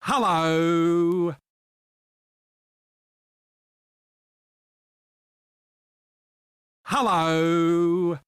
Hello. Hello.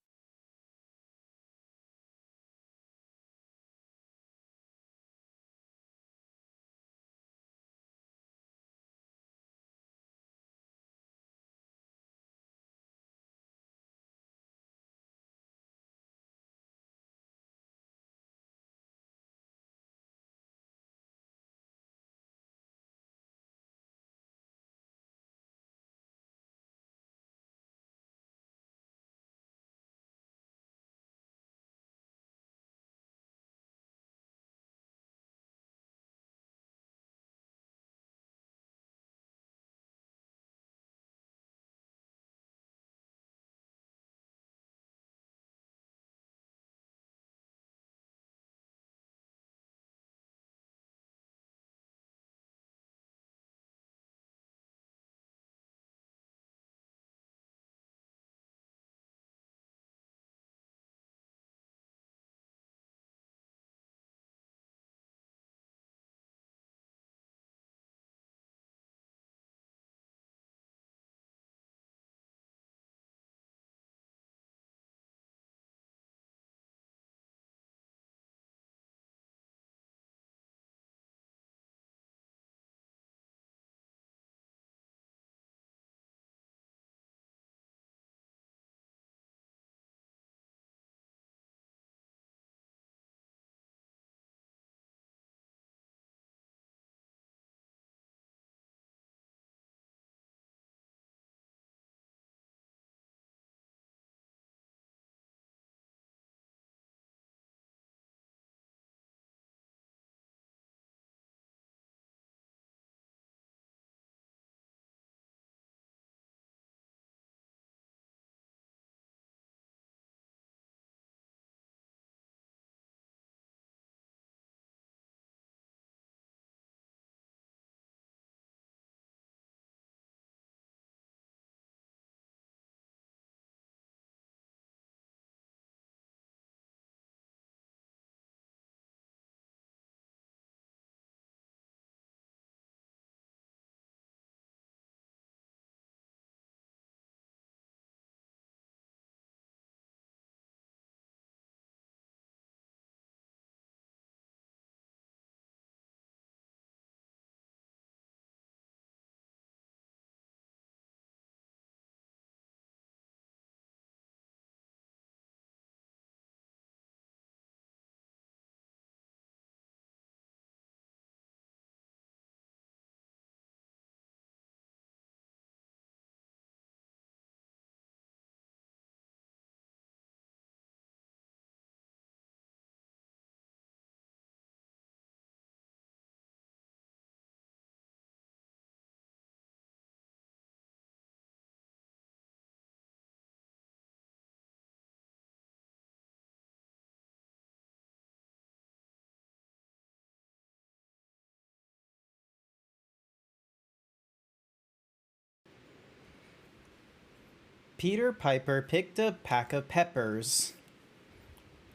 Peter Piper picked a pack of peppers.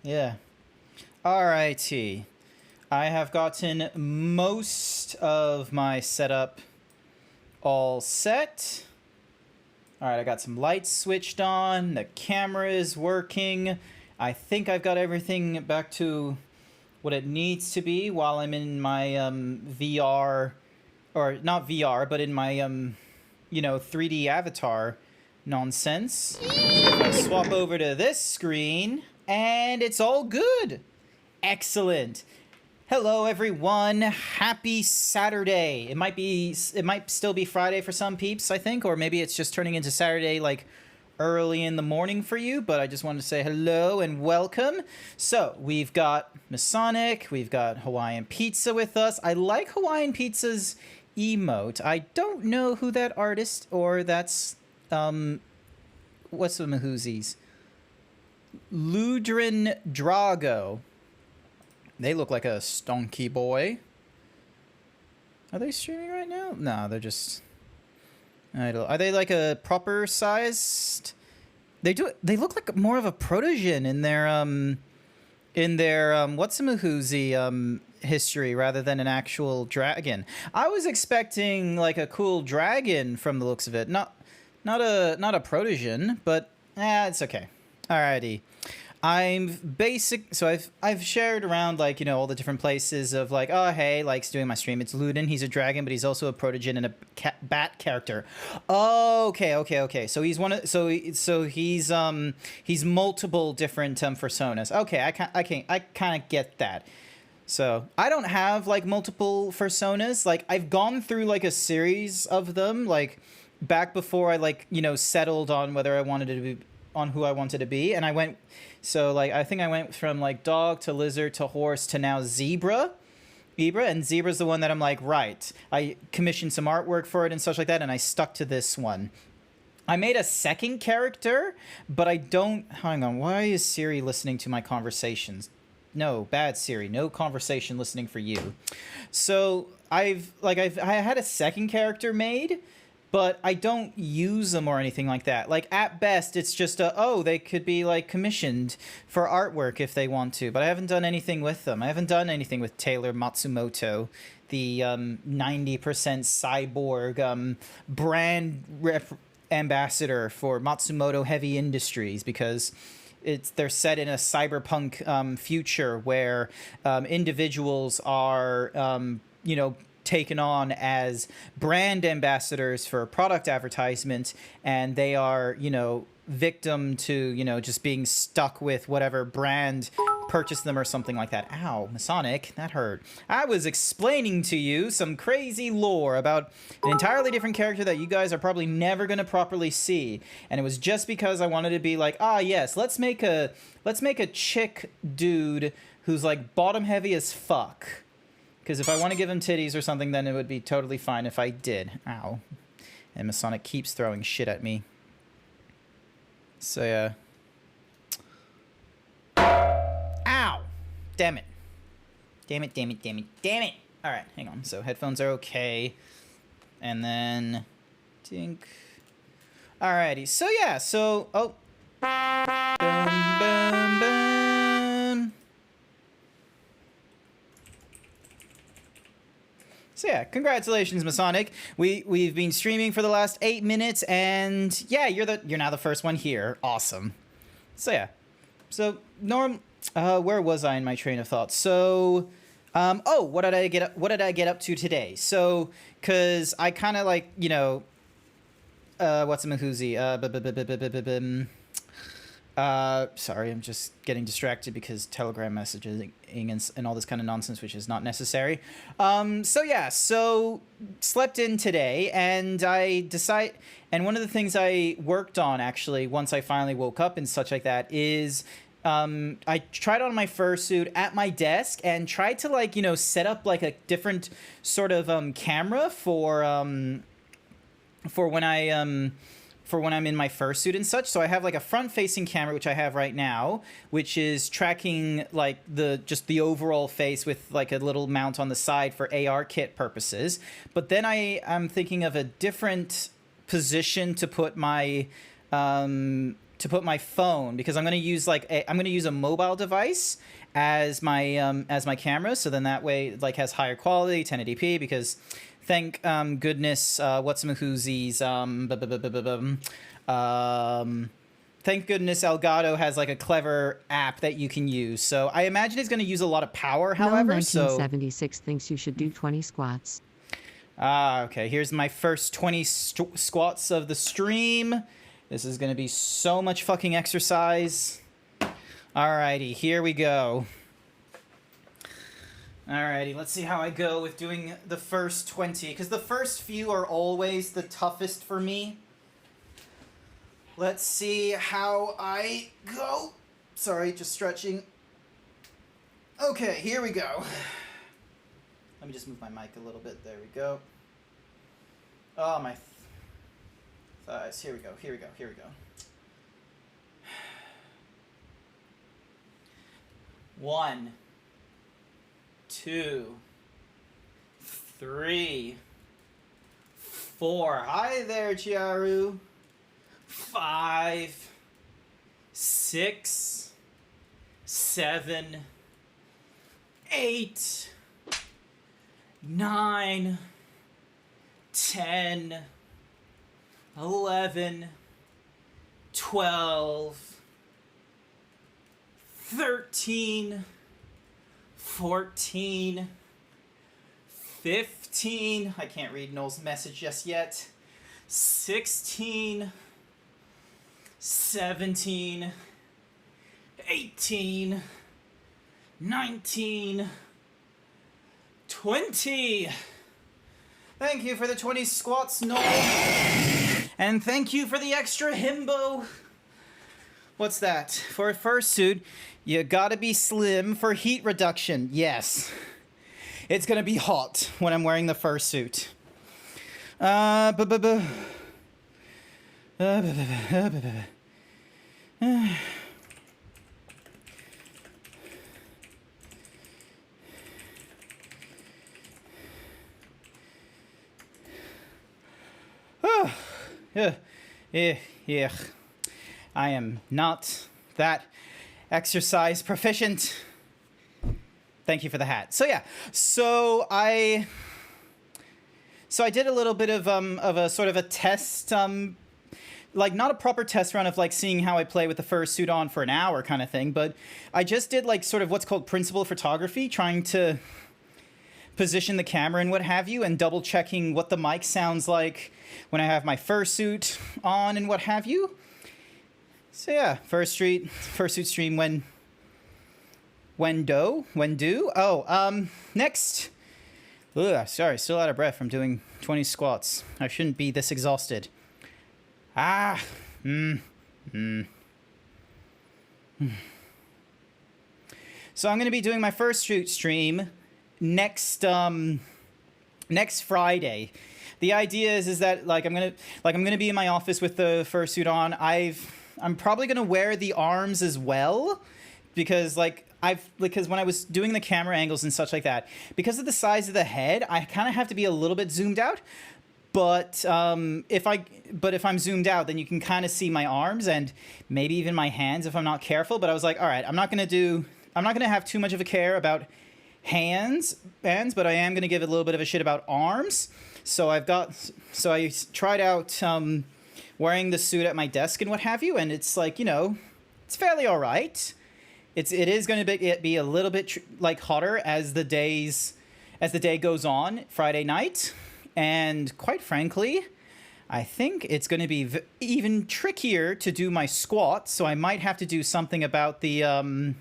Yeah. Alrighty. I have gotten most of my setup all set. Alright, I got some lights switched on. The camera is working. I think I've got everything back to what it needs to be while I'm in my VR, or not VR, but in my 3D avatar nonsense. So if I swap over to this screen, and it's all good. Excellent. Hello everyone, happy Saturday. It might still be Friday for some peeps, I think, or maybe it's just turning into Saturday like early in the morning for you, but I just wanted to say hello and welcome. So we've got Masonic, we've got Hawaiian Pizza with us. I like Hawaiian Pizza's emote. I don't know who that artist or that's what's the Mahoozies? Ludrin Drago. They look like a stonky boy. Are they streaming right now? No, they're just idle. Are they like a proper sized? They look like more of a protogen in their what's a Mahoozy history rather than an actual dragon. I was expecting like a cool dragon from the looks of it. Not a protogen, but it's okay. Alrighty. So I've shared around, like, you know, all the different places of like, oh hey, likes doing my stream. It's Ludin. He's a dragon, but he's also a protogen and a bat character. Oh, okay. So he's he's multiple different personas. Okay, I kind of get that. So I don't have like multiple personas. Like I've gone through like a series of them, like back before I, like, you know, settled on whether I wanted to be on who I wanted to be, and I went. So, like, I think I went from, like, dog to lizard to horse to now zebra. And zebra's the one that I'm like, right. I commissioned some artwork for it and such like that, and I stuck to this one. I made a second character, but I don't... Hang on, why is Siri listening to my conversations? No, bad Siri. No conversation listening for you. So, I had a second character made, but I don't use them or anything like that. Like, at best, it's just they could be, like, commissioned for artwork if they want to. But I haven't done anything with them. I haven't done anything with Taylor Matsumoto, the 90% cyborg brand ambassador for Matsumoto Heavy Industries, because they're set in a cyberpunk future where individuals are, you know, taken on as brand ambassadors for product advertisement, and they are, you know, victim to, you know, just being stuck with whatever brand purchased them or something like that. Ow, Masonic, that hurt. I was explaining to you some crazy lore about an entirely different character that you guys are probably never going to properly see, and it was just because I wanted to be like, yes, let's make a chick dude who's like bottom heavy as fuck. Because if I want to give him titties or something, then it would be totally fine if I did. Ow. And Masonic keeps throwing shit at me. So, yeah. Ow! Damn it. Damn it. Alright, hang on. So, headphones are okay. And then... Dink. Alrighty. So, yeah. So, oh. Boom. So yeah, congratulations, Masonic. We've been streaming for the last 8 minutes, and yeah, you're now the first one here. Awesome. So yeah. So where was I in my train of thought? So what did I get up to today? So cuz I kind of, like, you know, what's a mahoozy? Sorry, I'm just getting distracted because Telegram messaging and all this kind of nonsense, which is not necessary. So slept in today, and and one of the things I worked on, actually, once I finally woke up and such like that, is I tried on my fursuit at my desk and tried to, like, you know, set up like a different sort of camera for when I'm in my fursuit and such. So I have like a front-facing camera, which I have right now, which is tracking like just the overall face with like a little mount on the side for AR kit purposes. But then I'm thinking of a different position to put my phone, because I'm going to use a mobile device as my camera. So then that way it like has higher quality, 1080p, because thank goodness thank goodness Elgato has like a clever app that you can use. So I imagine it's going to use a lot of power, however. 1976 thinks you should do 20 squats. Okay, here's my first 20 squats of the stream. This is going to be so much fucking exercise. Alrighty, here we go. Alrighty, let's see how I go with doing the first 20, because the first few are always the toughest for me. Let's see how I go. Sorry, just stretching. Okay, here we go. Let me just move my mic a little bit. There we go. Oh, my thighs. Here we go. 1, 2, 3, 4. Hi there, Chiaru. 5, 6, 7, 8, 9, 10, 11, 12, 13, 14, 15. I can't read Noel's message just yet. 16, 17, 18, 19, 20. Thank you for the 20 squats, Noel. And thank you for the extra himbo. What's that? For a fursuit, you gotta be slim for heat reduction. Yes. It's gonna be hot when I'm wearing the fursuit. Yeah. I am not that exercise proficient. Thank you for the hat. So yeah, so I did a little bit of a sort of a test, like not a proper test run of like seeing how I play with the fursuit on for an hour kind of thing, but I just did like sort of what's called principal photography, trying to position the camera and what have you, and double checking what the mic sounds like when I have my fursuit on and what have you. So yeah, fursuit stream when do. Oh, next. Ugh, sorry, still out of breath from doing 20 squats. I shouldn't be this exhausted. So I'm going to be doing my fursuit stream next Friday. The idea is that like I'm gonna be in my office with the fursuit on. I'm probably gonna wear the arms as well, because because when I was doing the camera angles and such like that, because of the size of the head, I kind of have to be a little bit zoomed out. But if I'm zoomed out, then you can kind of see my arms and maybe even my hands if I'm not careful. But I was like, all right, I'm not gonna have too much of a care about hands, but I am gonna give it a little bit of a shit about arms. So I tried out wearing the suit at my desk and what have you, and it's like, it's fairly all right. It is going to be a little bit like hotter as the day goes on Friday night, and quite frankly, I think it's going to be even trickier to do my squats. So I might have to do something about the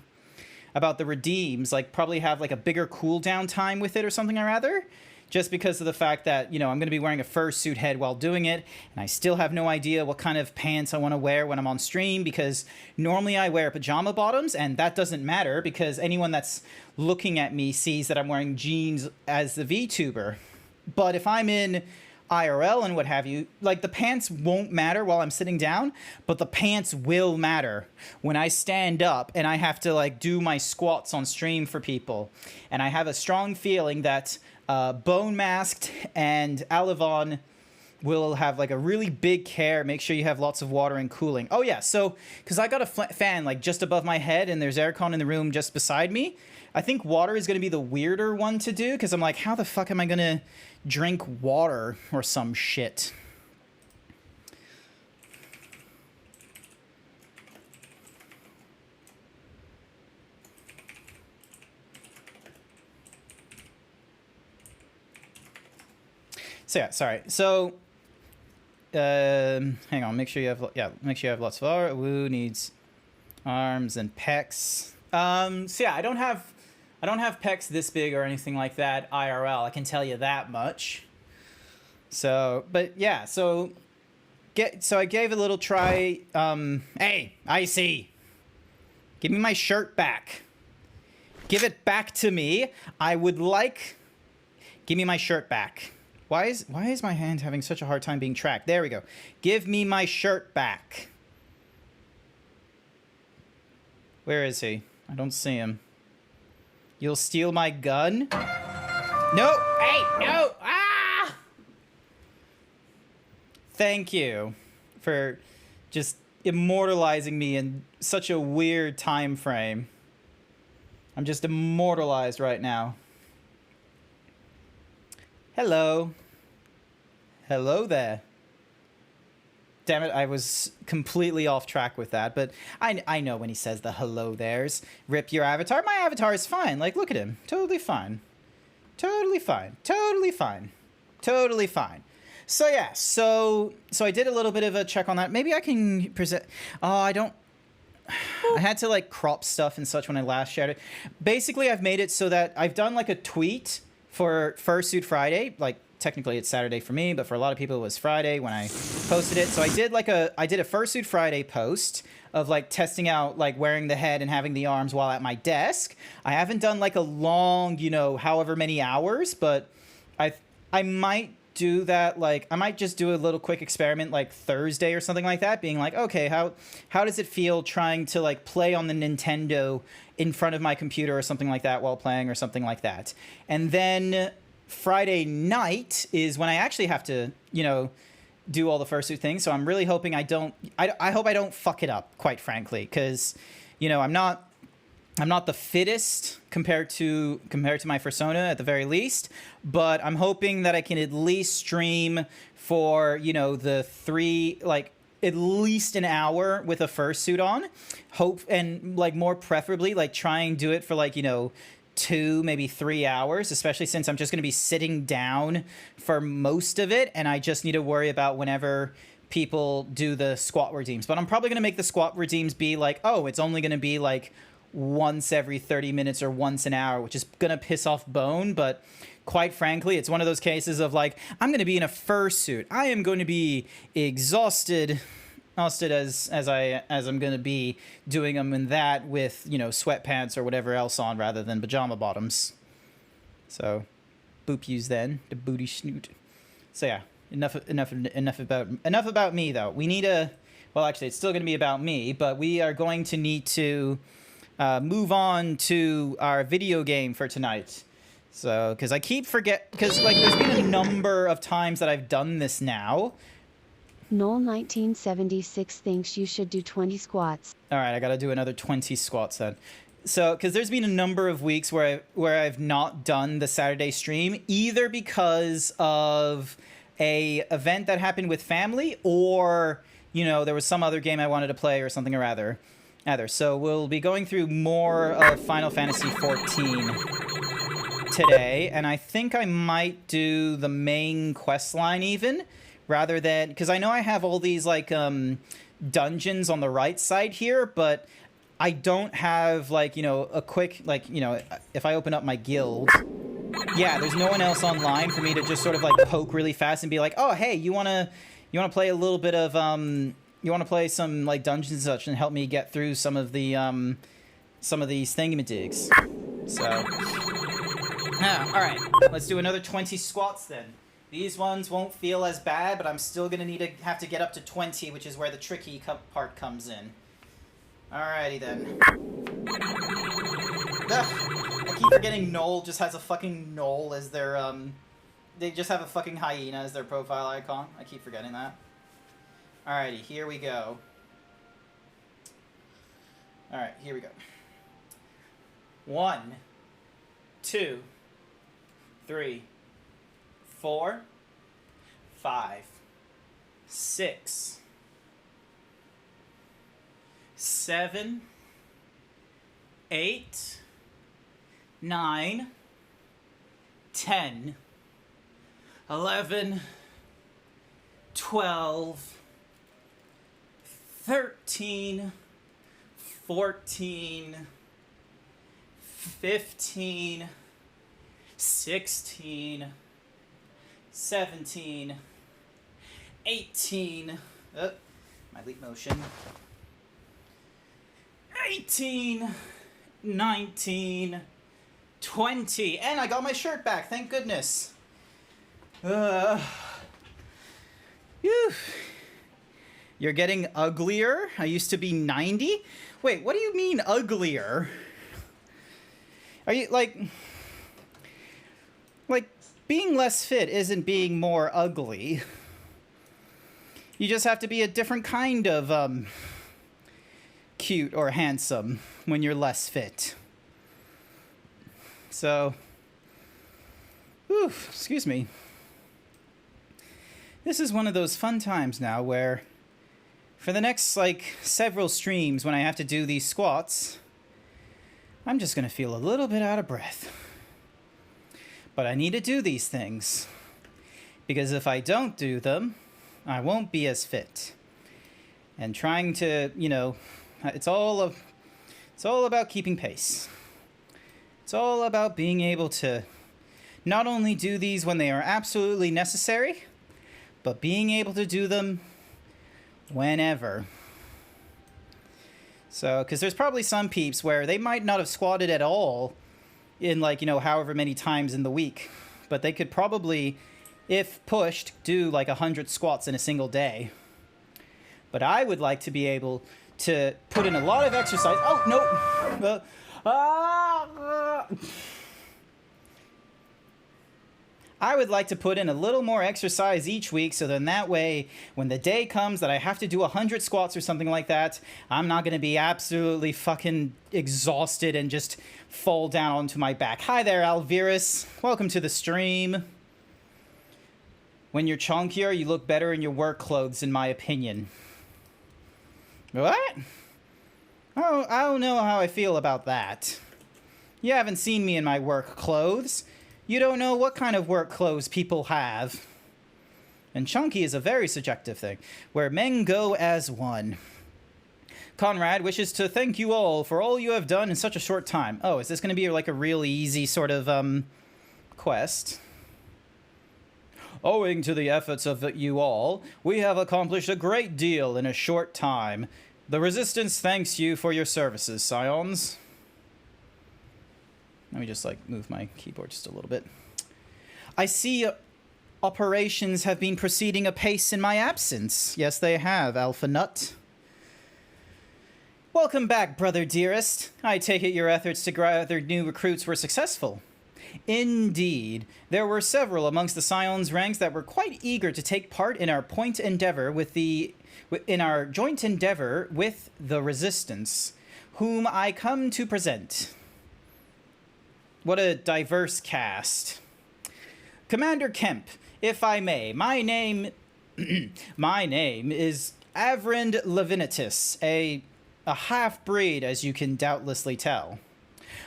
redeems, like probably have like a bigger cooldown time with it or something or rather. Just because of the fact that, I'm going to be wearing a fursuit head while doing it, and I still have no idea what kind of pants I want to wear when I'm on stream, because normally I wear pajama bottoms, and that doesn't matter because anyone that's looking at me sees that I'm wearing jeans as the VTuber. But if I'm in IRL and what have you, like the pants won't matter while I'm sitting down, but the pants will matter when I stand up and I have to like do my squats on stream for people. And I have a strong feeling that Bone Masked and Alivon will have like a really big care. Make sure you have lots of water and cooling. Oh yeah, so because I got a fan like just above my head and there's aircon in the room just beside me, I think water is going to be the weirder one to do, because I'm like, how the fuck am I going to drink water or some shit? So yeah, sorry. So hang on, make sure you have lots of aura. Woo needs arms and pecs. So yeah, I don't have pecs this big or anything like that IRL. I can tell you that much. So, but yeah, so I gave it a little try. Hey, I see. Give me my shirt back. Give it back to me. Give me my shirt back. Why is my hand having such a hard time being tracked? There we go. Give me my shirt back. Where is he? I don't see him. You'll steal my gun? No! Hey! No! Ah! Thank you for just immortalizing me in such a weird time frame. I'm just immortalized right now. Hello. Hello there. Damn it, I was completely off track with that, but I know when he says the hello there's. Rip your avatar. My avatar is fine. Like, look at him. Totally fine. Totally fine. Totally fine. Totally fine. So, yeah. So I did a little bit of a check on that. Maybe I can present... Oh, I don't... I had to, like, crop stuff and such when I last shared it. Basically, I've made it so that I've done, like, a tweet for Fursuit Friday. Like, technically it's Saturday for me, but for a lot of people it was Friday when I posted it. So I did a Fursuit Friday post of like testing out like wearing the head and having the arms while at my desk. I haven't done like a long, you know, however many hours, but I might do that. Like I might just do a little quick experiment like Thursday or something like that, being like, okay, how does it feel trying to like play on the Nintendo in front of my computer or something like that while playing or something like that. And then Friday night is when I actually have to, you know, do all the fursuit things. So I'm really hoping I hope I don't fuck it up, quite frankly, because, you know, I'm not the fittest compared to my persona at the very least, but I'm hoping that I can at least stream for, you know, the at least an hour with a fursuit on. Hope, and like more preferably like try and do it for like, you know, 2, maybe 3 hours, especially since I'm just going to be sitting down for most of it, and I just need to worry about whenever people do the squat redeems. But I'm probably going to make the squat redeems be like, oh, it's only going to be like once every 30 minutes or once an hour, which is going to piss off Bone, but quite frankly, it's one of those cases of like, I'm going to be in a fursuit. I am going to be exhausted as I'm going to be doing them in that with, you know, sweatpants or whatever else on rather than pajama bottoms. So, boop yous then, the booty snoot. So yeah, enough about me though. We need well, actually, it's still going to be about me, but we are going to need to move on to our video game for tonight. So, because I keep because like there's been a number of times that I've done this now. Noel 1976 thinks you should do 20 squats. All right, I got to do another 20 squats then. So, because there's been a number of weeks where I've not done the Saturday stream, either because of a event that happened with family, or, you know, there was some other game I wanted to play or something or other. So we'll be going through more of Final Fantasy XIV today, and I think I might do the main quest line even, rather than, because I know I have all these like dungeons on the right side here, but I don't have like, you know, a quick, like, you know, if I open up my guild, yeah, there's no one else online for me to just sort of like poke really fast and be like, oh, hey, you wanna play a little bit of you want to play some like dungeons and such and help me get through some of these thingamadigs. So all right, let's do another 20 squats then. These ones won't feel as bad, but I'm still gonna have to get up to 20, which is where the tricky part comes in. Alrighty then. Ugh, I keep forgetting Noel just has a fucking Noel as their they just have a fucking hyena as their profile icon. I keep forgetting that. Alrighty, here we go. Alright, here we go. 1, 2, 3, 4, 5, 6, 7, 8, 9, 10, 11, 12, 13, 14, 15, 16, 17, 18, my leap motion, 18, 19, 20, and I got my shirt back, thank goodness. Whew. You're getting uglier? I used to be 90? Wait, what do you mean uglier? Are you, like, being less fit isn't being more ugly. You just have to be a different kind of, cute or handsome when you're less fit. So, excuse me. This is one of those fun times now where for the next, like, several streams when I have to do these squats, I'm just going to feel a little bit out of breath. But I need to do these things, because if I don't do them, I won't be as fit. And trying to, you know, it's all about keeping pace. It's all about being able to not only do these when they are absolutely necessary, but being able to do them whenever. So, because there's probably some peeps where they might not have squatted at all in, like, you know, however many times in the week, but they could probably, if pushed, do like 100 squats in a single day. But I would like to be able to put in a lot of exercise. Oh, no. I would like to put in a little more exercise each week, so then that way, when the day comes that I have to do 100 squats or something like that, I'm not going to be absolutely fucking exhausted and just fall down onto my back. Hi there, Alvirus. Welcome to the stream. When you're chunkier, you look better in your work clothes, in my opinion. What? Oh, I don't know how I feel about that. You haven't seen me in my work clothes. You don't know what kind of work clothes people have. And chunky is a very subjective thing, where men go as one. Conrad wishes to thank you all for all you have done in such a short time. Oh, is this going to be like a really easy sort of, quest? Owing to the efforts of you all, we have accomplished a great deal in a short time. The Resistance thanks you for your services, Scions. Let me just, like, move my keyboard just a little bit. I see operations have been proceeding apace in my absence. Yes, they have, Alpha Nut. Welcome back, brother dearest. I take it your efforts to gather new recruits were successful. Indeed, there were several amongst the Scions ranks that were quite eager to take part in our joint endeavor with the Resistance, whom I come to present. What a diverse cast. Commander Kemp, if I may, my name is Avrind Levinitus, a half-breed, as you can doubtlessly tell.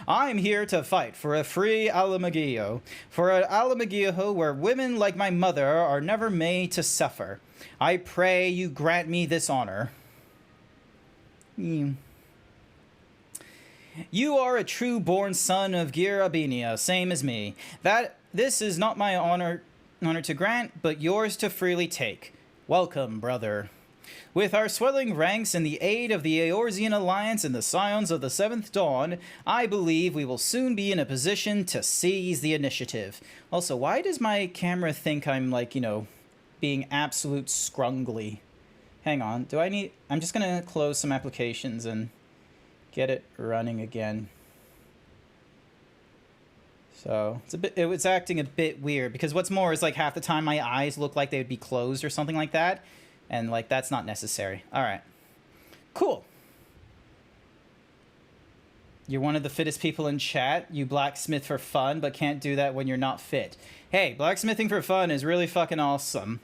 I'm here to fight for a free Alamogio, for an Alamogio where women like my mother are never made to suffer. I pray you grant me this honor. You are a true-born son of Girabenia, same as me. This is not my honor to grant, but yours to freely take. Welcome, brother. With our swelling ranks and the aid of the Eorzean Alliance and the Scions of the Seventh Dawn, I believe we will soon be in a position to seize the initiative. Also, why does my camera think I'm, like, you know, being absolute scrungly? Hang on, I'm just gonna close some applications and get it running again. So it was acting a bit weird, because what's more is, like, half the time my eyes look like they would be closed or something like that, and, like, that's not necessary. All right, cool. You're one of the fittest people in chat. You blacksmith for fun, but can't do that when you're not fit. Hey, blacksmithing for fun is really fucking awesome.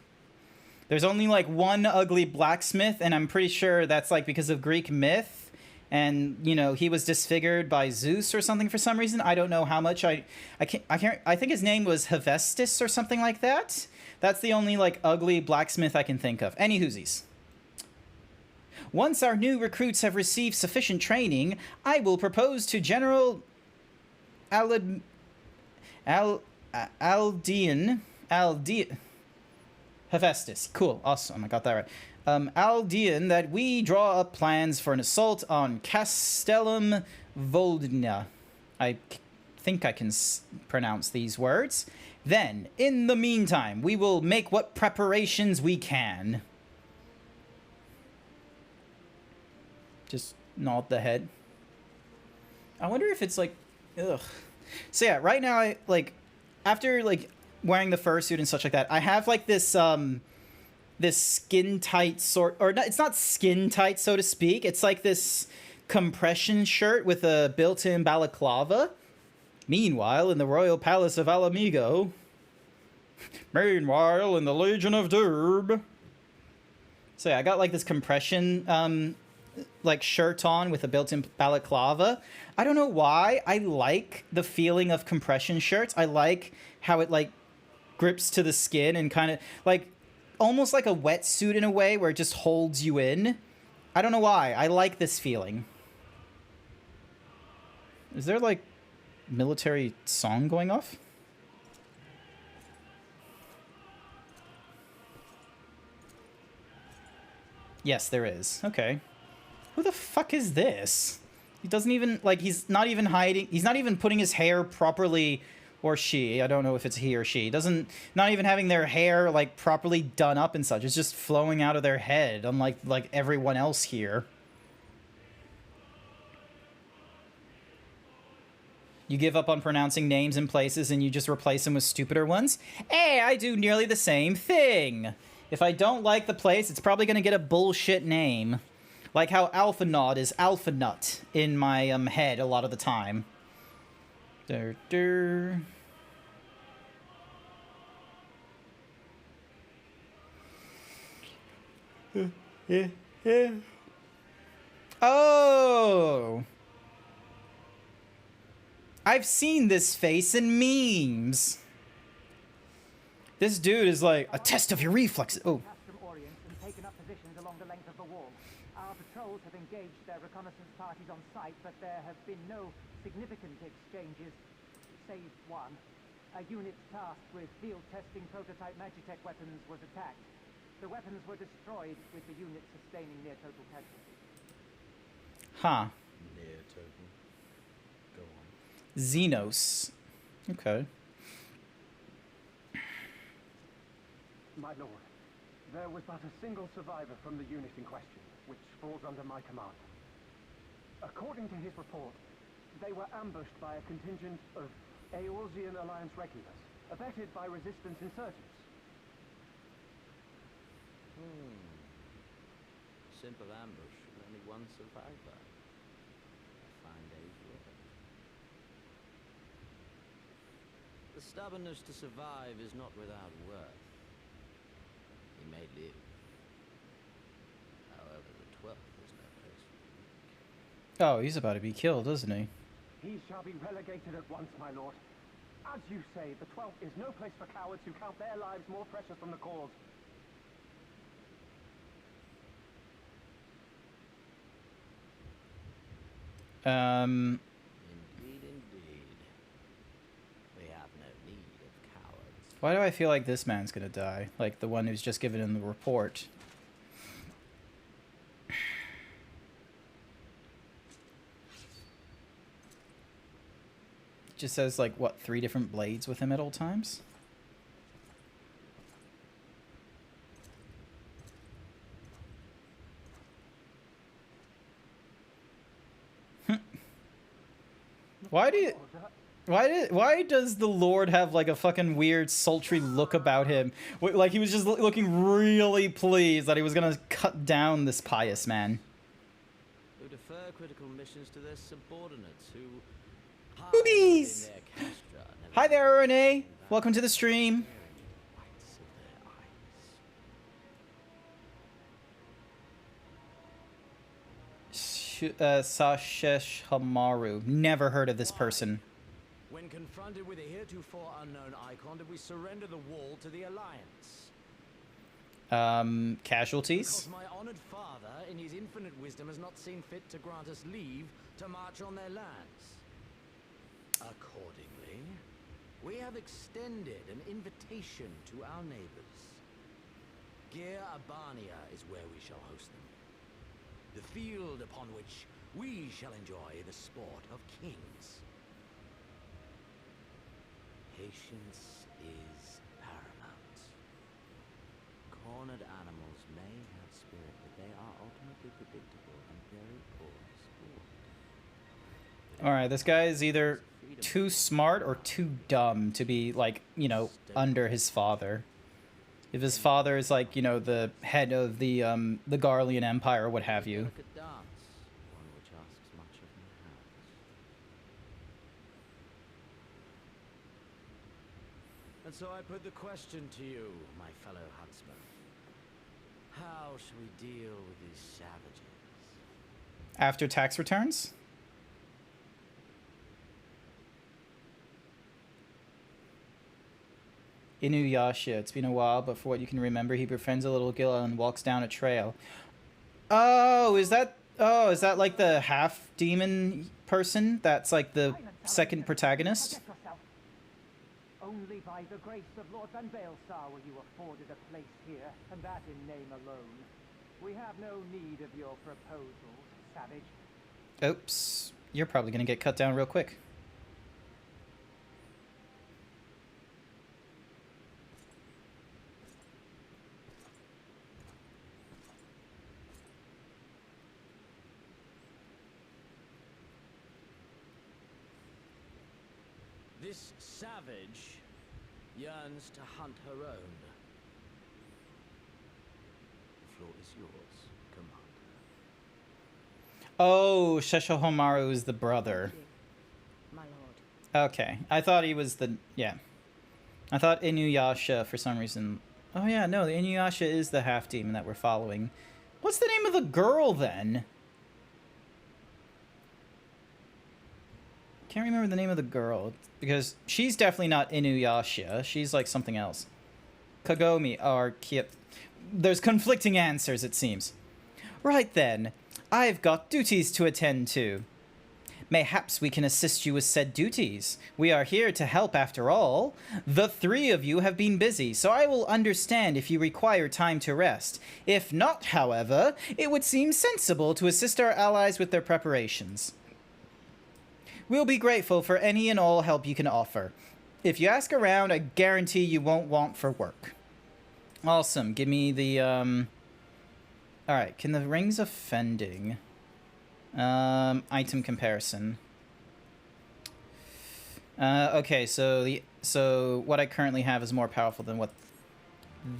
There's only, like, one ugly blacksmith, and I'm pretty sure that's, like, because of Greek myth. And, you know, he was disfigured by Zeus or something for some reason. I don't know how much. I think his name was Hephaestus or something like that. That's the only, like, ugly blacksmith I can think of. Any whoosies. Once our new recruits have received sufficient training, I will propose to General Aldean Hephaestus. Cool. Awesome. I got that right. Aldean, that we draw up plans for an assault on Castellum Voldina. I think I can pronounce these words. Then, in the meantime, we will make what preparations we can. Just nod the head. I wonder if it's like, ugh. So yeah, right now, I, like, after, like, wearing the fursuit and such like that, I have, like, this skin tight sort, or not, it's not skin tight, so to speak. It's like this compression shirt with a built-in balaclava. Meanwhile, in the royal palace of Alamigo, Meanwhile, in the Legion of Derb. So yeah, I got like this compression like shirt on with a built-in balaclava. I don't know why. I like the feeling of compression shirts. I like how it like grips to the skin and kind of like almost like a wetsuit in a way where it just holds you in. I don't know why. I like this feeling. Is there like military song going off? Yes, there is. Okay. Who the fuck is this? He doesn't even, like, he's not even hiding. He's not even putting his hair properly, or she. I don't know if it's he or she. Not even having their hair, like, properly done up and such. It's just flowing out of their head, unlike, like, everyone else here. You give up on pronouncing names and places and you just replace them with stupider ones? Hey, I do nearly the same thing. If I don't like the place, it's probably going to get a bullshit name. Like how Alpha Nod is Alpha Nut in my head a lot of the time. Oh! I've seen this face in memes. This dude is like a test of your reflexes. Oh. Taken up positions along the length of the wall. Our patrols have engaged their reconnaissance parties on site, but there have been no significant exchanges, save one. A unit tasked with field testing prototype Magitech weapons was attacked. The weapons were destroyed, with the unit sustaining near total casualties. Huh. Near total. Go on. Xenos. Okay. My lord, there was but a single survivor from the unit in question, which falls under my command. According to his report, they were ambushed by a contingent of Eorzean Alliance regulars, abetted by resistance insurgents. Simple ambush with only one survivor. A fine day's work. The stubbornness to survive is not without worth. He may live. However, the 12th is no place for the weak. Oh, he's about to be killed, isn't he? He shall be relegated at once, my lord. As you say, the 12th is no place for cowards who count their lives more precious than the cause. Indeed, indeed. We have no need of cowards. Why do I feel like this man's gonna die? Like the one who's just given in the report. Just says like, what, 3 different blades with him at all times? Why does the Lord have like a fucking weird sultry look about him? Like he was just looking really pleased that he was gonna cut down this pious man. Who defer critical missions to their subordinates who Boobies! hide in their castra, never Hi there, Renee. in Welcome to the stream. the whites of their eyes. Sashesh Hamaru. Never heard of this person. When confronted with a heretofore unknown icon, did we surrender the wall to the Alliance? Casualties? Because my honored father, in his infinite wisdom, has not seen fit to grant us leave to march on their lands. Accordingly, we have extended an invitation to our neighbors. Gir Abania is where we shall host them. The field upon which we shall enjoy the sport of kings. Patience is paramount. Cornered animals may have spirit, but they are ultimately predictable and very poor sport. Alright, this guy is either too smart or too dumb to be, like, you know, under his father. If his father is, like, you know, the head of the Garlean Empire or what have you. Delicate dance, one which asks much of my hands. And so I put the question to you, my fellow huntsman. How shall we deal with these savages? After tax returns? Inuyasha. It's been a while, but for what you can remember, he befriends a little girl and walks down a trail. Oh, is that like the half demon person? That's like the second protagonist? Protect yourself. Only by the grace of Lord Van Baelsar were you afforded a place here, and that in name alone. We have no need of your proposals, savage. Oops. You're probably gonna get cut down real quick. This savage yearns to hunt her own. The floor is yours, Commander. Oh, Sheshohomaru is the brother. My lord. Okay. I thought he was the... Yeah. I thought Inuyasha for some reason... Oh yeah, no, the Inuyasha is the half-demon that we're following. What's the name of the girl, then? Can't remember the name of the girl, because she's definitely not Inuyasha. She's like something else. Kagome, or Kia... There's conflicting answers, it seems. Right then, I've got duties to attend to. Mayhaps we can assist you with said duties. We are here to help after all. The three of you have been busy, so I will understand if you require time to rest. If not, however, it would seem sensible to assist our allies with their preparations. We'll be grateful for any and all help you can offer. If you ask around, I guarantee you won't want for work. Awesome. Give me the, Alright, can the rings offending? Item comparison. Okay, so what I currently have is more powerful than what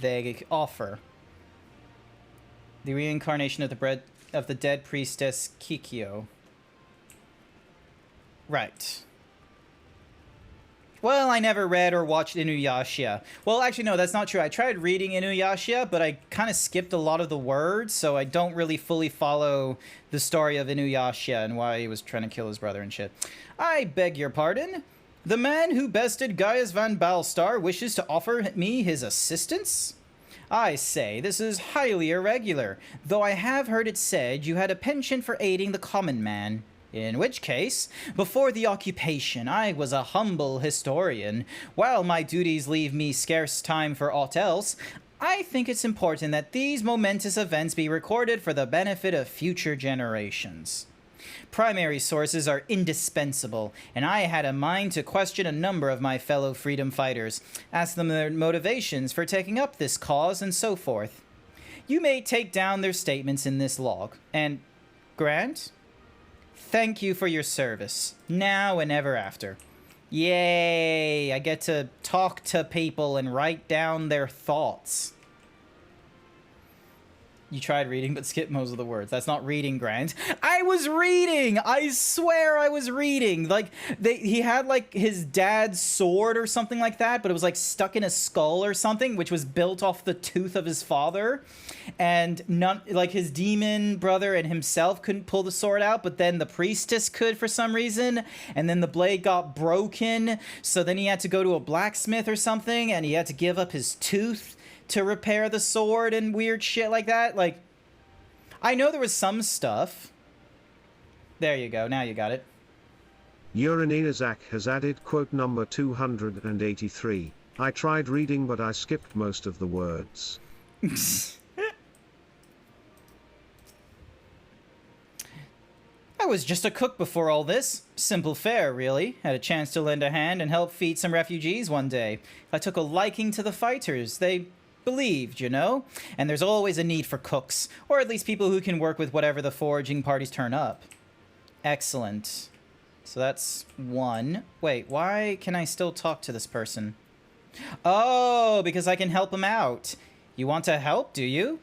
they offer. The reincarnation of the dead priestess Kikyo. Right. Well, I never read or watched Inuyasha. Well, actually, no, that's not true. I tried reading Inuyasha, but I kind of skipped a lot of the words, so I don't really fully follow the story of Inuyasha and why he was trying to kill his brother and shit. I beg your pardon? The man who bested Gaius van Balstar wishes to offer me his assistance? I say, this is highly irregular, though I have heard it said you had a penchant for aiding the common man. In which case, before the occupation, I was a humble historian. While my duties leave me scarce time for aught else, I think it's important that these momentous events be recorded for the benefit of future generations. Primary sources are indispensable, and I had a mind to question a number of my fellow freedom fighters, ask them their motivations for taking up this cause, and so forth. You may take down their statements in this log, and Grant? Thank you for your service, now and ever after. Yay! I get to talk to people and write down their thoughts. You tried reading, but skipped most of the words. That's not reading, Grant. I was reading! I swear I was reading! Like, he had, like, his dad's sword or something like that, but it was, like, stuck in a skull or something, which was built off the tooth of his father. And, like, his demon brother and himself couldn't pull the sword out, but then the priestess could for some reason. And then the blade got broken, so then he had to go to a blacksmith or something, and he had to give up his tooth to repair the sword and weird shit like that. Like, I know there was some stuff. There you go, now you got it. Uranizak has added quote number 283. I tried reading but I skipped most of the words. I was just a cook before all this. Simple fare, really. Had a chance to lend a hand and help feed some refugees one day. I took a liking to the fighters. They believed, you know? And there's always a need for cooks, or at least people who can work with whatever the foraging parties turn up. Excellent. So that's one. Wait, why can I still talk to this person? Oh, because I can help him out. You want to help, do you?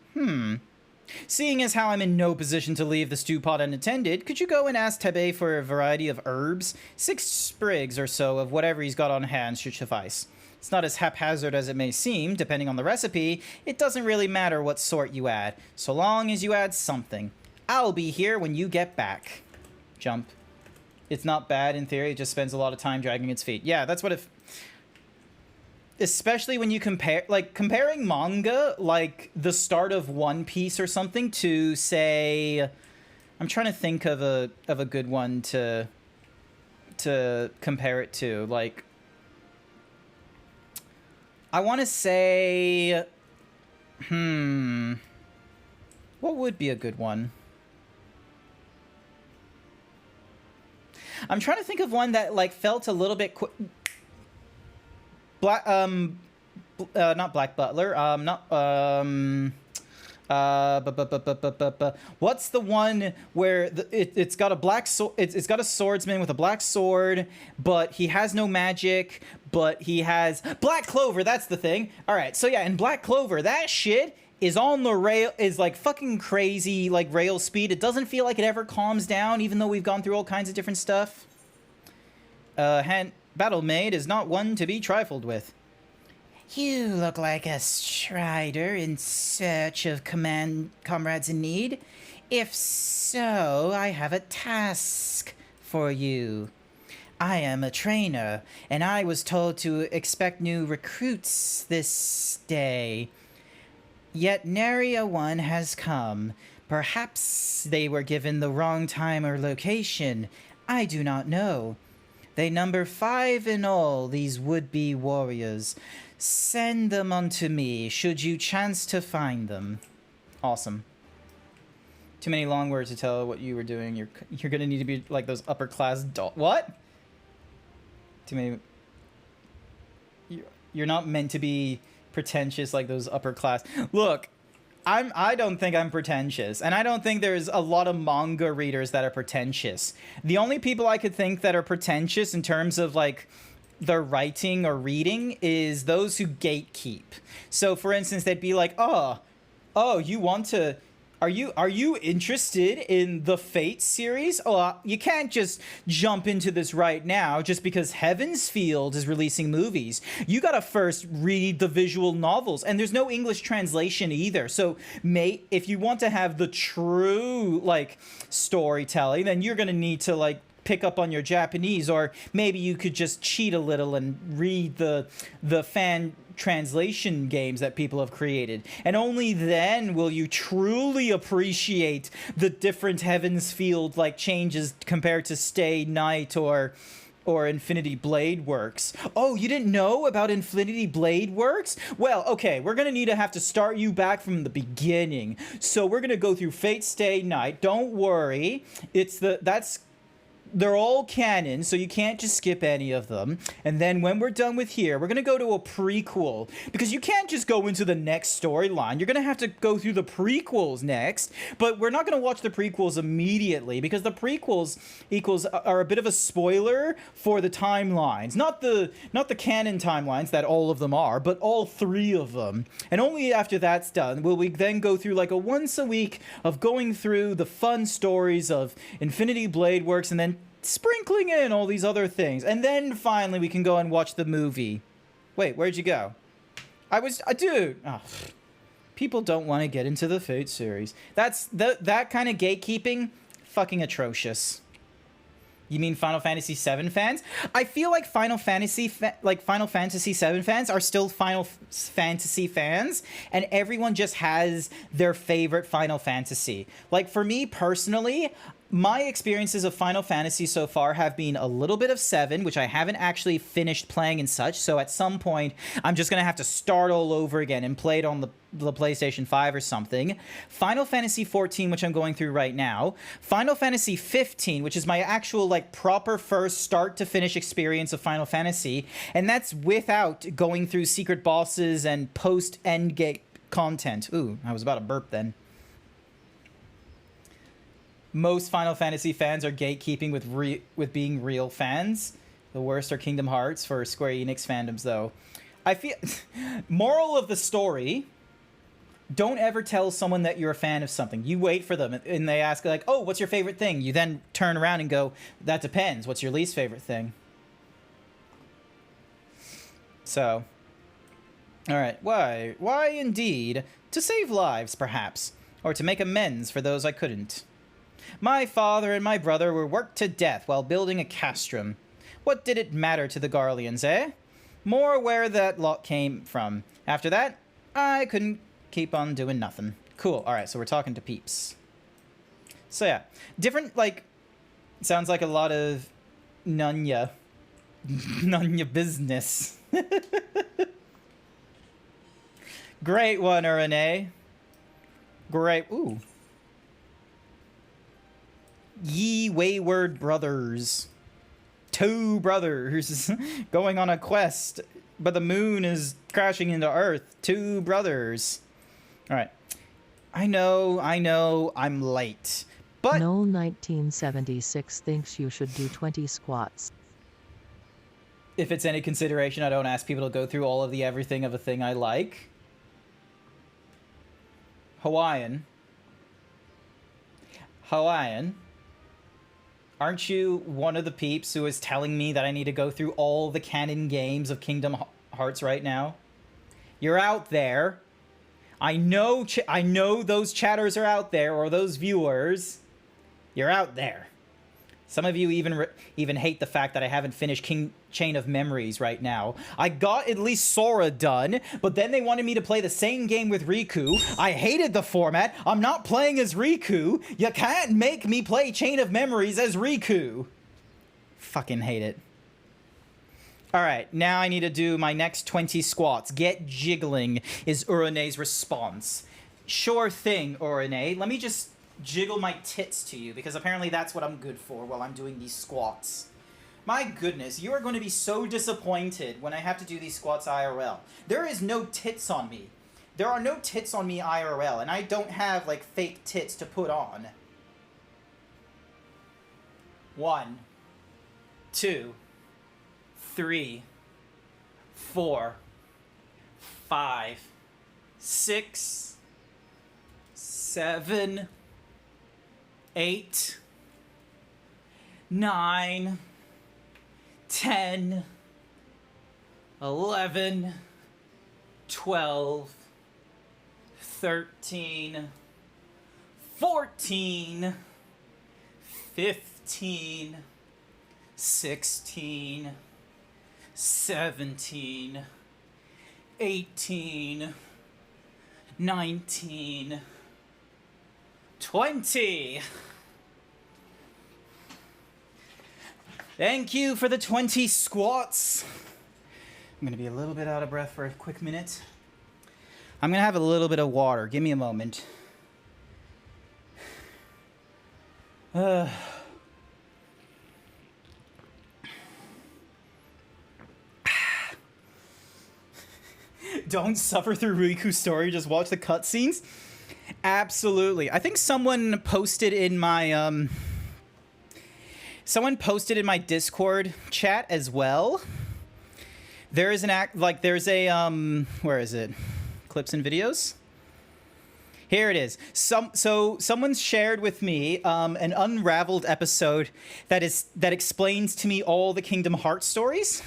Seeing as how I'm in no position to leave the stew pot unattended, could you go and ask Tebe for a variety of herbs? 6 sprigs or so of whatever he's got on hand should suffice. It's not as haphazard as it may seem, depending on the recipe. It doesn't really matter what sort you add, so long as you add something. I'll be here when you get back. Jump. It's not bad in theory, it just spends a lot of time dragging its feet. Yeah, that's what if... Especially when you compare... Like, comparing manga, like, the start of One Piece or something to, say... I'm trying to think of a good one to compare it to. Like... I want to say... What would be a good one? I'm trying to think of one that, like, felt a little bit... not Black Butler. What's the one where it's got a black sword? It's got a swordsman with a black sword, but he has no magic. But he has Black Clover. That's the thing. All right. So yeah, in Black Clover, that shit is on the rail. Is like fucking crazy, like rail speed. It doesn't feel like it ever calms down, even though we've gone through all kinds of different stuff. Battle Maid is not one to be trifled with. You look like a strider in search of comrades in need. If so, I have a task for you. I am a trainer, and I was told to expect new recruits this day. Yet nary a one has come. Perhaps they were given the wrong time or location. I do not know. They number 5 in all, these would-be warriors. Send them unto me, should you chance to find them. Awesome. Too many long words to tell what you were doing. You're gonna need to be like those upper-class what? Too many... You're not meant to be pretentious like those upper-class... Look, I don't think I'm pretentious, and I don't think there's a lot of manga readers that are pretentious. The only people I could think that are pretentious in terms of, like, their writing or reading is those who gatekeep. So, for instance, they'd be like, oh, you want to... Are you interested in the Fate series? Oh, you can't just jump into this right now just because Heaven's Field is releasing movies. You gotta first read the visual novels, and there's no English translation either. So, mate, if you want to have the true, like, storytelling, then you're gonna need to, like, pick up on your Japanese, or maybe you could just cheat a little and read the fan translation games that people have created, and only then will you truly appreciate the different Heaven's Field like changes compared to Stay Night or Infinity Blade Works. Oh, you didn't know about Infinity Blade Works? Well, okay, we're gonna need to have to start you back from the beginning. So we're gonna go through Fate Stay Night. Don't worry, they're all canon, so you can't just skip any of them. And then when we're done with here, we're going to go to a prequel. Because you can't just go into the next storyline. You're going to have to go through the prequels next. But we're not going to watch the prequels immediately, because the prequels are a bit of a spoiler for the timelines. Not the canon timelines, that all of them are, but all 3 of them. And only after that's done will we then go through like a once a week of going through the fun stories of Infinity Blade Works, and then sprinkling in all these other things, and then finally we can go and watch the movie. Wait, where'd you go? Dude. Oh, people don't want to get into the Fate series. That kind of gatekeeping, fucking atrocious. You mean Final Fantasy VII fans? I feel like Final Fantasy VII fans are still Final Fantasy fans, and everyone just has their favorite Final Fantasy. Like, for me personally, my experiences of Final Fantasy so far have been a little bit of 7, which I haven't actually finished playing and such, so at some point, I'm just going to have to start all over again and play it on the PlayStation 5 or something. Final Fantasy 14, which I'm going through right now. Final Fantasy 15, which is my actual, like, proper first start-to-finish experience of Final Fantasy, and that's without going through secret bosses and post-endgame content. Ooh, I was about to burp then. Most Final Fantasy fans are gatekeeping with being real fans. The worst are Kingdom Hearts for Square Enix fandoms, though. I feel... Moral of the story... Don't ever tell someone that you're a fan of something. You wait for them, and they ask, like, oh, what's your favorite thing? You then turn around and go, that depends. What's your least favorite thing? So, alright, why? Why indeed? To save lives, perhaps. Or to make amends for those I couldn't. My father and my brother were worked to death while building a castrum. What did it matter to the Garleans, eh? More where that lot came from. After that, I couldn't keep on doing nothing. Cool, alright, so we're talking to peeps. So yeah, different, like, sounds like a lot of Nunya. Nunya business. Great one, Renee. Great. Ooh. Ye wayward brothers. 2 brothers going on a quest, but the moon is crashing into Earth. 2 brothers. Alright. I know, I'm late. But Noel 1976 thinks you should do 20 squats. if it's any consideration, I don't ask people to go through all of the everything of a thing I like. Hawaiian. Aren't you one of the peeps who is telling me that I need to go through all the canon games of Kingdom Hearts right now? You're out there. I know those chatters are out there, or those viewers. You're out there. Some of you even hate the fact that I haven't finished Chain of Memories right now. I got at least Sora done, but then they wanted me to play the same game with Riku. I hated the format. I'm not playing as Riku. You can't make me play Chain of Memories as Riku. Fucking hate it. Alright, now I need to do my next 20 squats. Get jiggling is Urane's response. Sure thing, Urane. Let me just jiggle my tits to you, because apparently that's what I'm good for while I'm doing these squats. My goodness, you are going to be so disappointed when I have to do these squats IRL. There is no tits on me. There are no tits on me IRL, and I don't have, like, fake tits to put on. 1, 2, 3, 4, 5, 6, 7, 8, 9, 10, 11, 12, 13, 14, 15, 16, 17, 18, 19, 20. Thank you for the 20 squats. I'm going to be a little bit out of breath for a quick minute. I'm going to have a little bit of water. Give me a moment. Don't suffer through Riku's story, just watch the cutscenes. Absolutely. I think someone posted in my Discord chat as well. There is where is it? Clips and videos? Here it is. So someone's shared with me an unraveled episode that explains to me all the Kingdom Hearts stories.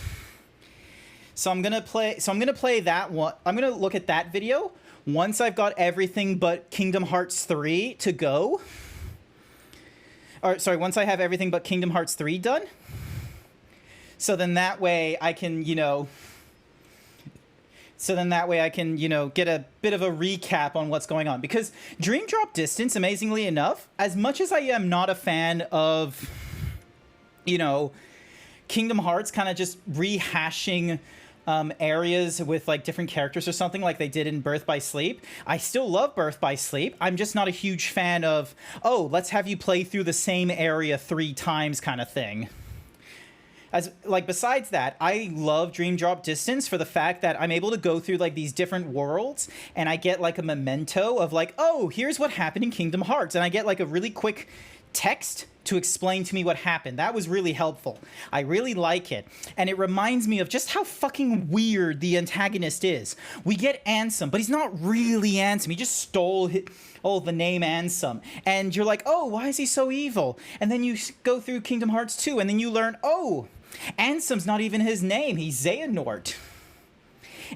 So I'm gonna play that one. I'm gonna look at that video once I've got everything but Kingdom Hearts 3 to go. Or sorry, once I have everything but Kingdom Hearts 3 done. So then that way I can, get a bit of a recap on what's going on. Because Dream Drop Distance, amazingly enough, as much as I am not a fan of, Kingdom Hearts kind of just rehashing areas with like different characters or something like they did in Birth by Sleep. I still love Birth by Sleep. I'm just not a huge fan of, oh, let's have you play through the same area 3 times kind of thing. Besides that, I love Dream Drop Distance for the fact that I'm able to go through like these different worlds and I get like a memento of like, oh, here's what happened in Kingdom Hearts. And I get like a really quick text to explain to me what happened. That was really helpful. I really like it. And it reminds me of just how fucking weird the antagonist is. We get Ansem, but he's not really Ansem. He just stole the name Ansem. And you're like, oh, why is he so evil? And then you go through Kingdom Hearts 2, and then you learn, oh, Ansem's not even his name. He's Xehanort.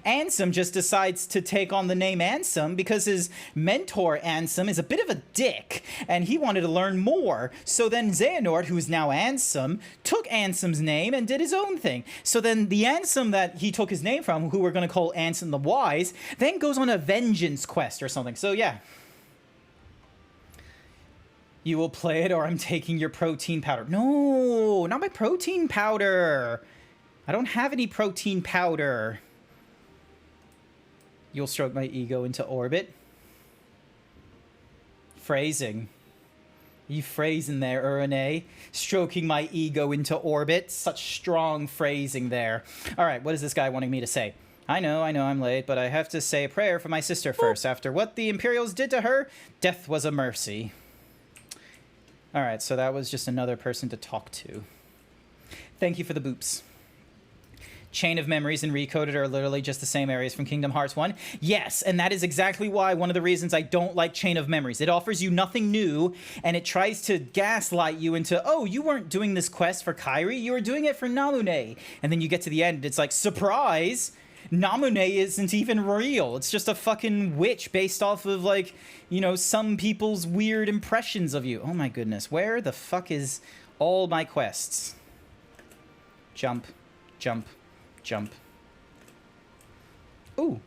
Ansem just decides to take on the name Ansem because his mentor Ansem is a bit of a dick, and he wanted to learn more. So then Xehanort, who is now Ansem, took Ansem's name and did his own thing. So then the Ansem that he took his name from, who we're going to call Ansem the Wise, then goes on a vengeance quest or something. So yeah. You will play it or I'm taking your protein powder. No, not my protein powder. I don't have any protein powder. You'll stroke my ego into orbit. Phrasing. You phrasing there, Urane. Stroking my ego into orbit. Such strong phrasing there. All right, what is this guy wanting me to say? I know I'm late, but I have to say a prayer for my sister first. After what the Imperials did to her, death was a mercy. All right, so that was just another person to talk to. Thank you for the boops. Chain of Memories and Recoded are literally just the same areas from Kingdom Hearts 1. Yes, and that is exactly why one of the reasons I don't like Chain of Memories. It offers you nothing new, and it tries to gaslight you into, oh, you weren't doing this quest for Kairi, you were doing it for Namune. And then you get to the end, it's like, surprise! Namune isn't even real. It's just a fucking witch based off of, like, you know, some people's weird impressions of you. Oh my goodness, where the fuck is all my quests? Jump, jump, jump. Ooh.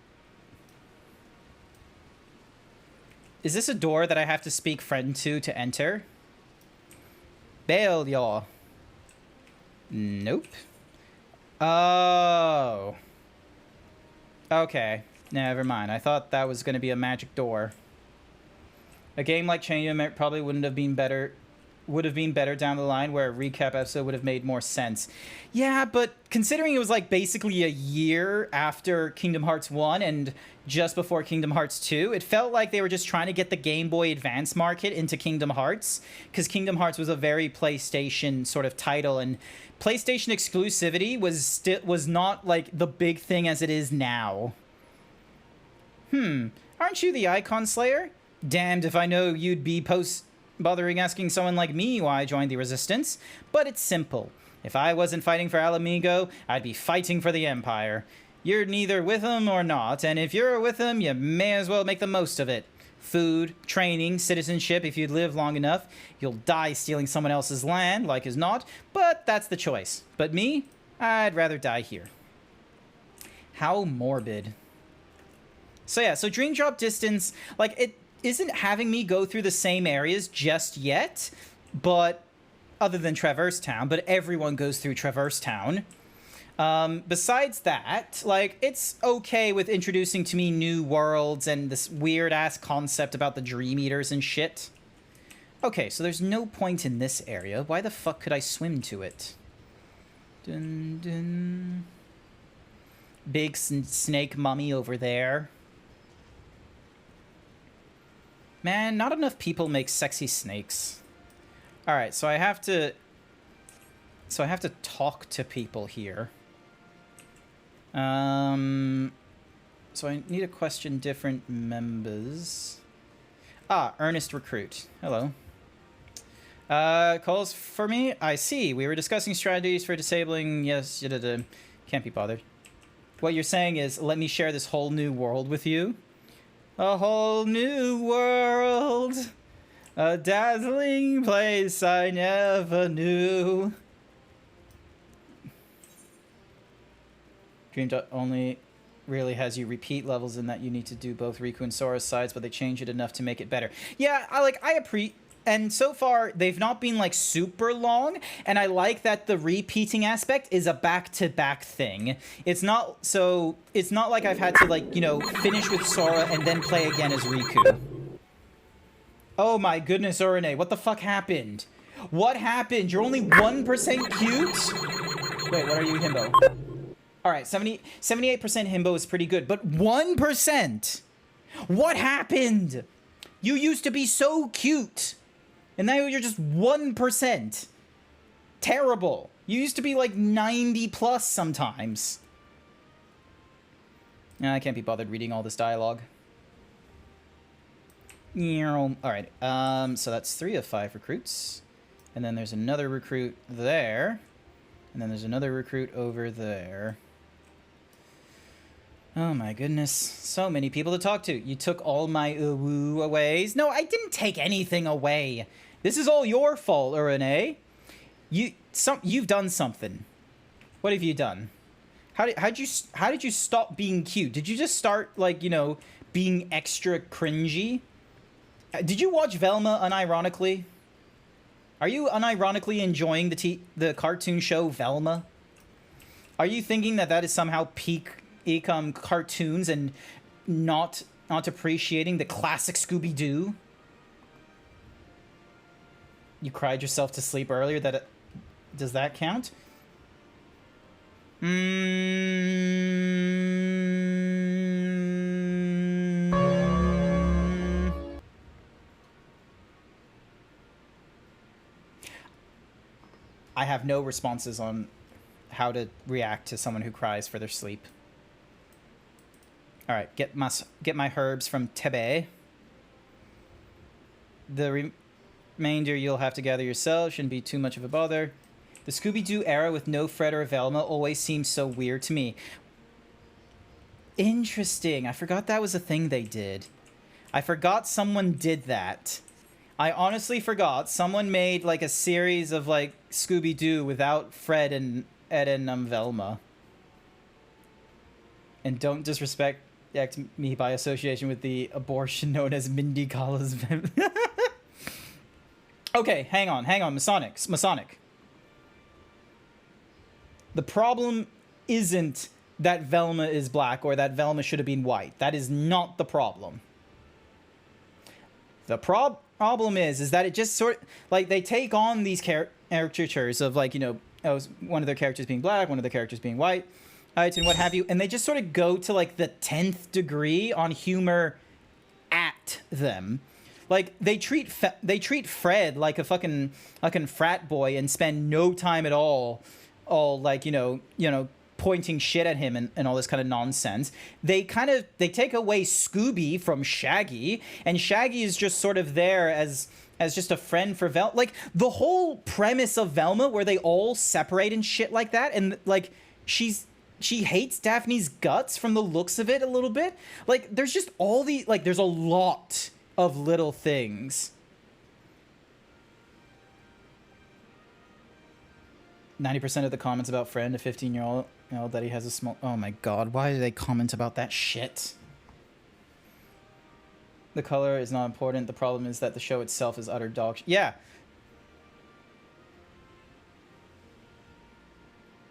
Is this a door that I have to speak friend to enter? Bail, Nope. Oh. Okay, never mind. I thought that was going to be a magic door. A game like Chain of Memories probably would have been better down the line, where a recap episode would have made more sense. Yeah, but considering it was like basically a year after Kingdom Hearts 1 and just before Kingdom Hearts 2, it felt like they were just trying to get the Game Boy Advance market into Kingdom Hearts, because Kingdom Hearts was a very PlayStation sort of title, and PlayStation exclusivity was not like the big thing as it is now. Aren't you the Icon Slayer? Damned if I know you'd be bothering asking someone like me why I joined the Resistance, but it's simple. If I wasn't fighting for Alamigo, I'd be fighting for the Empire. You're neither with them or not, and if you're with them, you may as well make the most of it. Food, training, citizenship, if you'd live long enough. You'll die stealing someone else's land, like as not, but that's the choice. But me, I'd rather die here. How morbid. So yeah, so Dream Drop Distance, like, it isn't having me go through the same areas just yet, but other than Traverse Town, but everyone goes through Traverse Town. Besides that, like, it's okay with introducing to me new worlds and this weird-ass concept about the Dream Eaters and shit. Okay, so there's no point in this area. Why the fuck could I swim to it? Dun, dun. Big snake mummy over there. Man, not enough people make sexy snakes. Alright, so I have to talk to people here. So I need to question different members. Ah, Earnest Recruit. Hello. Calls for me? I see. We were discussing strategies for disabling... Yes, can't be bothered. What you're saying is, let me share this whole new world with you. A whole new world. A dazzling place I never knew. Dream only really has you repeat levels in that you need to do both Riku and Sora's sides, but they change it enough to make it better. Yeah, and so far, they've not been, like, super long, and I like that the repeating aspect is a back-to-back thing. It's not like I've had to, like, you know, finish with Sora and then play again as Riku. Oh my goodness, Urane, what the fuck happened? What happened? You're only 1% cute? Wait, what are you, Himbo? Alright, 78% Himbo is pretty good, but 1%? What happened? You used to be so cute. And now you're just 1%. Terrible. You used to be like 90 plus sometimes. I can't be bothered reading all this dialogue. Alright, so that's 3 of 5 recruits. And then there's another recruit there. And then there's another recruit over there. Oh my goodness. So many people to talk to. You took all my woo aways. No, I didn't take anything away. This is all your fault, Renee. You've done something. What have you done? How did you stop being cute? Did you just start, like, you know, being extra cringy? Did you watch Velma unironically? Are you unironically enjoying the cartoon show Velma? Are you thinking that that is somehow peak cartoons and not appreciating the classic Scooby-Doo? You cried yourself to sleep earlier. Does that count? I have no responses on how to react to someone who cries for their sleep. All right, get my herbs from Tebe. The remainder you'll have to gather yourself. Shouldn't be too much of a bother. The Scooby-Doo era with no Fred or Velma always seems so weird to me. Interesting. I forgot that was a thing they did. I forgot someone did that. I honestly forgot. Someone made, like, a series of, like, Scooby-Doo without Fred and Ed and Velma. And don't disrespect me by association with the abortion known as Mindy Kalas. Okay, hang on. Masonic. The problem isn't that Velma is black or that Velma should have been white. That is not the problem. The problem is that it just sort of, like, they take on these caricatures of, like, you know, one of their characters being black, one of the characters being white, and what have you, and they just sort of go to, like, the 10th degree on humor at them. Like, they treat Fred like a fucking frat boy and spend no time at all like, you know, pointing shit at him and all this kind of nonsense. They take away Scooby from Shaggy, and Shaggy is just sort of there as just a friend for Velma. Like, the whole premise of Velma, where they all separate and shit like that, and, like, she hates Daphne's guts from the looks of it a little bit. Like, there's just all the, like, there's a lot of little things. 90% of the comments about Fred, a 15-year-old, that he has a small... Oh my god, why do they comment about that shit? The color is not important. The problem is that the show itself is utter dog shit. Yeah.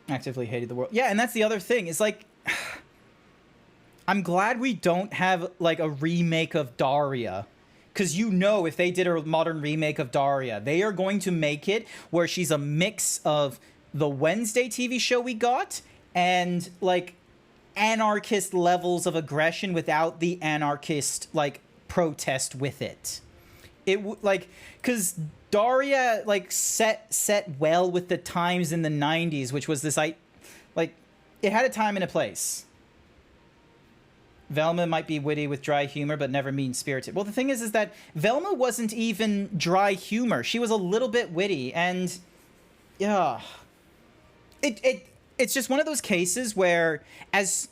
Actively hated the world. Yeah, and that's the other thing. Is like... I'm glad we don't have, like, a remake of Daria. Because, you know, if they did a modern remake of Daria, they are going to make it where she's a mix of the Wednesday TV show we got and, like, anarchist levels of aggression without the anarchist, like, protest with it. Like, because Daria, like, set well with the times in the 90s, which was this, like, it had a time and a place. Velma might be witty with dry humor, but never mean-spirited. Well, the thing is that Velma wasn't even dry humor. She was a little bit witty, and... yeah. It's just one of those cases where, as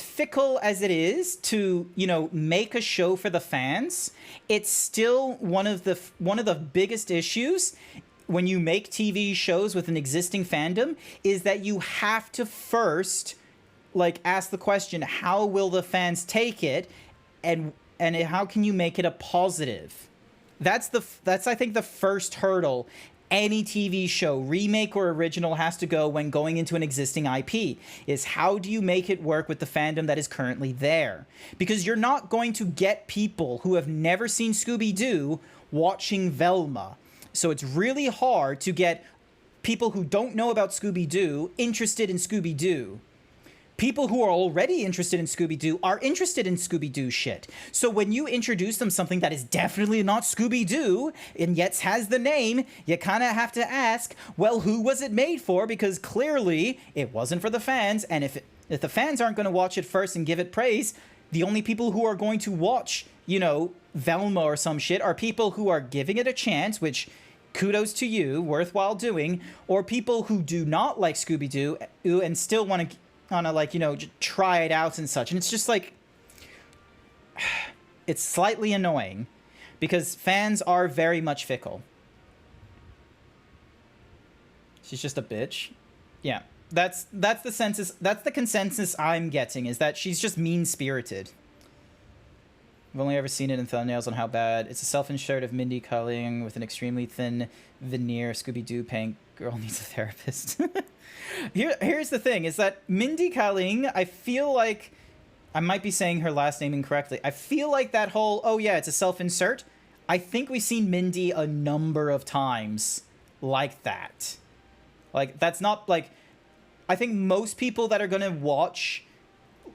fickle as it is to, you know, make a show for the fans, it's still one of the biggest issues when you make TV shows with an existing fandom, is that you have to first... like, ask the question, how will the fans take it, and how can you make it a positive? That's I think the first hurdle any TV show, remake or original, has to go when going into an existing IP, is how do you make it work with the fandom that is currently there? Because you're not going to get people who have never seen Scooby-Doo watching Velma. So it's really hard to get people who don't know about Scooby-Doo interested in Scooby-Doo. People who are already interested in Scooby-Doo are interested in Scooby-Doo shit. So when you introduce them something that is definitely not Scooby-Doo, and yet has the name, you kind of have to ask, well, who was it made for? Because clearly it wasn't for the fans, and if the fans aren't going to watch it first and give it praise, the only people who are going to watch, you know, Velma or some shit are people who are giving it a chance, which... kudos to you, worthwhile doing, or people who do not like Scooby-Doo and still want to like, you know, try it out and such. And it's just like, it's slightly annoying because fans are very much fickle. She's just a bitch. Yeah, that's the consensus I'm getting, is that she's just mean-spirited. I've only ever seen it in thumbnails on how bad. It's a self-insert of Mindy culling with an extremely thin veneer. Scooby-Doo paying girl needs a therapist. Here's the thing, is that Mindy culling, I feel like, I might be saying her last name incorrectly. I feel like that whole, oh yeah, it's a self-insert. I think we've seen Mindy a number of times like that. Like, that's not, like, I think most people that are going to watch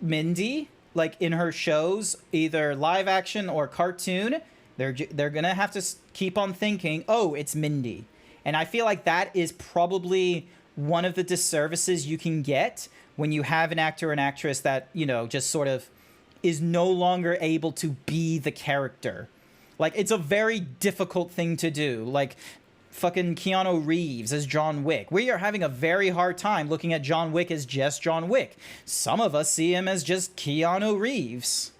Mindy, like, in her shows, either live action or cartoon, they're going to have to keep on thinking, oh, it's Mindy. And I feel like that is probably one of the disservices you can get when you have an actor or an actress that, you know, just sort of is no longer able to be the character. Like, it's a very difficult thing to do. Like, fucking Keanu Reeves as John Wick. We are having a very hard time looking at John Wick as just John Wick. Some of us see him as just Keanu Reeves.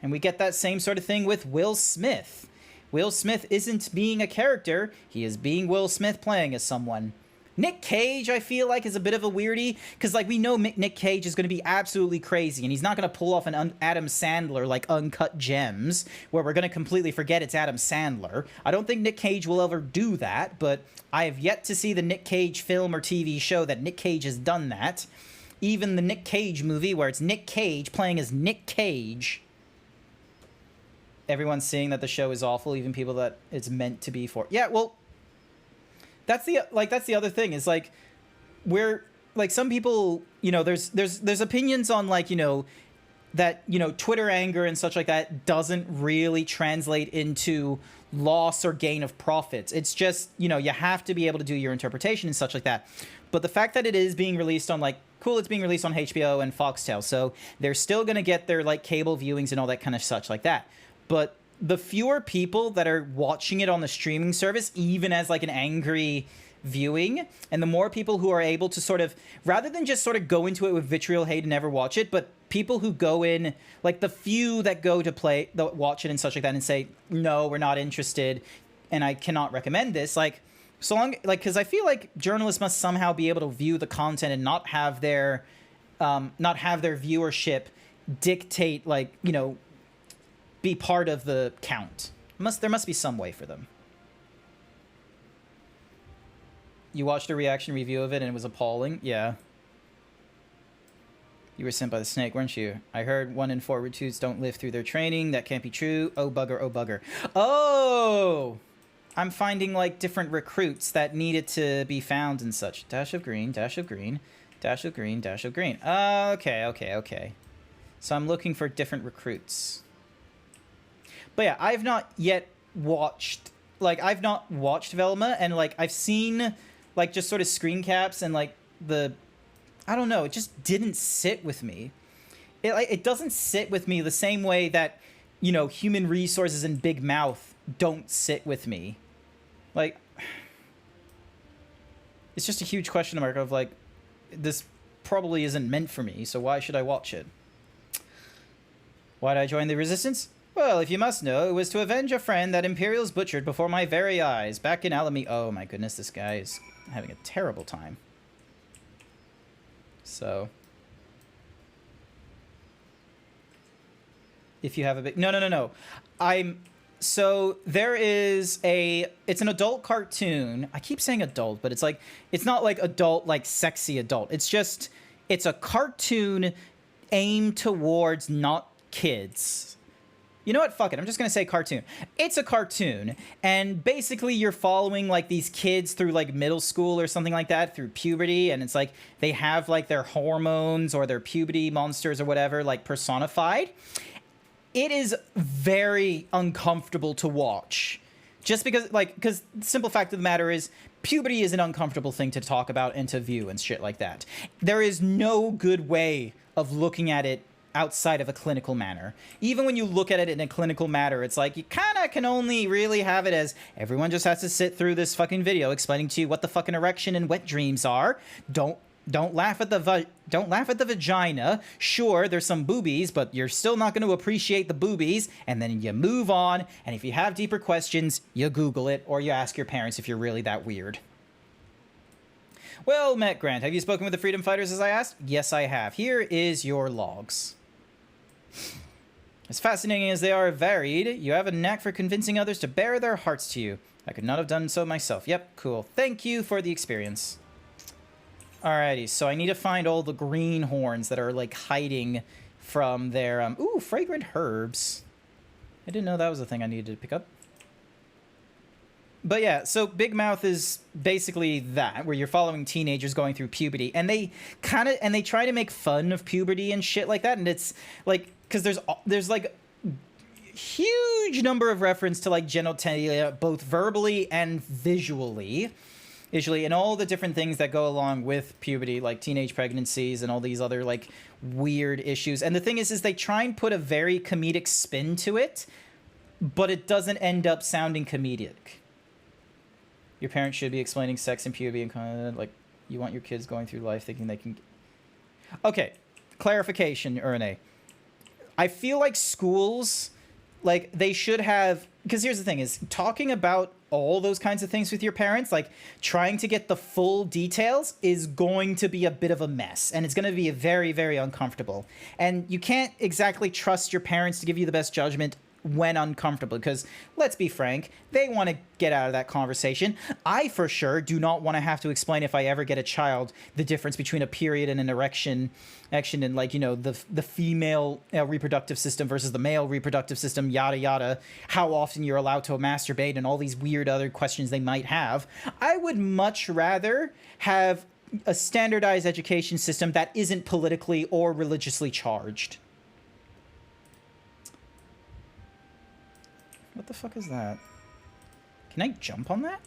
And we get that same sort of thing with Will Smith. Will Smith isn't being a character, he is being Will Smith playing as someone. Nick Cage, I feel like, is a bit of a weirdie, because, like, we know Nick Cage is going to be absolutely crazy, and he's not going to pull off an Adam Sandler, like, Uncut Gems, where we're going to completely forget it's Adam Sandler. I don't think Nick Cage will ever do that, but I have yet to see the Nick Cage film or TV show that Nick Cage has done that. Even the Nick Cage movie, where it's Nick Cage playing as Nick Cage. Everyone's saying that the show is awful, even people that it's meant to be for. Yeah, well, that's the other thing, is like, we're like, some people, you know, there's opinions on, like, you know, that, you know, Twitter anger and such like that doesn't really translate into loss or gain of profits. It's just, you know, you have to be able to do your interpretation and such like that. But the fact that it is being released on, like, cool, it's being released on HBO and Foxtel, so they're still going to get their, like, cable viewings and all that kind of such like that. But the fewer people that are watching it on the streaming service, even as, like, an angry viewing, and the more people who are able to sort of, rather than just sort of go into it with vitriol hate and never watch it, but people who go in, like, the few that go to watch it and such like that and say, no, we're not interested, and I cannot recommend this, like, so long, like, because I feel like journalists must somehow be able to view the content and not have their viewership dictate, like, you know, be part of the count. There must be some way for them. You watched a reaction review of it and it was appalling? Yeah. You were sent by the snake, weren't you? I heard 1 in 4 recruits don't live through their training. That can't be true. Oh, bugger, oh, bugger. Oh! I'm finding, like, different recruits that needed to be found and such. Dash of green, dash of green, dash of green, dash of green. Okay. So I'm looking for different recruits. But yeah, I've not yet watched, like, I've not watched Velma, and, like, I've seen, like, just sort of screen caps and, like, I don't know, it just didn't sit with me. It doesn't sit with me the same way that, you know, Human Resources and Big Mouth don't sit with me. Like, it's just a huge question mark of, like, this probably isn't meant for me, so why should I watch it? Why did I join the Resistance? Well, if you must know, it was to avenge a friend that Imperials butchered before my very eyes, back in Alameda. Oh my goodness, this guy is having a terrible time. So, if you have a big... No. So, there is it's an adult cartoon. I keep saying adult, but it's like, it's not like adult, like sexy adult. It's just, it's a cartoon aimed towards not kids. You know what? Fuck it. I'm just going to say cartoon. It's a cartoon. And basically you're following, like, these kids through, like, middle school or something like that, through puberty. And it's like they have, like, their hormones or their puberty monsters or whatever, like, personified. It is very uncomfortable to watch. Just because, like, because the simple fact of the matter is puberty is an uncomfortable thing to talk about and to view and shit like that. There is no good way of looking at it outside of a clinical manner. Even when you look at it in a clinical manner, it's like you kind of can only really have it as everyone just has to sit through this fucking video explaining to you what the fucking erection and wet dreams are. Don't Don't laugh at the vagina. Sure, there's some boobies, but you're still not going to appreciate the boobies. And then you move on. And if you have deeper questions, you Google it or you ask your parents if you're really that weird. Well met, Grant. Have you spoken with the freedom fighters as I asked? Yes, I have. Here is your logs. As fascinating as they are varied, you have a knack for convincing others to bare their hearts to you. I could not have done so myself. Yep, cool. Thank you for the experience. Alrighty, so I need to find all the greenhorns that are, like, hiding from their, ooh, fragrant herbs. I didn't know that was a thing I needed to pick up. But yeah, so Big Mouth is basically that, where you're following teenagers going through puberty, and they they try to make fun of puberty and shit like that, and it's, like, because there's, like, huge number of reference to, like, genitalia, both verbally and visually, and all the different things that go along with puberty, like teenage pregnancies and all these other, like, weird issues. And the thing is they try and put a very comedic spin to it, but it doesn't end up sounding comedic. Your parents should be explaining sex and puberty and kind of, like, you want your kids going through life thinking they can... Okay, clarification, Erne. I feel like schools, like, they should have... Because here's the thing, is talking about all those kinds of things with your parents, like, trying to get the full details is going to be a bit of a mess. And it's going to be very, very uncomfortable. And you can't exactly trust your parents to give you the best judgment when uncomfortable, because let's be frank, they want to get out of that conversation. I for sure do not want to have to explain, if I ever get a child, the difference between a period and an erection and, like, you know, the female reproductive system versus the male reproductive system, yada yada, how often you're allowed to masturbate, and all these weird other questions they might have. I would much rather have a standardized education system that isn't politically or religiously charged. What the fuck is that? Can I jump on that?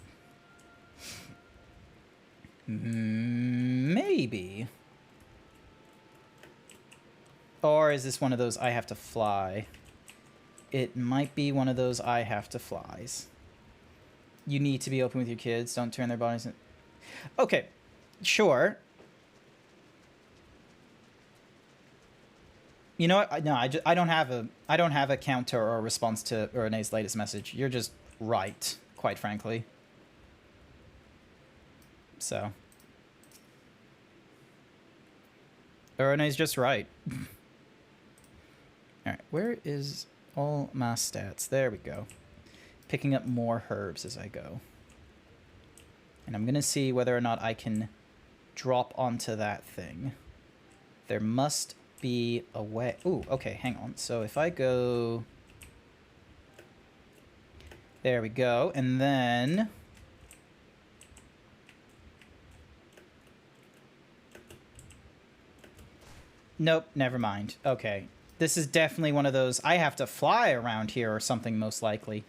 Maybe. Or is this one of those I have to fly? It might be one of those I have to flies. You need to be open with your kids. Don't turn their bodies in. Okay, sure. You know what? No, I don't have a counter or a response to Renee's latest message. You're just right, quite frankly. So, Renee's just right. All right, where is all my stats? There we go. Picking up more herbs as I go, and I'm gonna see whether or not I can drop onto that thing. There must be a way. Ooh, okay, hang on. So if I go... There we go. And then... Nope, never mind. Okay. This is definitely one of those... I have to fly around here or something, most likely.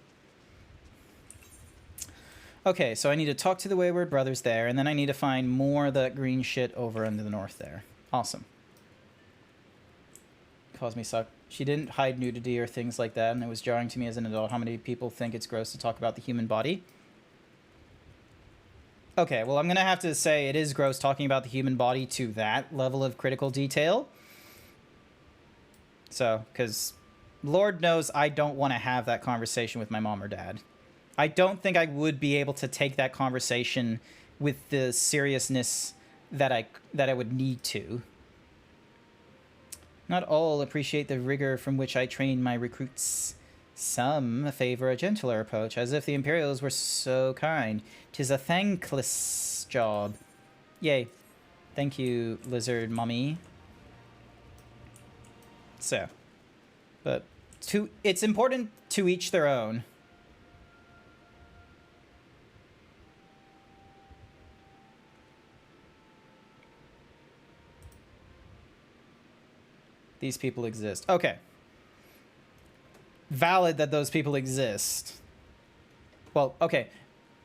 Okay, so I need to talk to the Wayward Brothers there, and then I need to find more of that green shit over in the north there. Awesome. Caused me suck. She didn't hide nudity or things like that, and it was jarring to me as an adult how many people think it's gross to talk about the human body. Okay, well, I'm gonna have to say it is gross talking about the human body to that level of critical detail. So, because Lord knows I don't want to have that conversation with my mom or dad. I don't think I would be able to take that conversation with the seriousness that I would need to. Not all appreciate the rigor from which I train my recruits. Some favor a gentler approach, as if the Imperials were so kind. 'Tis a thankless job. Yay. Thank you, lizard mummy. So, but it's important to each their own. These people exist. Okay. Valid that those people exist. Well, okay.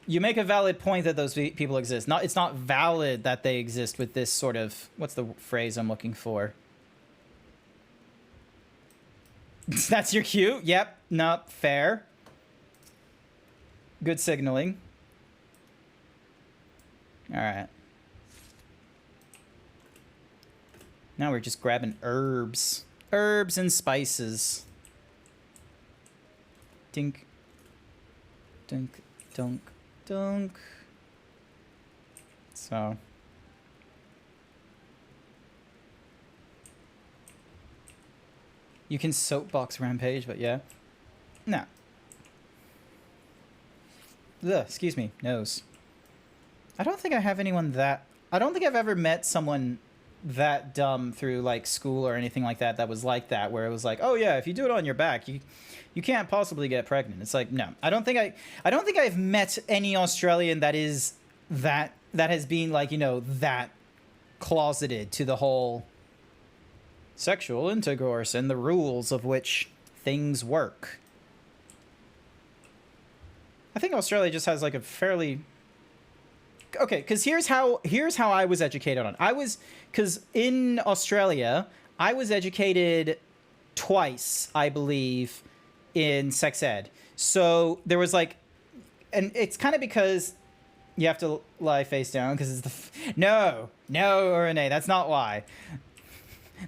You make a valid point that those people exist. It's not valid that they exist with this sort of... What's the phrase I'm looking for? That's your cue? Yep. No, fair. Good signaling. Alright. Now we're just grabbing herbs. Herbs and spices. Dink. Dunk. Dunk. Dunk. So. You can soapbox rampage, but yeah. No. Ugh, excuse me. Nose. I don't think I have anyone that... I don't think I've ever met someone that dumb through, like, school or anything like that that was like that, where it was like, oh, yeah, if you do it on your back, you can't possibly get pregnant. It's like, no. I don't think I've met any Australian that is that has been, like, you know, that closeted to the whole sexual intercourse and the rules of which things work. I think Australia just has like a fairly... Okay, because here's how I was educated on. Because in Australia, I was educated twice, I believe, in sex ed. So there was like... And it's kind of because you have to lie face down because it's the... No, Renee, that's not why.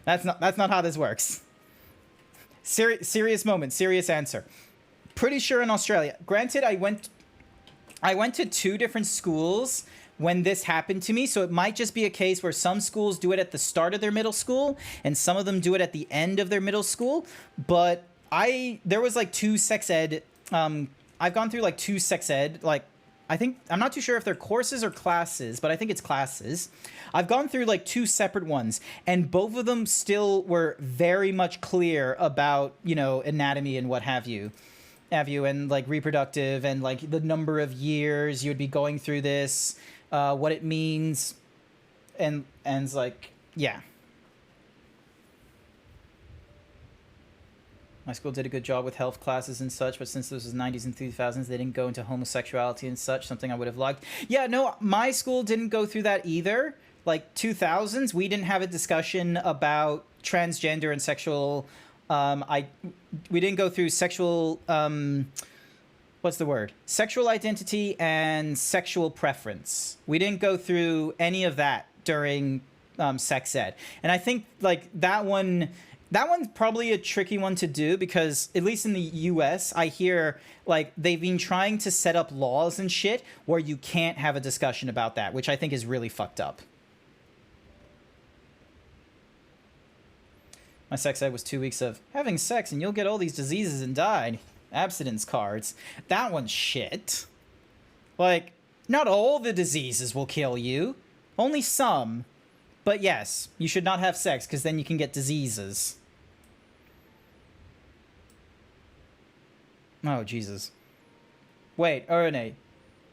That's not how this works. Serious moment, serious answer. Pretty sure in Australia. Granted, I went to 2 different schools when this happened to me, so it might just be a case where some schools do it at the start of their middle school and some of them do it at the end of their middle school. But there was like 2 sex ed. I've gone through like 2 sex ed, like I'm not too sure if they're courses or classes, but I think it's classes. I've gone through like 2 separate ones, and both of them still were very much clear about, you know, anatomy and what have you, and like reproductive and like the number of years you'd be going through this, what it means, and it's like, yeah. My school did a good job with health classes and such, but since this was 90s and 2000s, they didn't go into homosexuality and such, something I would have liked. Yeah, no, my school didn't go through that either. Like, 2000s, we didn't have a discussion about transgender and sexual... we didn't go through sexual... what's the word? Sexual identity and sexual preference. We didn't go through any of that during sex ed. And I think, like, that one's probably a tricky one to do because, at least in the US, I hear, like, they've been trying to set up laws and shit where you can't have a discussion about that, which I think is really fucked up. My sex ed was 2 weeks of having sex and you'll get all these diseases and die. Abstinence cards. That one's shit. Like, not all the diseases will kill you. Only some. But yes, you should not have sex because then you can get diseases. Oh, Jesus. Wait, Renee,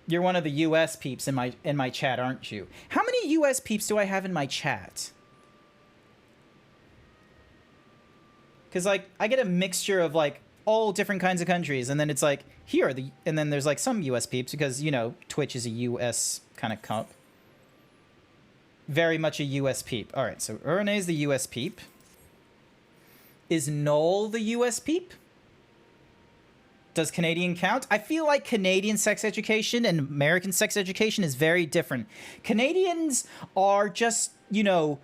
you're one of the US peeps in my chat, aren't you? How many US peeps do I have in my chat? Because, like, I get a mixture of, like, all different kinds of countries, and then it's like, here are the... And then there's, like, some US peeps, because, you know, Twitch is a US kind of comp. Very much a US peep. Alright, so Renee's the US peep. Is Noel the US peep? Does Canadian count? I feel like Canadian sex education and American sex education is very different. Canadians are just, you know,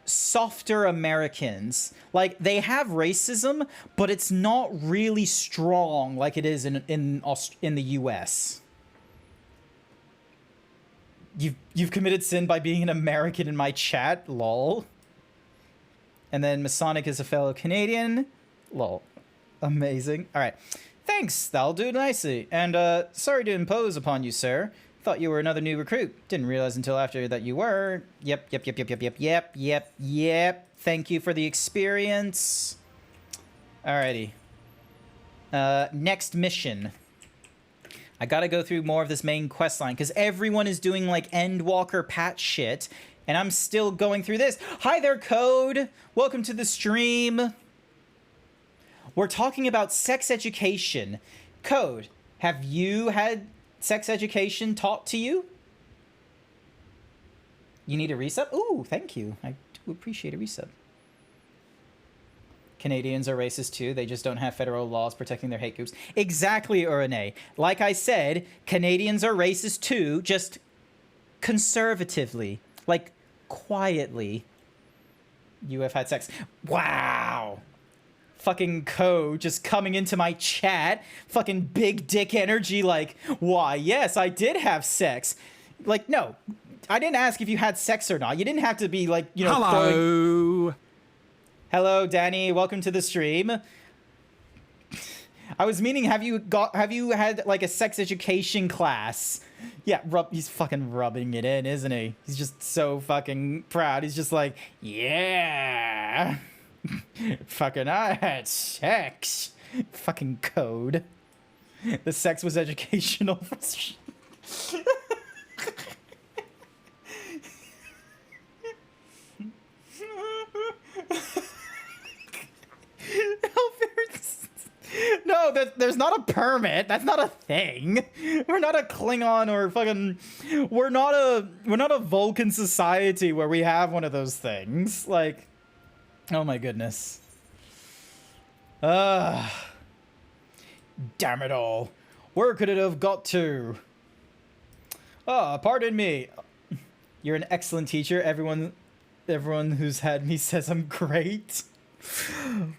softer Americans. Like, they have racism, but it's not really strong like it is in the US. You've committed sin by being an American in my chat, lol. And then Masonic is a fellow Canadian, lol. Amazing. All right. Thanks, that'll do nicely. And sorry to impose upon you, sir. Thought you were another new recruit. Didn't realize until after that you were. Yep. Thank you for the experience. Alrighty. Next mission. I gotta go through more of this main quest line, because everyone is doing, like, Endwalker patch shit, and I'm still going through this. Hi there, Code! Welcome to the stream! We're talking about sex education. Code, have you had sex education taught to you? You need a resub? Ooh, thank you. I do appreciate a resub. Canadians are racist too. They just don't have federal laws protecting their hate groups. Exactly, Urane. Like I said, Canadians are racist too, just conservatively. Like, quietly. you have had sex. Wow. Fucking code just coming into my chat. Fucking big dick energy like, why, yes, I did have sex. Like, no. I didn't ask if you had sex or not. You didn't have to be like, you know, hello. Hello, Danny. Welcome to the stream. I was meaning, have you had like a sex education class? Yeah, he's fucking rubbing it in, isn't he? He's just so fucking proud. He's just like, yeah. Fucking I had sex. Fucking code. The sex was educational. No, there's not a permit. That's not a thing. We're not a Klingon or fucking. We're not a Vulcan society where we have one of those things. Like, oh my goodness. Damn it all. Where could it have got to? Pardon me. You're an excellent teacher. Everyone who's had me says I'm great.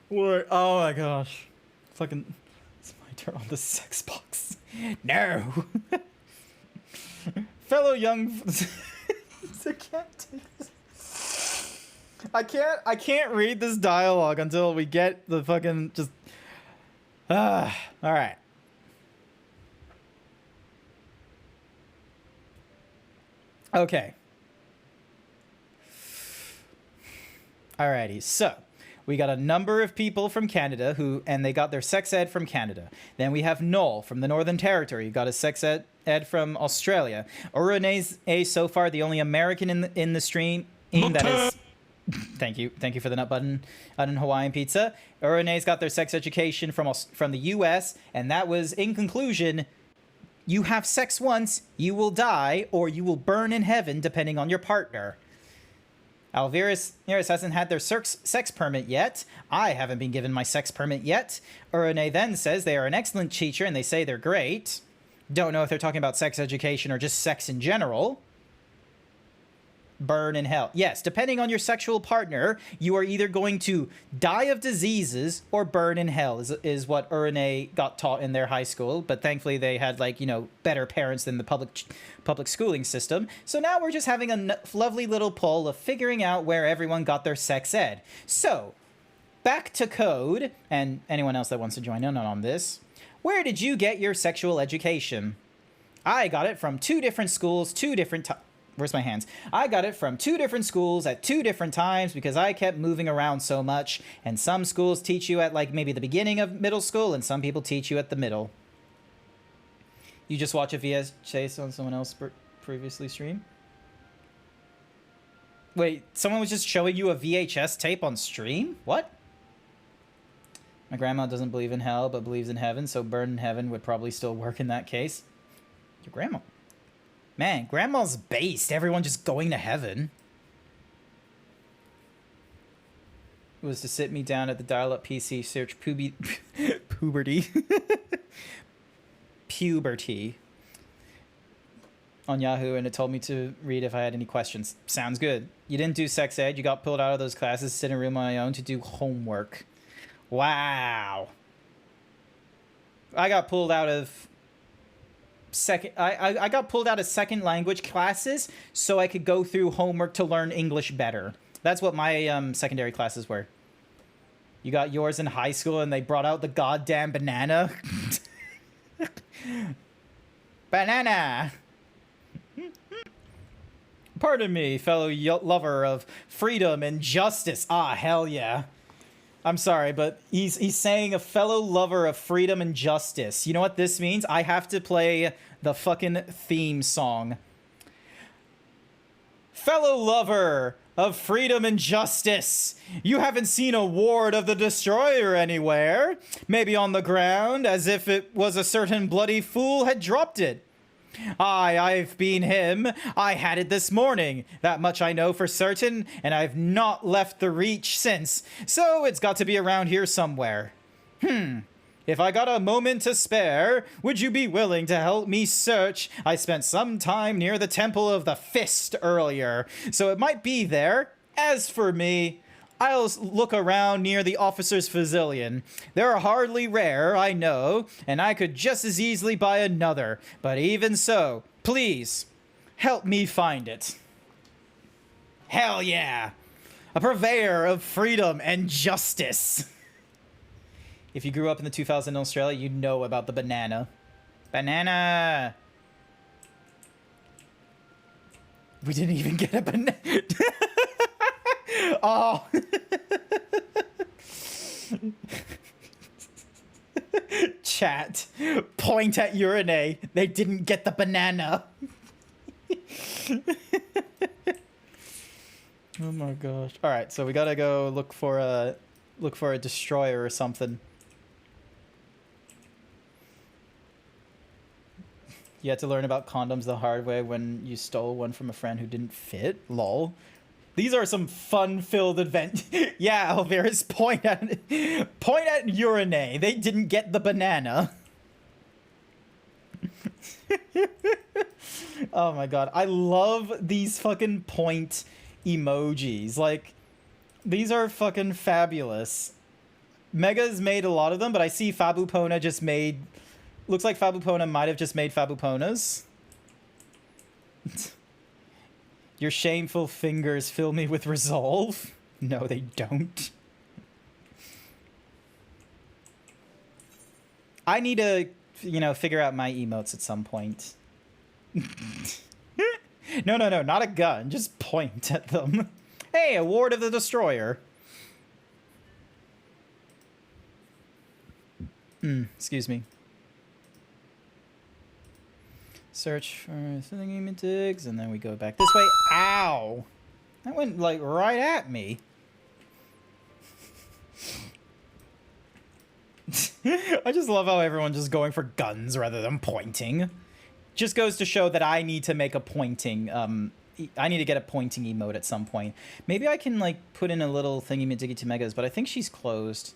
What? Oh my gosh. Fucking, it's my turn on the sex box. No. Fellow young. I can't take this. I can't read this dialogue until we get the fucking just. All right. Okay. Alrighty, so we got a number of people from Canada and they got their sex ed from Canada. Then we have Noel from the Northern Territory, got his sex ed from Australia. Orune's so far the only American in the stream that is. Thank you for the nut button on Hawaiian pizza. Orune's got their sex education from the U.S. and that was, in conclusion, you have sex once, you will die, or you will burn in heaven, depending on your partner. Alvirus hasn't had their sex permit yet. I haven't been given my sex permit yet. Urane then says they are an excellent teacher and they say they're great. Don't know if they're talking about sex education or just sex in general. Burn in hell. Yes, depending on your sexual partner, you are either going to die of diseases or burn in hell, is what Urane got taught in their high school. But thankfully they had, like, you know, better parents than the public schooling system. So now we're just having a lovely little poll of figuring out where everyone got their sex ed. So, back to code, and anyone else that wants to join in on this. Where did you get your sexual education? I got it from 2 different schools, 2 different times. Where's my hands? I got it from 2 different schools at 2 different times because I kept moving around so much. And some schools teach you at, like, maybe the beginning of middle school, and some people teach you at the middle. You just watch a VHS on someone else previously stream? Wait, someone was just showing you a VHS tape on stream? What? My grandma doesn't believe in hell, but believes in heaven, so burn in heaven would probably still work in that case. Your grandma. Man, grandma's based. Everyone just going to heaven. It was to sit me down at the dial-up PC, search puberty. Puberty. On Yahoo, and it told me to read if I had any questions. Sounds good. You didn't do sex ed. You got pulled out of those classes, sit in a room on my own to do homework. Wow. I got pulled out of... I got pulled out of second language classes so I could go through homework to learn English better. That's what my secondary classes were. You got yours in high school and they brought out the goddamn banana. Banana! Pardon me, fellow lover of freedom and justice. Ah, hell yeah. I'm sorry, but he's saying a fellow lover of freedom and justice. You know what this means? I have to play the fucking theme song. Fellow lover of freedom and justice. You haven't seen a ward of the destroyer anywhere. Maybe on the ground, as if it was a certain bloody fool had dropped it. Aye, I've been him. I had it this morning. That much I know for certain, and I've not left the reach since. So it's got to be around here somewhere. If I got a moment to spare, would you be willing to help me search? I spent some time near the Temple of the Fist earlier, so it might be there. As for me, I'll look around near the officer's pavilion. They're hardly rare, I know, and I could just as easily buy another. But even so, please, help me find it. Hell yeah! A purveyor of freedom and justice. If you grew up in the 2000 in Australia, you know about the banana. Banana! We didn't even get a banana. Oh. Chat. Point at Urinate. They didn't get the banana. Oh my gosh. Alright, so we gotta go look for a destroyer or something. You had to learn about condoms the hard way when you stole one from a friend who didn't fit? Lol. These are some fun-filled event. Yeah, Alvarez, point at Urinate. They didn't get the banana. Oh my god. I love these fucking point emojis. Like, these are fucking fabulous. Mega's made a lot of them, but I see Fabupona just made... Looks like Fabupona might have just made Fabuponas. Your shameful fingers fill me with resolve. No, they don't. I need to, you know, figure out my emotes at some point. No, not a gun. Just point at them. Hey, Award of the Destroyer. Excuse me. Search for thingamatigs, and then we go back this way. Ow! That went, like, right at me. I just love how everyone's just going for guns rather than pointing. Just goes to show that I need to make a pointing, I need to get a pointing emote at some point. Maybe I can, like, put in a little thingy-majiggy to Megas, but I think she's closed.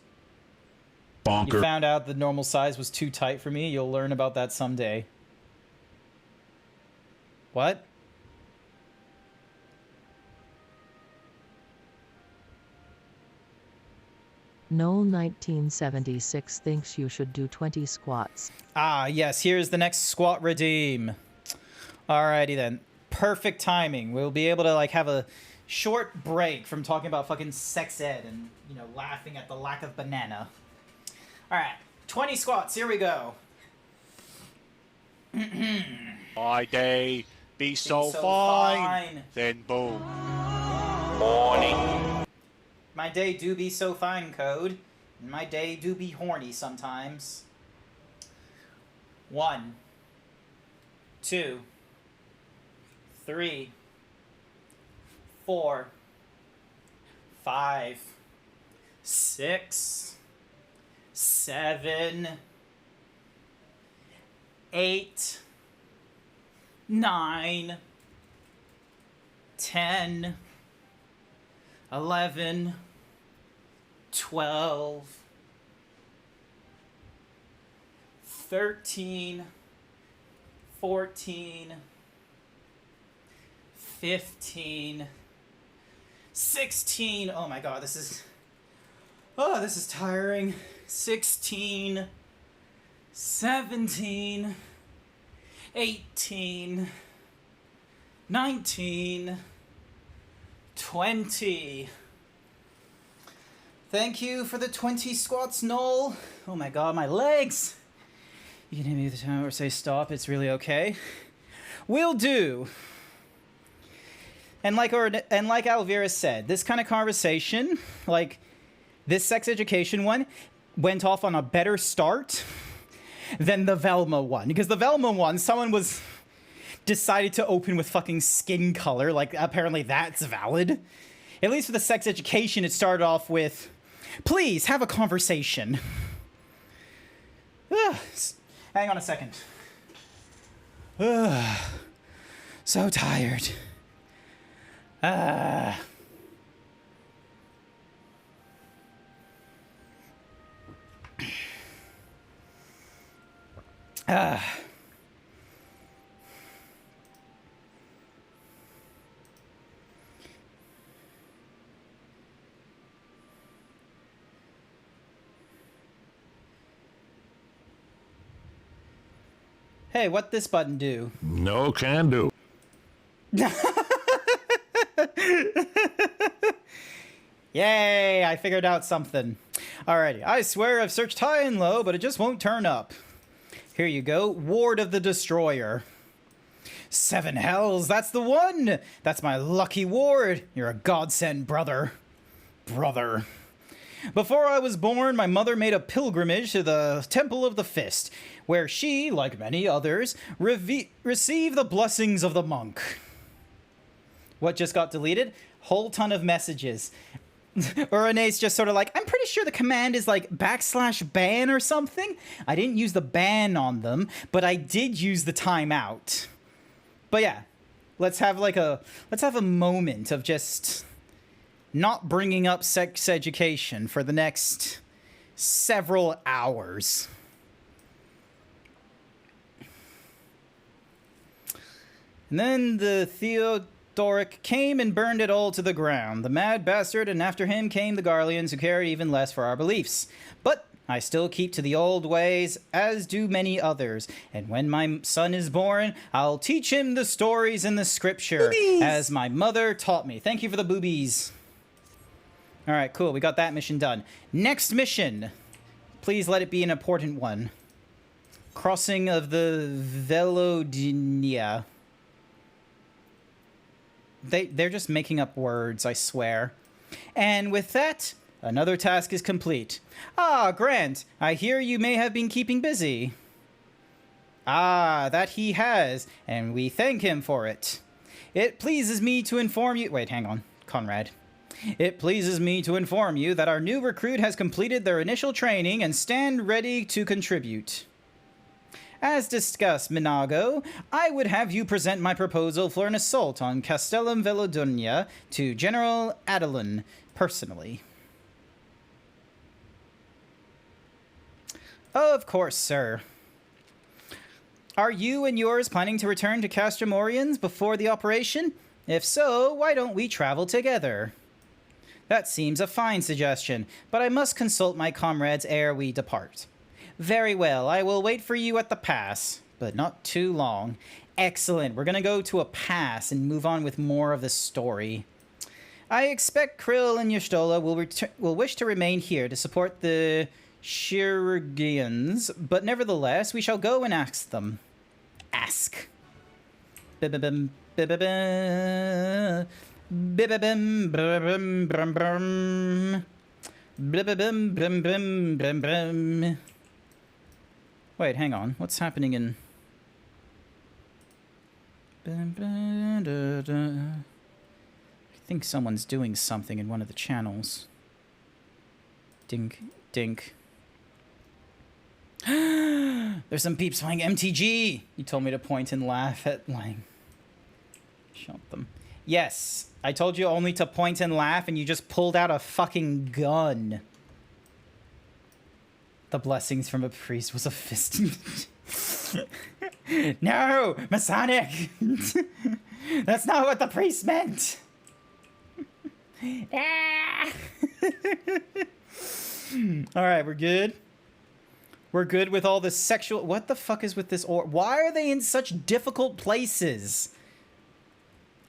Bonker. You found out the normal size was too tight for me. You'll learn about that someday. What? Noel 1976 thinks you should do 20 squats. Ah, yes, here's the next squat redeem. Alrighty then. Perfect timing. We'll be able to, like, have a short break from talking about fucking sex ed and, you know, laughing at the lack of banana. Alright, 20 squats, here we go. My day be so fine, then boom. Morning. My day do be so fine, Code. And my day do be horny sometimes. 1, 2, 3, 4, 5, 6, 7, 8, 9, 10, 11, 12, 13, 14, 15, 16. Oh my god, this is tiring. 16, 17, 18, 19, 20. Thank you for the 20 squats, Noel. Oh my god, my legs. You can hit me with the time or say stop, it's really okay. Will do. And like Alvira said, this kind of conversation, like this sex education one, went off on a better start than the Velma one. Because the Velma one, someone was decided to open with fucking skin color. Like, apparently that's valid. At least for the sex education, it started off with, please, have a conversation. Hang on a second. So tired. Hey, what this button do? No can do. Yay, I figured out something. Alrighty, I swear I've searched high and low, but it just won't turn up. Here you go, Ward of the Destroyer. 7 hells, that's the one! That's my lucky ward. You're a godsend, brother. Brother. Before I was born, my mother made a pilgrimage to the Temple of the Fist, where she, like many others, received the blessings of the monk. What just got deleted? Whole ton of messages. Urane's just sort of like, I'm pretty sure the command is like /ban or something. I didn't use the ban on them, but I did use the timeout. But yeah, let's have a moment of just not bringing up sex education for the next several hours. And then the Theodoric came and burned it all to the ground. The mad bastard, and after him came the Garleans, who cared even less for our beliefs. But I still keep to the old ways, as do many others. And when my son is born, I'll teach him the stories in the scripture, as my mother taught me. Thank you for the boobies. All right, cool. We got that mission done. Next mission. Please let it be an important one. Crossing of the Velodinia. They're just making up words, I swear. And with that, another task is complete. Ah, Grant, I hear you may have been keeping busy. Ah, that he has, and we thank him for it. It pleases me to inform you... Wait, hang on. Conrad. It pleases me to inform you that our new recruit has completed their initial training and stand ready to contribute. As discussed, Minago, I would have you present my proposal for an assault on Castellum Velodunia to General Adelin personally. Of course, sir. Are you and yours planning to return to Castromorians before the operation? If so, why don't we travel together? That seems a fine suggestion, but I must consult my comrades ere we depart. Very well, I will wait for you at the pass, but not too long. Excellent, we're gonna go to a pass and move on with more of the story. I expect Krill and Y'shtola will wish to remain here to support the Chirurgians, but nevertheless, we shall go and ask them. Ask. Bibibim, bibibim, bibibim, bibibim, brum, brum. Bibibim, brum, brum, brum, brum. Wait, hang on. What's happening in... I think someone's doing something in one of the channels. Dink, dink. There's some peeps playing MTG! You told me to point and laugh at Lang. Shot them. Yes, I told you only to point and laugh, and you just pulled out a fucking gun. The blessings from a priest was a fist. No! Masonic! That's not what the priest meant! Ah! Alright, we're good? We're good with all the sexual... What the fuck is with this orb? Why are they in such difficult places?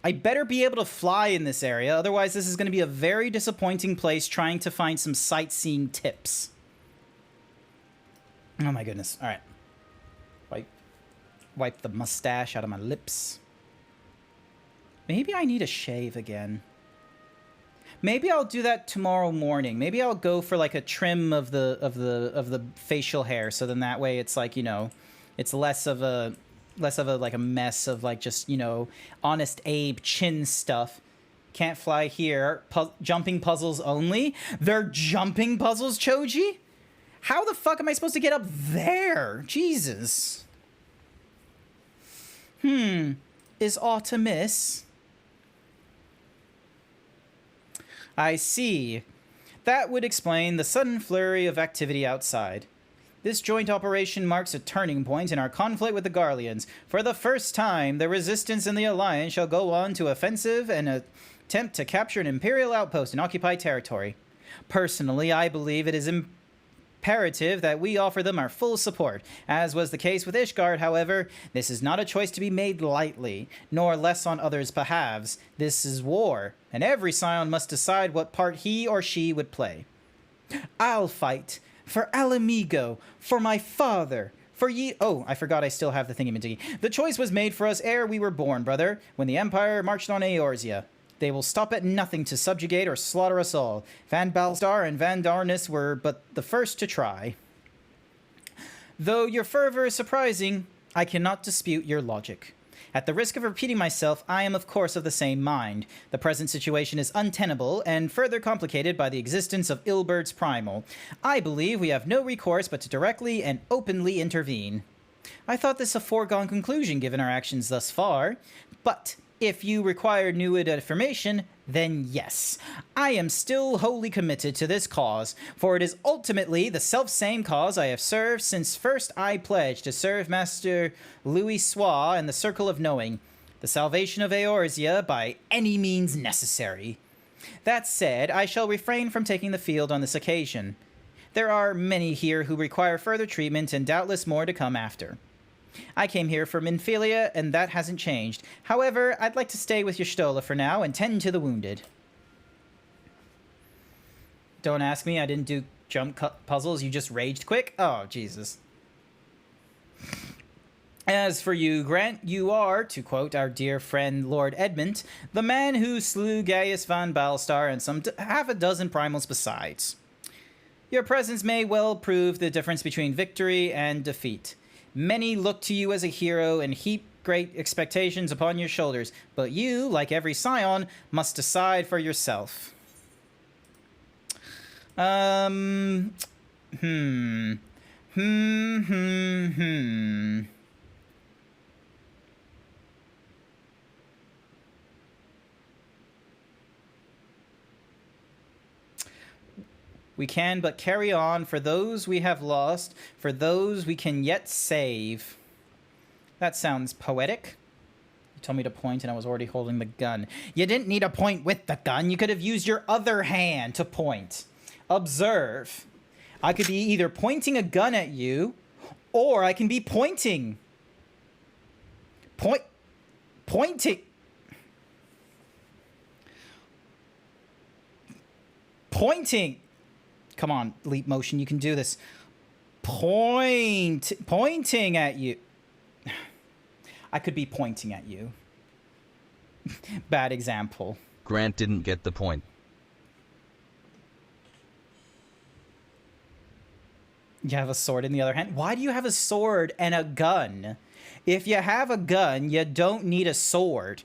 I better be able to fly in this area, otherwise this is going to be a very disappointing place trying to find some sightseeing tips. Oh my goodness. All right. Wipe the mustache out of my lips. Maybe I need a shave again. Maybe I'll do that tomorrow morning. Maybe I'll go for like a trim of the facial hair, so then that way it's like, you know, it's less of a like a mess of like just, you know, Honest Abe chin stuff. Can't fly here. Jumping puzzles only. They're jumping puzzles, Choji? How the fuck am I supposed to get up there? Jesus. Is Artemis? I see. That would explain the sudden flurry of activity outside. This joint operation marks a turning point in our conflict with the Garleans. For the first time, the Resistance and the Alliance shall go on to offensive and attempt to capture an Imperial outpost and occupy territory. Personally, I believe it is imperative that we offer them our full support. As was the case with Ishgard, however, this is not a choice to be made lightly, nor less on others' behalves. This is war, and every scion must decide what part he or she would play. I'll fight. For Alamigo. For my father. For ye... Oh, I forgot I still have the thingy-majiggy. The choice was made for us ere we were born, brother, when the Empire marched on Eorzea. They will stop at nothing to subjugate or slaughter us all. Van Balstar and Van Darnus were but the first to try. Though your fervor is surprising, I cannot dispute your logic. At the risk of repeating myself, I am of course of the same mind. The present situation is untenable and further complicated by the existence of Ilbert's Primal. I believe we have no recourse but to directly and openly intervene. I thought this a foregone conclusion given our actions thus far, but if you require new information, then yes. I am still wholly committed to this cause, for it is ultimately the self-same cause I have served since first I pledged to serve Master Louis Soir in the Circle of Knowing, the salvation of Eorzea by any means necessary. That said, I shall refrain from taking the field on this occasion. There are many here who require further treatment and doubtless more to come after. I came here from Infilia, and that hasn't changed. However, I'd like to stay with Y'shtola for now and tend to the wounded. Don't ask me, I didn't do jump puzzles, you just raged quick? Oh, Jesus. As for you, Grant, you are, to quote our dear friend Lord Edmund, the man who slew Gaius van Balstar and some half a dozen primals besides. Your presence may well prove the difference between victory and defeat. Many look to you as a hero and heap great expectations upon your shoulders, but you, like every scion, must decide for yourself. We can but carry on for those we have lost, for those we can yet save. That sounds poetic. You told me to point and I was already holding the gun. You didn't need to point with the gun. You could have used your other hand to point. Observe. I could be either pointing a gun at you, or I can be pointing. Pointing. Come on, leap motion, you can do this. Pointing at you. I could be pointing at you. Bad example. Grant didn't get the point. You have a sword in the other hand? Why do you have a sword and a gun? If you have a gun, you don't need a sword.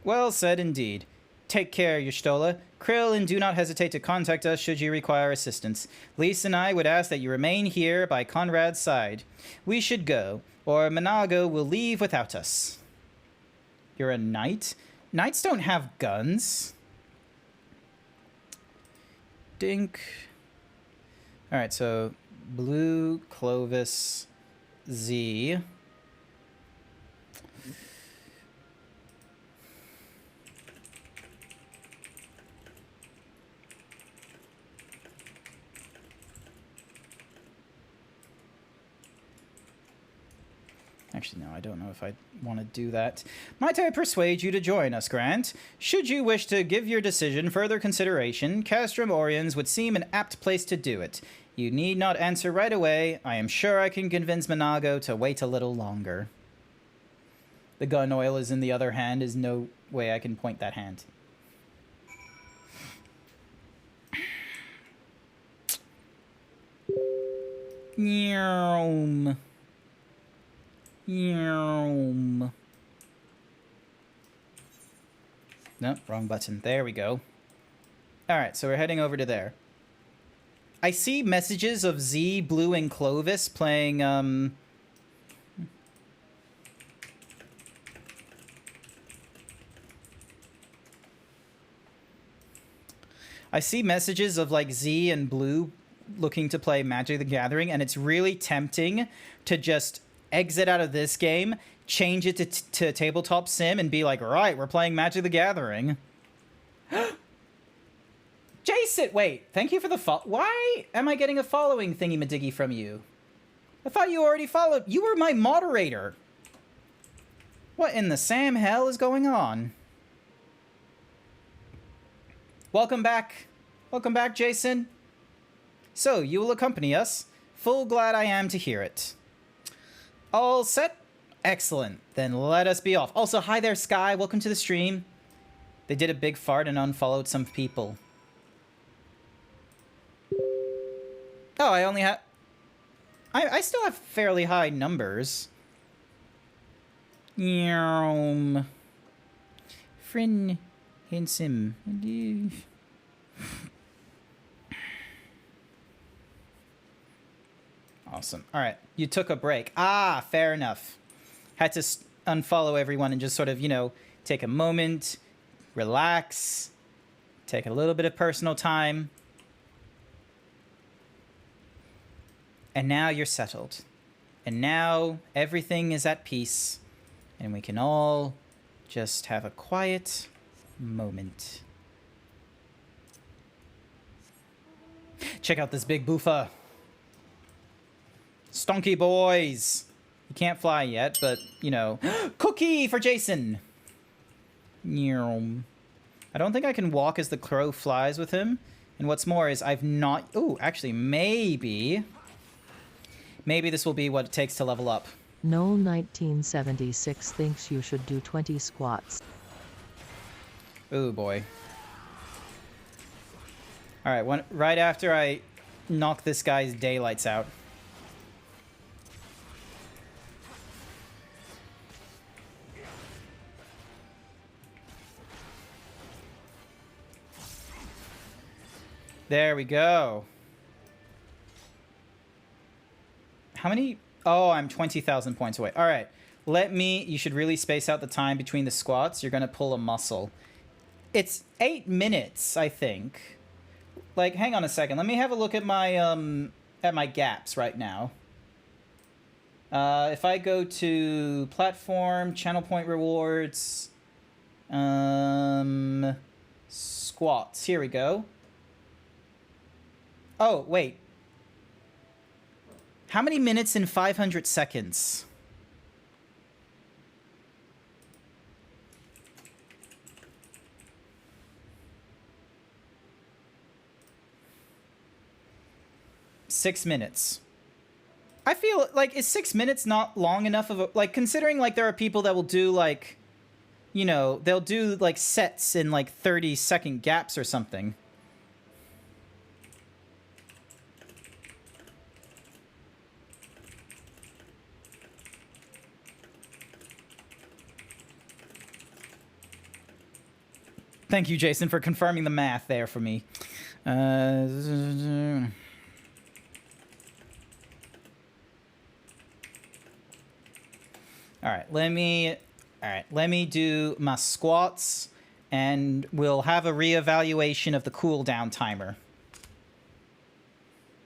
Well said indeed. Take care, Y'shtola. Krill, and do not hesitate to contact us should you require assistance. Lise and I would ask that you remain here by Conrad's side. We should go, or Manago will leave without us. You're a knight? Knights don't have guns. Dink. Alright, so Blue, Clovis, Z. Actually, no, I don't know if I want to do that. Might I persuade you to join us, Grant? Should you wish to give your decision further consideration, Castrum Oriens would seem an apt place to do it. You need not answer right away. I am sure I can convince Manago to wait a little longer. The gun oil is in the other hand. There's no way I can point that hand. Yum. Yum. No, wrong button. There we go. Alright, so we're heading over to there. I see messages of Z, Blue, and Clovis playing, I see messages of, like, Z and Blue looking to play Magic the Gathering, and it's really tempting to just exit out of this game, change it to Tabletop Sim, and be like, right, we're playing Magic the Gathering. Jason, wait, thank you for the why am I getting a following thingy-majiggy from you? I thought you already followed. You were my moderator. What in the Sam hell is going on? Welcome back. Welcome back, Jason. So, you will accompany us. Full glad I am to hear it. All set? Excellent. Then let us be off. Also, hi there, Sky. Welcome to the stream. They did a big fart and unfollowed some people. Oh, I only have... I still have fairly high numbers. Friend handsome. Awesome. All right. You took a break. Ah, fair enough. Had to unfollow everyone and just sort of, you know, take a moment, relax, take a little bit of personal time. And now you're settled. And now everything is at peace. And we can all just have a quiet moment. Check out this big boofa. Stonky boys. He can't fly yet, but, you know. Cookie for Jason. I don't think I can walk as the crow flies with him. And what's more is I've not... Ooh, actually, maybe this will be what it takes to level up. Noel 1976 thinks you should do 20 squats. Ooh, boy. Alright, right after I knock this guy's daylights out. There we go. How many? Oh, I'm 20,000 points away. All right. You should really space out the time between the squats. You're going to pull a muscle. It's 8 minutes, I think. Like, hang on a second. Let me have a look at my gaps right now. If I go to platform, channel point rewards, squats. Here we go. Oh, wait. How many minutes in 500 seconds? Six minutes. I feel like, is 6 minutes not long enough of a... Like, considering, like, there are people that will do, like... You know, they'll do, like, sets in, like, 30-second gaps or something. Thank you, Jason, for confirming the math there for me. All right, let me do my squats, and we'll have a reevaluation of the cooldown timer.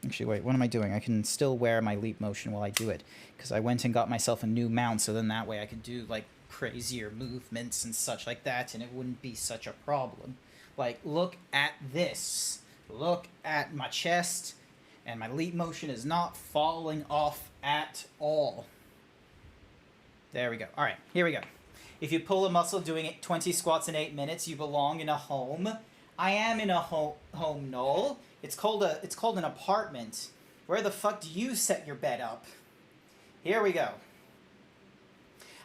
Actually, wait, what am I doing? I can still wear my leap motion while I do it, because I went and got myself a new mount, so then that way I could do, like, crazier movements and such like that, and it wouldn't be such a problem. Like, look at this. Look at my chest, and my leap motion is not falling off at all. There we go. All right, here we go. If you pull a muscle doing 20 squats in 8 minutes, you belong in a home. I am in a home, Noel. It's called an apartment. Where the fuck do you set your bed up? Here we go.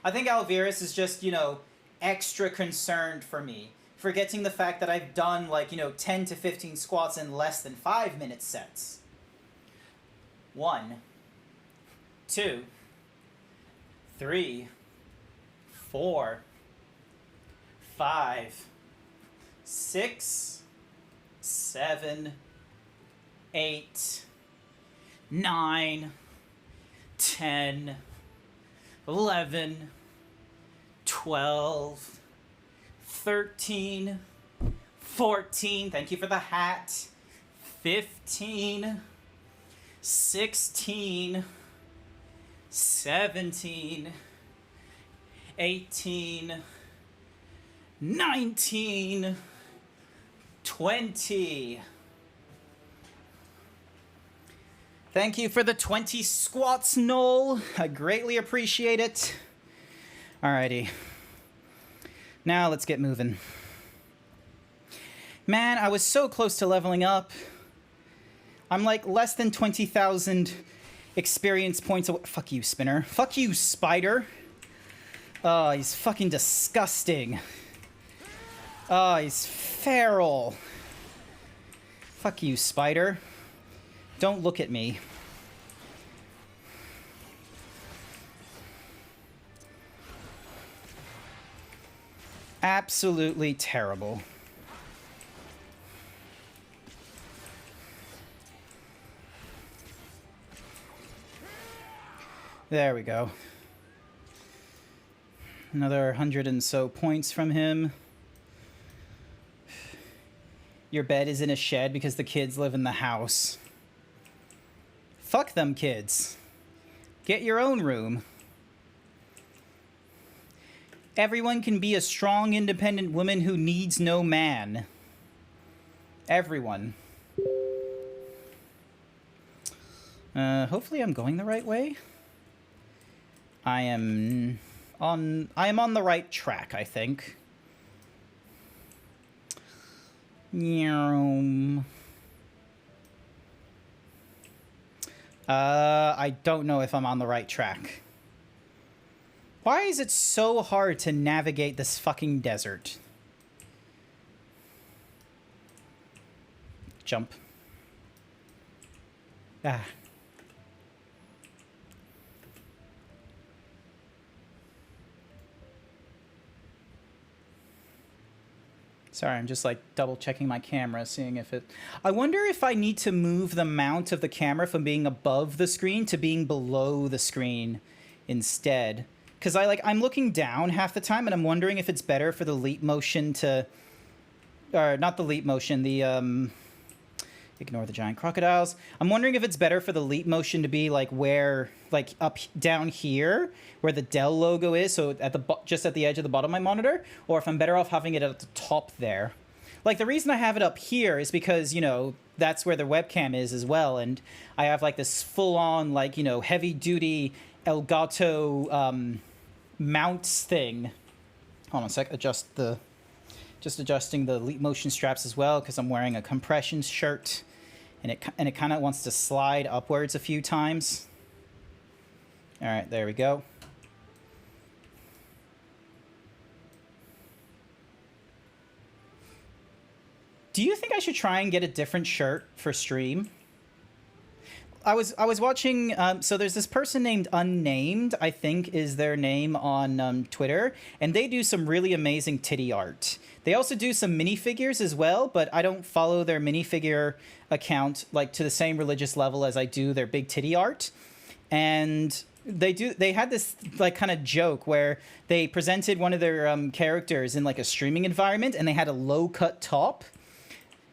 I think Alvirus is just, you know, extra concerned for me, forgetting the fact that I've done, like, you know, 10 to 15 squats in less than 5-minute sets. 1, 2, 3, 4, 5, 6, 7, 8, 9, 10, 11, 12, 13, 14, thank you for the hat, 15, 16, 17, 18, 19, 20. Thank you for the 20 squats, Noel. I greatly appreciate it. Alrighty. Now let's get moving. Man, I was so close to leveling up. I'm like less than 20,000 experience points away. Fuck you, Spinner. Fuck you, Spider. Oh, he's fucking disgusting. Oh, he's feral. Fuck you, Spider. Don't look at me. Absolutely terrible. There we go. Another 100 and so points from him. Your bed is in a shed because the kids live in the house. Fuck them kids. Get your own room. Everyone can be a strong, independent woman who needs no man. Everyone. Hopefully I'm going the right way. I am on the right track, I think. I don't know if I'm on the right track. Why is it so hard to navigate this fucking desert? Jump. Ah. Sorry, I'm just like double checking my camera, seeing if it... I wonder if I need to move the mount of the camera from being above the screen to being below the screen instead. Because I'm looking down half the time and I'm wondering if it's better for the leap motion to... Or not the leap motion, the... Ignore the giant crocodiles. I'm wondering if it's better for the leap motion to be where... up down here where the Dell logo is, so at the just at the edge of the bottom of my monitor, or if I'm better off having it at the top there. The reason I have it up here is because, that's where the webcam is as well, and I have this full-on heavy-duty Elgato mounts thing. Hold on a sec, just adjusting the leap motion straps as well, because I'm wearing a compression shirt, and it kind of wants to slide upwards a few times. All right, there we go. Do you think I should try and get a different shirt for stream? I was watching, so there's this person named Unnamed, I think is their name on Twitter, and they do some really amazing titty art. They also do some minifigures as well, but I don't follow their minifigure account to the same religious level as I do their big titty art. And they had this kind of joke where they presented one of their characters in a streaming environment, and they had a low cut top,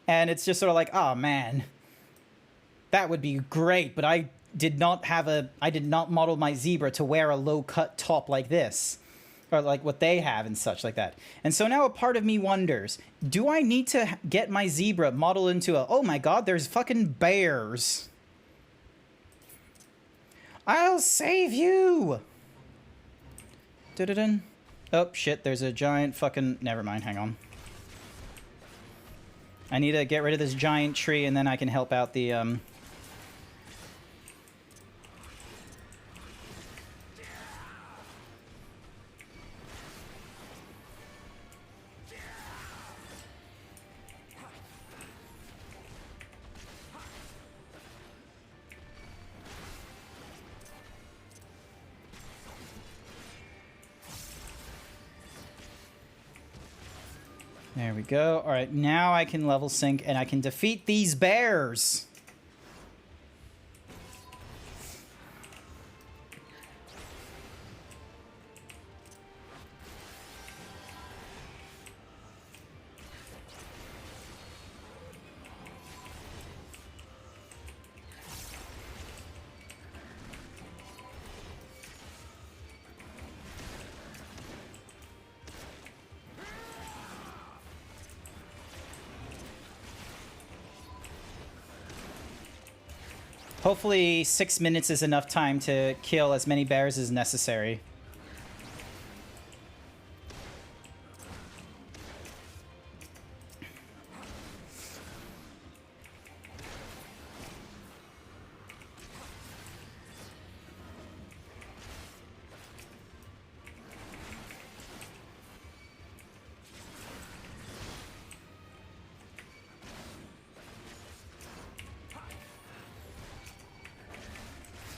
and it's just sort of oh man, that would be great, but I did not model my zebra to wear a low cut top like this, or what they have and such like that. And so now a part of me wonders, do I need to get my zebra modeled into oh my god, there's fucking bears. I'll save you! Dun-dun-dun. Oh, shit, there's a giant fucking... Never mind, hang on. I need to get rid of this giant tree, and then I can help out the, There we go. All right, now I can level sync and I can defeat these bears. Hopefully 6 minutes is enough time to kill as many bears as necessary.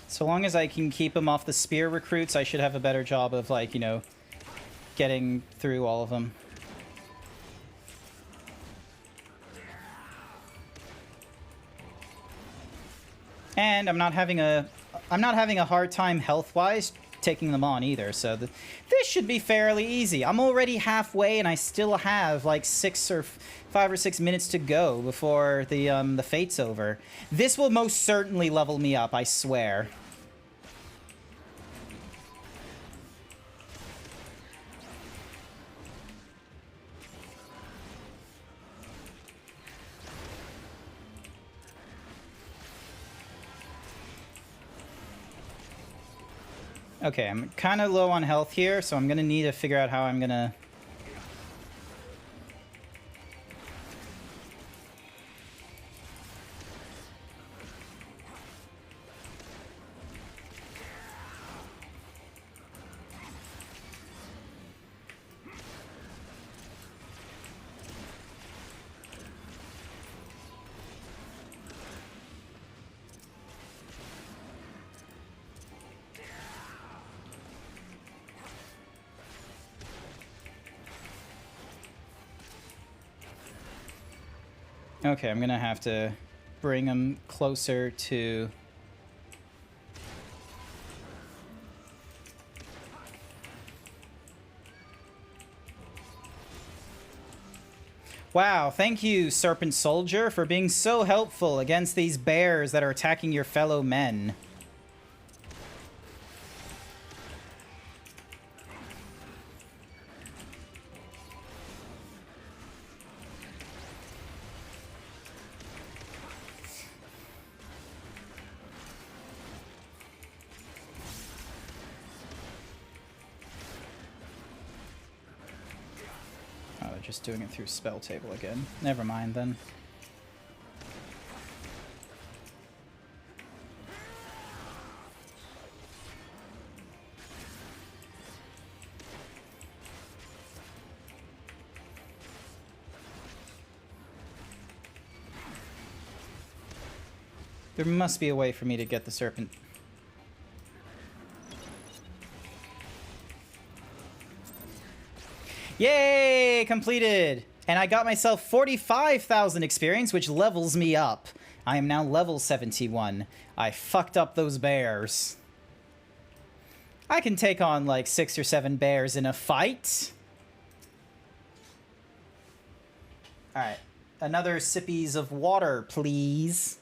So long as I can keep them off the spear recruits, I should have a better job of, like, you know, getting through all of them. And I'm not having a hard time health-wise taking them on either, so this should be fairly easy. I'm already halfway, and I still have like 5 or 6 minutes to go before the fate's over. This will most certainly level me up, I swear. Okay, I'm kind of low on health here, so I'm going to need to figure out how I'm going to... Okay, I'm gonna have to bring them closer to... Wow, thank you, Serpent Soldier, for being so helpful against these bears that are attacking your fellow men. Just doing it through spell table again. Never mind then. There must be a way for me to get the serpent. Yay! Completed! And I got myself 45,000 experience, which levels me up. I am now level 71. I fucked up those bears. I can take on like 6 or 7 bears in a fight. Alright. Another sippies of water, please.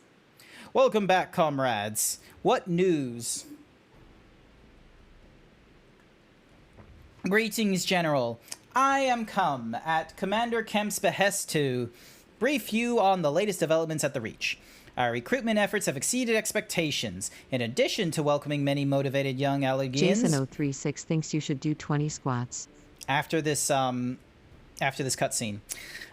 Welcome back, comrades. What news? Greetings, General. I am come at Commander Kemp's behest to brief you on the latest developments at the Reach. Our recruitment efforts have exceeded expectations. In addition to welcoming many motivated young Allegians... Jason036 thinks you should do 20 squats. After this cutscene.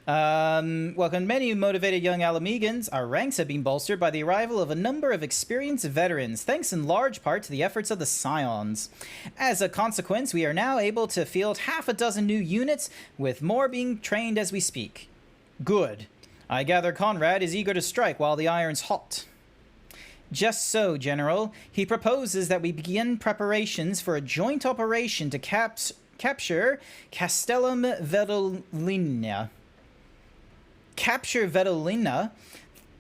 Welcome many motivated young Alamegans. Our ranks have been bolstered by the arrival of a number of experienced veterans, thanks in large part to the efforts of the Scions. As a consequence, we are now able to field half a dozen new units, with more being trained as we speak. Good. I gather Conrad is eager to strike while the iron's hot. Just so, General. He proposes that we begin preparations for a joint operation to capture Castellum Vedolina. Capture Vedolina?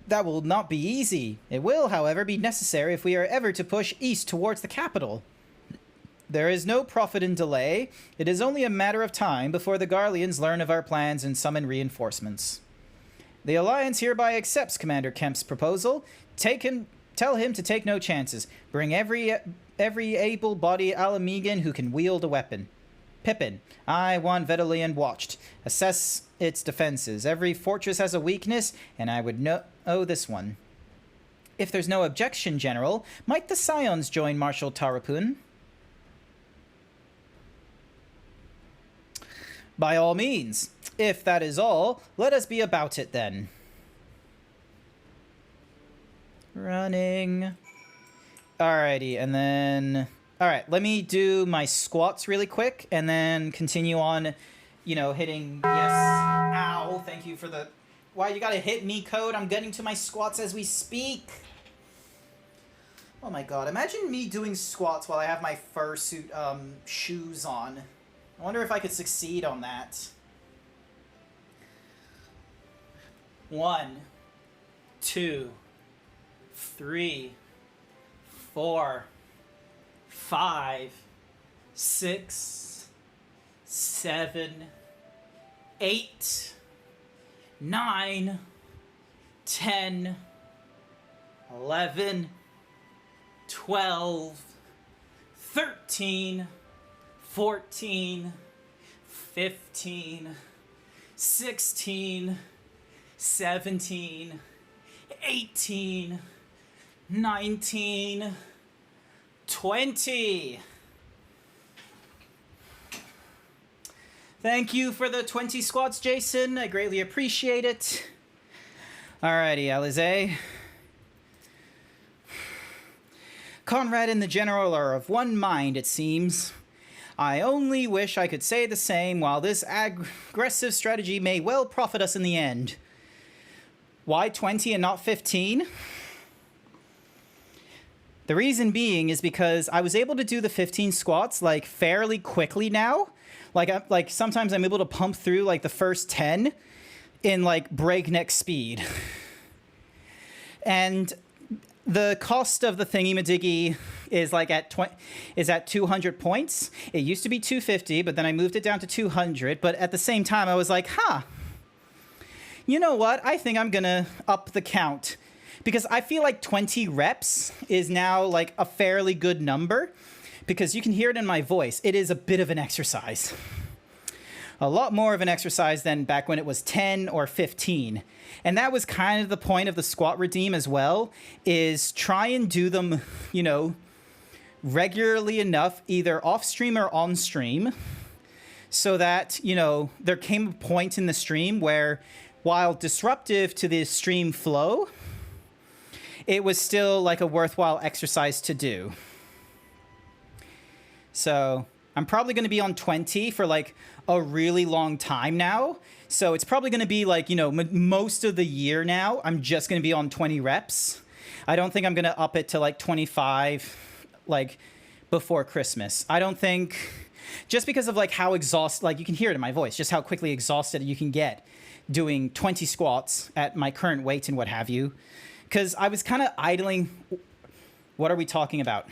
That will not be easy. It will, however, be necessary if we are ever to push east towards the capital. There is no profit in delay. It is only a matter of time before the Garleans learn of our plans and summon reinforcements. The Alliance hereby accepts Commander Kemp's proposal. Tell him to take no chances. Bring every able-bodied Alamegan who can wield a weapon. Pippin, I want Vedolian watched. Assess its defenses. Every fortress has a weakness, and I would know this one. If there's no objection, General, might the Scions join Marshal Tarapun? By all means. If that is all, let us be about it then. Running. Alrighty, and then... Alright, let me do my squats really quick, and then continue on, you know, hitting... Yes. Ow, thank you for the... Why you gotta hit me code? I'm getting to my squats as we speak. Oh my god, imagine me doing squats while I have my fursuit shoes on. I wonder if I could succeed on that. 1, 2, 3, 4, 5, 6, 7, 8, 9, 10, 11, 12, 13, 14, 15, 16, 17, 18, 19, 20. Thank you for the 20 squats, Jason. I greatly appreciate it. Alrighty, Alizé. Conrad and the General are of one mind, it seems. I only wish I could say the same, while this aggressive strategy may well profit us in the end. Why 20 and not 15? The reason being is because I was able to do the 15 squats, like, fairly quickly now. Like sometimes I'm able to pump through, like, the first 10 in, like, breakneck speed. And the cost of the thingy-majiggy is, like, at 200 points. It used to be 250, but then I moved it down to 200. But at the same time, I was like, you know what? I think I'm gonna up the count. Because I feel like 20 reps is now, like, a fairly good number. Because you can hear it in my voice. It is a bit of an exercise. A lot more of an exercise than back when it was 10 or 15. And that was kind of the point of the squat redeem as well, is try and do them, you know, regularly enough, either off stream or on stream, so that, you know, there came a point in the stream where, while disruptive to the stream flow, it was still like a worthwhile exercise to do. So I'm probably going to be on 20 for like a really long time now. So it's probably going to be like, you know, most of the year now, I'm just going to be on 20 reps. I don't think I'm going to up it to like 25, like before Christmas. I don't think, just because of like how exhausted, like you can hear it in my voice, just how quickly exhausted you can get doing 20 squats at my current weight and what have you. Because I was kind of idling. What are we talking about?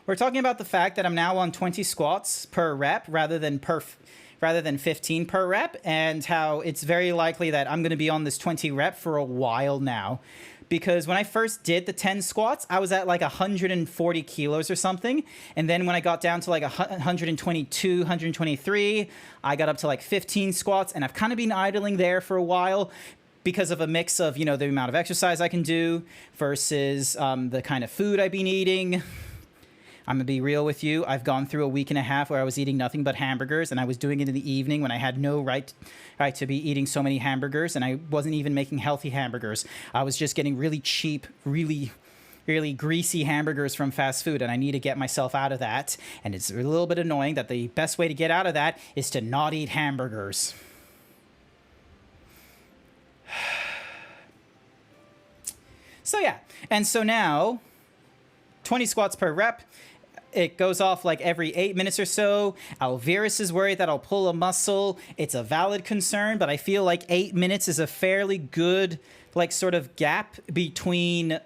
We're talking about the fact that I'm now on 20 squats per rep rather than 15 per rep, and how it's very likely that I'm going to be on this 20 rep for a while now. Because when I first did the 10 squats, I was at like 140 kilos or something. And then when I got down to like 122, 123, I got up to like 15 squats, and I've kind of been idling there for a while, because of a mix of, you know, the amount of exercise I can do versus the kind of food I've been eating. I'm gonna be real with you. I've gone through a week and a half where I was eating nothing but hamburgers, and I was doing it in the evening when I had no right to be eating so many hamburgers, and I wasn't even making healthy hamburgers. I was just getting really cheap, really greasy hamburgers from fast food, and I need to get myself out of that. And it's a little bit annoying that the best way to get out of that is to not eat hamburgers. So yeah, and so now 20 squats per rep. It goes off like every 8 minutes or so. Alvirus is worried that I'll pull a muscle. It's a valid concern, but I feel like 8 minutes is a fairly good, like, sort of gap between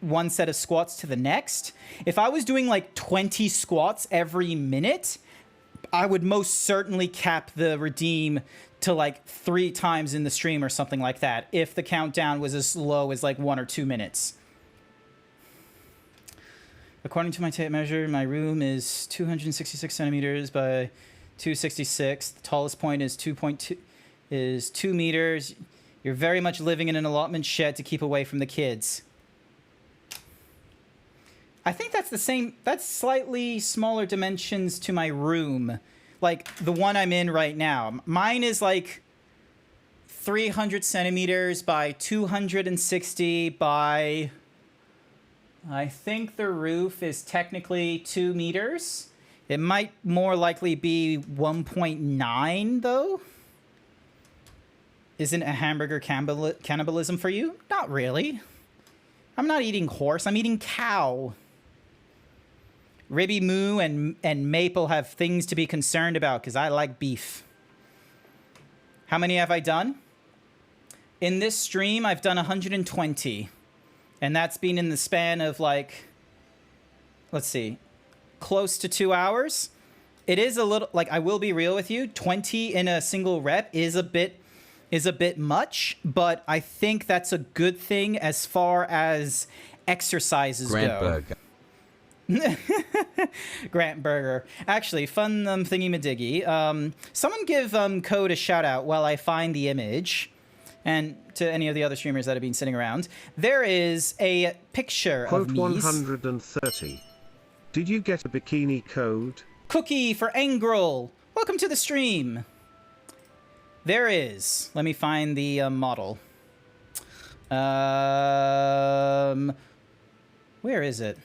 one set of squats to the next. If I was doing like 20 squats every minute, I would most certainly cap the redeem to like 3 times in the stream or something like that, if the countdown was as low as like 1 or 2 minutes. According to my tape measure, my room is 266 centimeters by 266. The tallest point is 2 meters. You're very much living in an allotment shed to keep away from the kids. I think that's the same. That's slightly smaller dimensions to my room. Like the one I'm in right now. Mine is like 300 centimeters by 260 by... I think the roof is technically 2 meters. It might more likely be 1.9 though. Isn't a hamburger cannibalism for you? Not really. I'm not eating horse, I'm eating cow. Ribby Moo and Maple have things to be concerned about because I like beef. How many have I done? In this stream, I've done 120. And that's been in the span of like, let's see, close to 2 hours. It is a little, like, I will be real with you, 20 in a single rep is a bit much, but I think that's a good thing as far as exercises go. Grant Burger. Actually, fun thingy-madiggy. Someone give Code a shout out while I find the image. And to any of the other streamers that have been sitting around. There is a picture Quote of me. 130. Did you get a bikini code? Cookie for Angrel. Welcome to the stream. There is. Let me find the model. Where is it?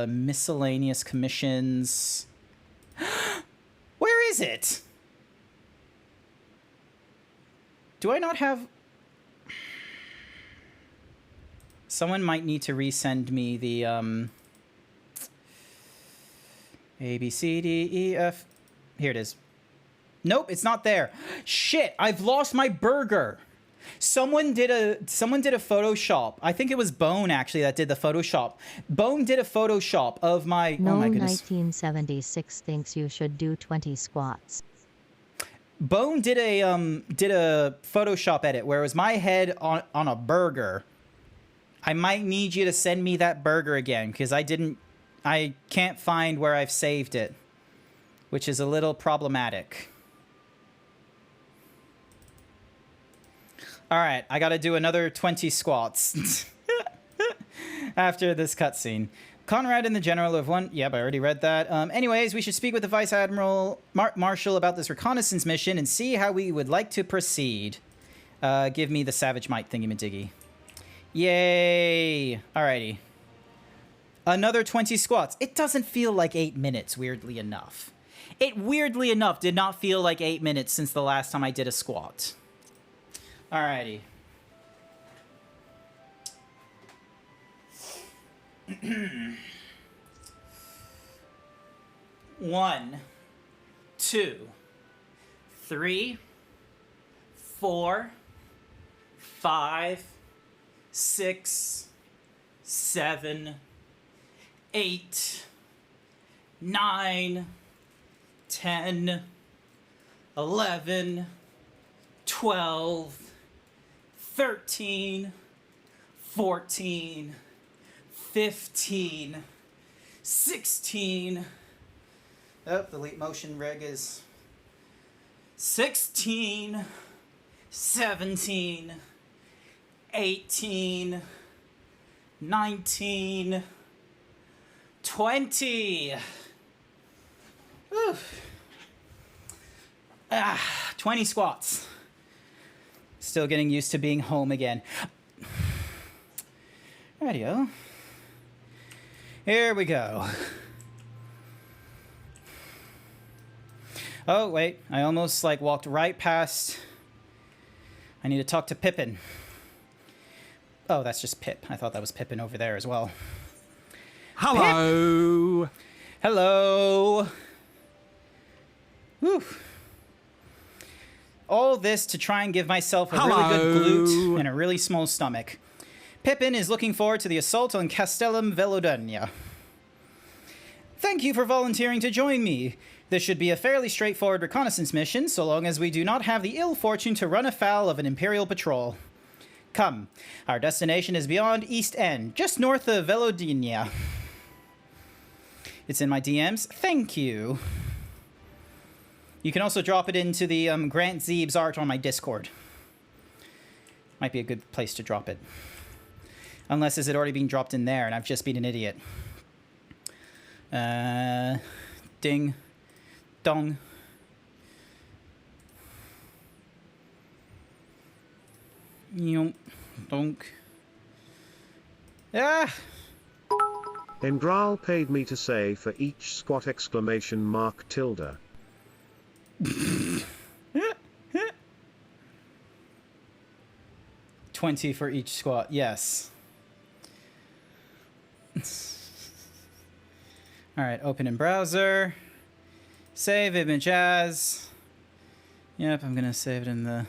Miscellaneous commissions. Where is it? Do I not have... Someone might need to resend me the, A, B, C, D, E, F... Here it is. Nope, it's not there. Shit, I've lost my burger. Someone did a Photoshop. I think it was Bone, actually, that did the Photoshop. Bone did a Photoshop of my... No, oh my goodness. 1976 thinks you should do 20 squats. Bone did a Photoshop edit where it was my head on a burger. I might need you to send me that burger again, because I can't find where I've saved it, which is a little problematic. All right, I got to do another 20 squats after this cutscene. Conrad and the General of one... Yep, I already read that. Anyways, we should speak with the Vice Admiral Marshal about this reconnaissance mission and see how we would like to proceed. Give me the Savage Might thingy-madiggy. Yay! Alrighty. Another 20 squats. It doesn't feel like 8 minutes, weirdly enough. It, weirdly enough, did not feel like 8 minutes since the last time I did a squat. Alrighty. 1, 2, 3, 4, 5, 6, 7, 8, 9, 10, 11, 12, 13, 14, 15, 16. Oh, the leap motion rig is 16, 17, 18, 19, 20. Whew. 20 squats. Still getting used to being home again. Radio. Here we go. Oh, wait. I almost, like, walked right past... I need to talk to Pippin. Oh, that's just Pip. I thought that was Pippin over there as well. Hello! Pip. Hello! Whew. All this to try and give myself a really good glute and a really small stomach. Pippin is looking forward to the assault on Castellum Velodania. Thank you for volunteering to join me. This should be a fairly straightforward reconnaissance mission, so long as we do not have the ill fortune to run afoul of an Imperial patrol. Come, our destination is beyond East End, just north of Velodania. It's in my DMs. Thank you. You can also drop it into the GrantZeebs art on my Discord. Might be a good place to drop it. Unless is it already being dropped in there and I've just been an idiot. Ding. Dong. Yum. Donk. Ah! Engral paid me to say for each squat exclamation mark tilde. 20 for each squat, yes. Alright, open in browser. Save image as. Yep, I'm gonna save it in the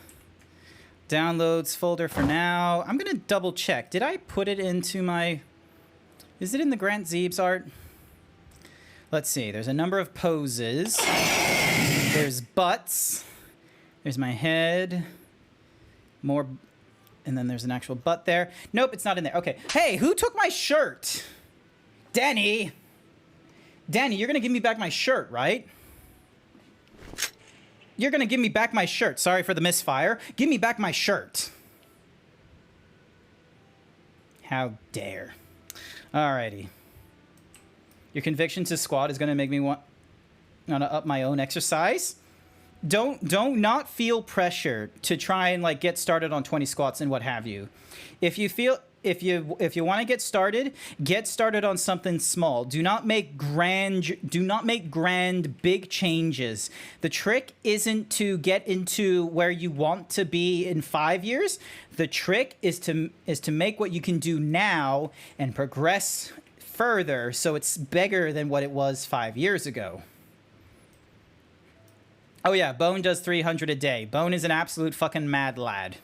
downloads folder for now. I'm gonna double check. Did I put it into my... Is it in the GrantZeebs art? Let's see. There's a number of poses. There's butts. There's my head. More... And then there's an actual butt there. Nope, it's not in there. Okay. Hey, who took my shirt? Danny! Danny, you're gonna give me back my shirt, right? You're gonna give me back my shirt. Sorry for the misfire. Give me back my shirt. How dare. Alrighty. Your conviction to squat is gonna make me want to up my own exercise. Don't not feel pressure to try and like get started on 20 squats and what have you. If you feel if you want to get started on something small. Do not make grand big changes. The trick isn't to get into where you want to be in 5 years. The trick is to make what you can do now and progress further so it's bigger than what it was 5 years ago. Oh yeah, Bone does 300 a day. Bone is an absolute fucking mad lad.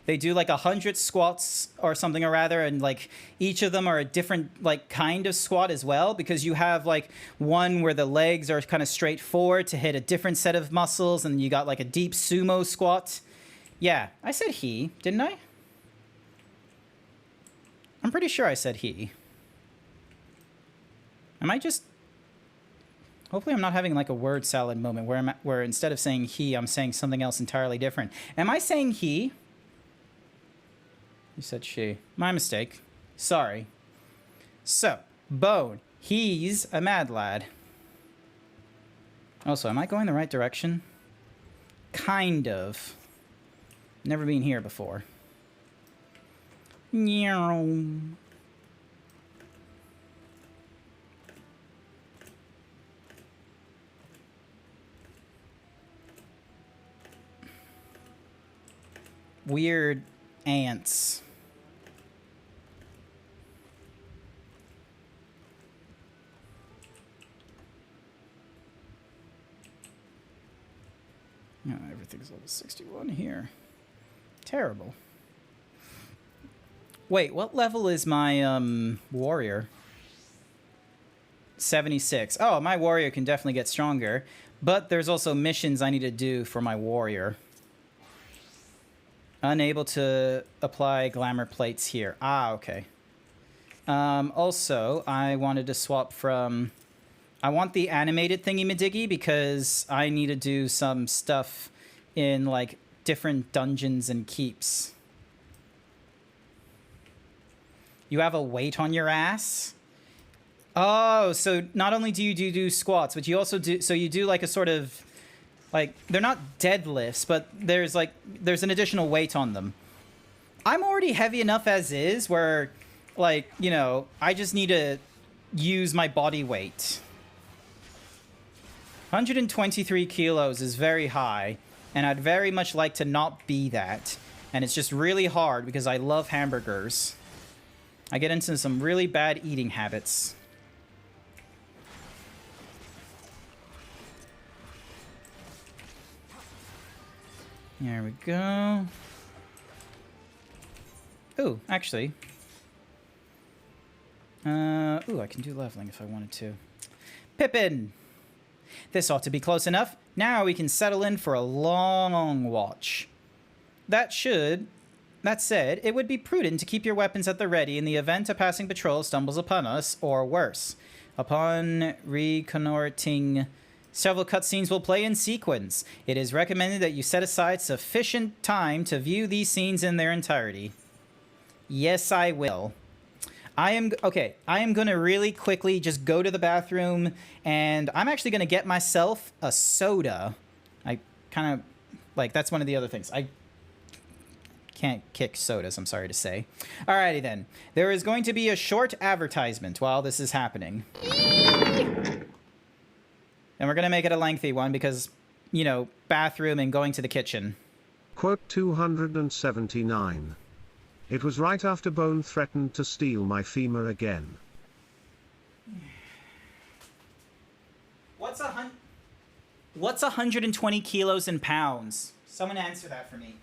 They do like 100 squats or something or rather, and like each of them are a different like kind of squat as well, because you have like one where the legs are kind of straight forward to hit a different set of muscles, and you got like a deep sumo squat. Yeah, I said he, didn't I? I'm pretty sure I said he. Am I just... Hopefully I'm not having like a word salad moment where instead of saying he, I'm saying something else entirely different. Am I saying he? You said she. My mistake. Sorry. So, Bone. He's a mad lad. Also, am I going the right direction? Kind of. Never been here before. Meow. Weird ants. Oh, everything's level 61 here. Terrible. Wait, what level is my warrior? 76. Oh, my warrior can definitely get stronger, but there's also missions I need to do for my warrior. Unable to apply glamour plates here. Ah, okay. Also, I wanted to swap from... I want the animated thingy-madiggy because I need to do some stuff in, like, different dungeons and keeps. You have a weight on your ass? Oh, so not only do you do squats, but you also do... So you do, like, a sort of... Like, they're not deadlifts, but there's an additional weight on them. I'm already heavy enough as is where, like, you know, I just need to use my body weight. 123 kilos is very high, and I'd very much like to not be that. And it's just really hard because I love hamburgers. I get into some really bad eating habits. There we go. Ooh, actually. Ooh, I can do leveling if I wanted to. Pippin! This ought to be close enough. Now we can settle in for a long watch. That said, it would be prudent to keep your weapons at the ready in the event a passing patrol stumbles upon us, or worse. Upon reconnoitering, several cutscenes will play in sequence. It is recommended that you set aside sufficient time to view these scenes in their entirety. Yes, I will. I am going to really quickly just go to the bathroom, and I'm actually going to get myself a soda. I kind of, like, that's one of the other things. I can't kick sodas, I'm sorry to say. Alrighty then. There is going to be a short advertisement while this is happening. And we're going to make it a lengthy one because, you know, bathroom and going to the kitchen. Quote 279. It was right after Bone threatened to steal my femur again. What's 120 kilos in pounds? Someone answer that for me.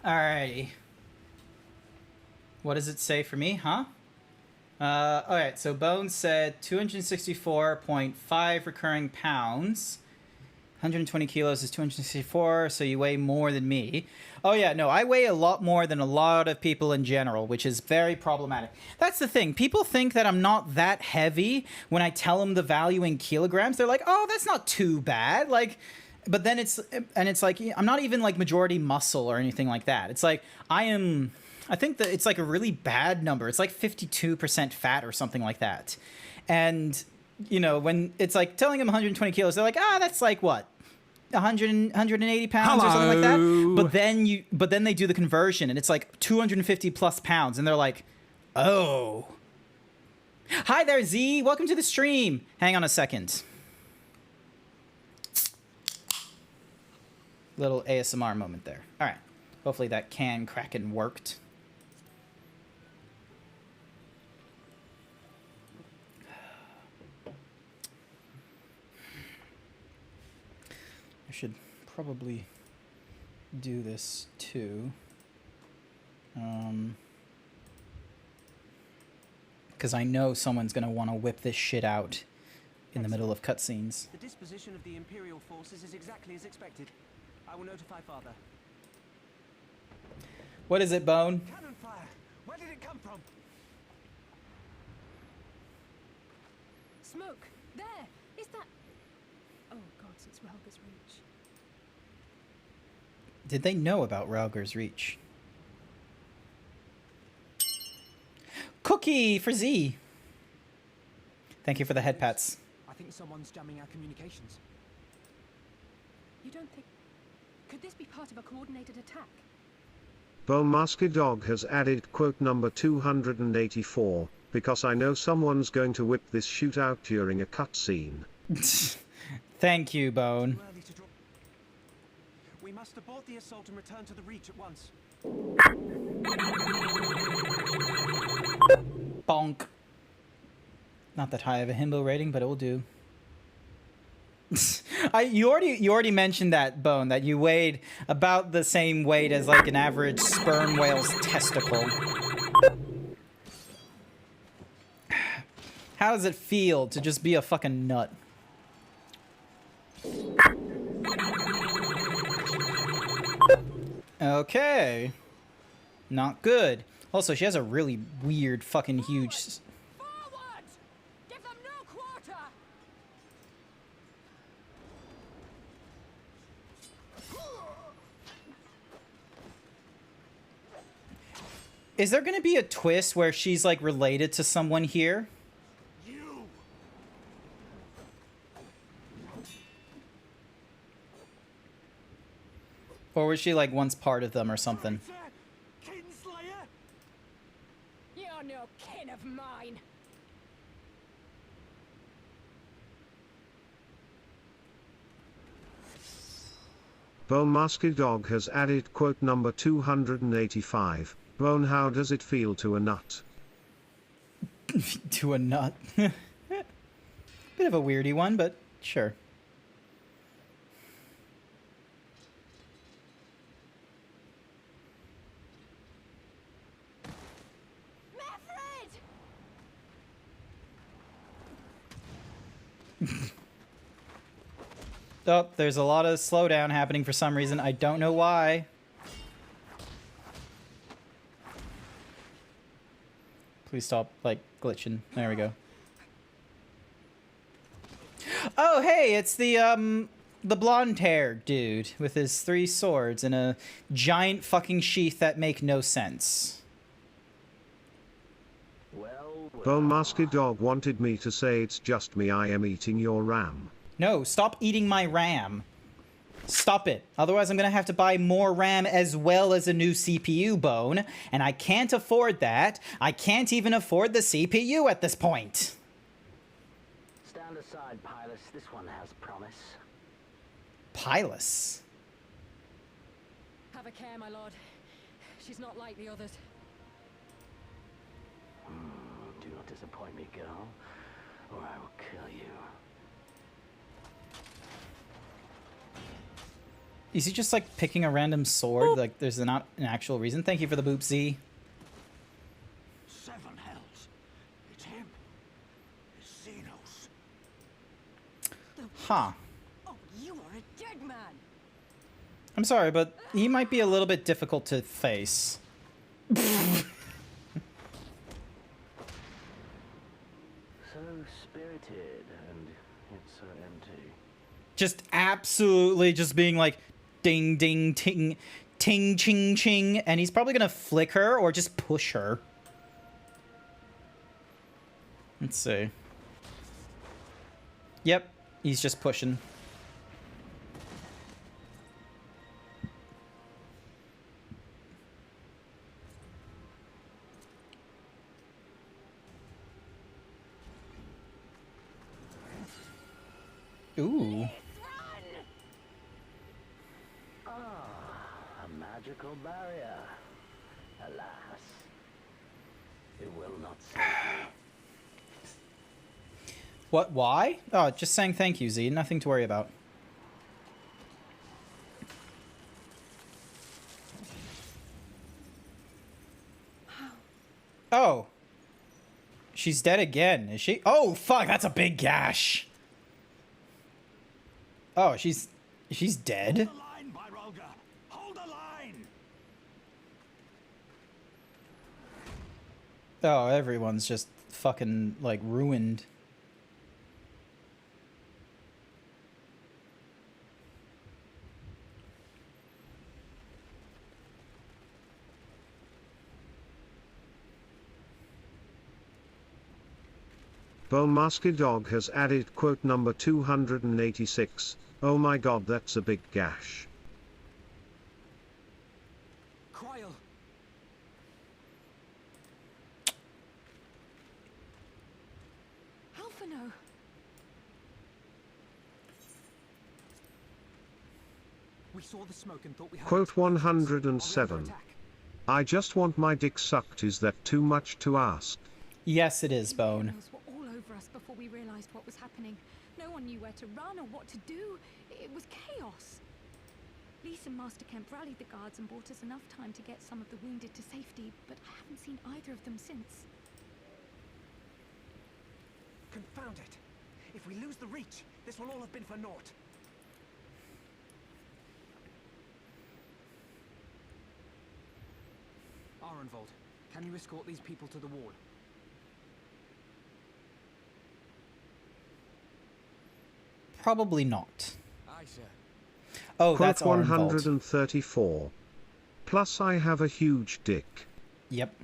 Alrighty. What does it say for me, huh? Alright, so Bones said 264.5 recurring pounds. 120 kilos is 264, so you weigh more than me. Oh yeah, no, I weigh a lot more than a lot of people in general, which is very problematic. That's the thing. People think that I'm not that heavy when I tell them the value in kilograms. They're like, oh, that's not too bad. Like, but then it's like, I'm not even like majority muscle or anything like that. It's like, I think that it's like a really bad number. It's like 52% fat or something like that. And, you know, when it's like telling them 120 kilos, they're like, that's like what? 180 pounds or something like that. But then they do the conversion and it's like 250 plus pounds. And they're like, oh. Hi there, Z. Welcome to the stream. Hang on a second. Little ASMR moment there. All right. Hopefully that can Kraken worked. I should probably do this too. Because I know someone's going to want to whip this shit out in the middle of cutscenes. The disposition of the Imperial forces is exactly as expected. I will notify Father. What is it, Bone? Cannon fire! Where did it come from? Smoke! There! Is that... Oh gods, it's Rauger's Reach. Did they know about Rauger's Reach? Cookie for Z! Thank you for the head pats. I think someone's jamming our communications. You don't think... Could this be part of a coordinated attack? Bone Masker Dog has added quote number 284. because I know someone's going to whip this shootout during a cutscene. Thank you, Bone. We must abort the assault and return to the Reach at once. Bonk. Not that high of a himbo rating, but it will do. You already mentioned that, Bone, that you weighed about the same weight as like an average sperm whale's testicle. How does it feel to just be a fucking nut? Okay. Not good. Also, she has a really weird fucking huge... Forward! Give them no quarter! Is there gonna be a twist where she's like related to someone here? You! Or was she like once part of them or something? Kinslayer! You're no kin of mine! Bone Masked Dog has added quote number 285. Bone, how does it feel to a nut? To a nut. Bit of a weirdy one, but sure. Oh, there's a lot of slowdown happening for some reason. I don't know why. Please stop, like, glitching. There we go. Oh, hey, it's the blonde-haired dude with his 3 swords and a giant fucking sheath that make no sense. Bone Masked Dog wanted me to say it's just me, I am eating your RAM. No, stop eating my RAM. Stop it. Otherwise, I'm going to have to buy more RAM as well as a new CPU, Bone. And I can't afford that. I can't even afford the CPU at this point. Stand aside, Pilus. This one has promise. Pilus? Have a care, my lord. She's not like the others. Do not disappoint me, girl, or I will kill you. Is he just like picking a random sword? Like there's not an actual reason? Thank you for the boop, Z. 7 hells. It's him. It's Xenos. Huh. Oh, you are a dead man! I'm sorry, but he might be a little bit difficult to face. So spirited and yet so empty. Just absolutely just being like ding ding ting ting ching ching, and he's probably gonna flick her or just push her. Let's see. Yep, he's just pushing. Ooh. A magical barrier. Alas, it will not save me. What? Why? Oh, just saying thank you, Z. Nothing to worry about. Oh. She's dead again, is she? Oh, fuck, that's a big gash. Oh, she's dead? Hold the line, Byrolga. Hold the line. Oh, everyone's just fucking, like, ruined. Bone Masked Dog has added quote number 286. Oh my god, that's a big gash. never know. We saw the smoke and thought we had Quote 107. I just want my dick sucked. Is that too much to ask? Yes, it is, The Bone. animals were all over us before we realized what was happening. No one knew where to run or what to do. It was chaos. Lise and Master Kemp rallied the guards and bought us enough time to get some of the wounded to safety, but I haven't seen either of them since. Confound it! If we lose the reach, this will all have been for naught. Arenvold, can you escort these people to the wall? Probably not. Aye, sir. Oh, Quote that's Arnvold. 134. Plus I have a huge dick. Yep.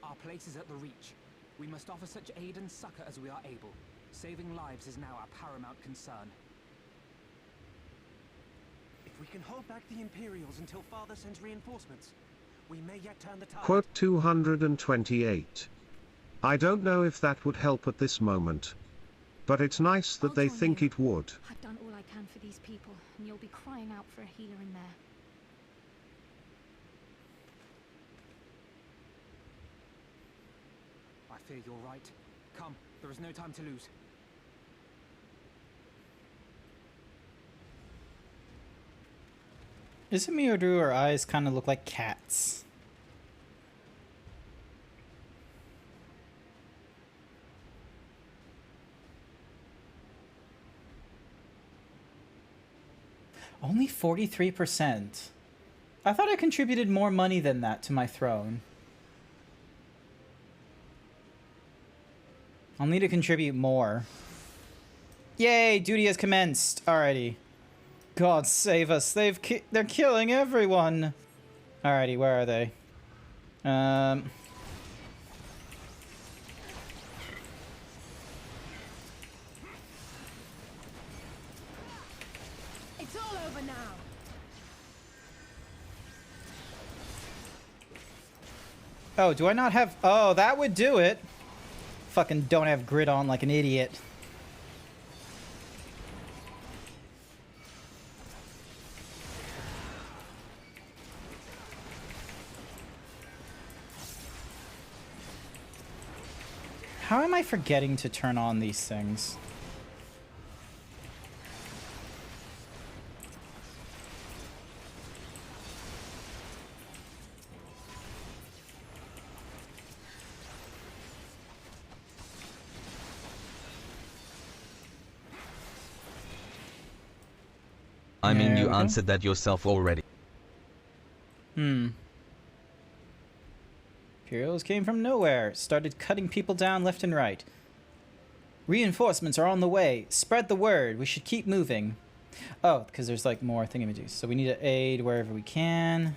Our place is at the reach. We must offer such aid and succor as we are able. Saving lives is now our paramount concern. If we can hold back the Imperials until Father sends reinforcements, we may yet turn the tide. Quote 228. I don't know if that would help at this moment. But it's nice that I'll they join think you. it would. I've done all I can for these people, and you'll be crying out for a healer in there. I fear you're right. Come, there is no time to lose. Isn't me or do her eyes kind of look like cats? Only 43%. I thought I contributed more money than that to my throne. I'll need to contribute more. Yay, duty has commenced. Alrighty. God save us. They're killing everyone. Alrighty, where are they? It's all over now. Oh, do I not have... Oh, that would do it. Fucking don't have grid on like an idiot. How am I forgetting to turn on these things? I mean, There you we go. answered that yourself already. Imperials came from nowhere, started cutting people down left and right. Reinforcements are on the way. Spread the word. We should keep moving. Oh, because there's like more thingamajigs. So we need to aid wherever we can.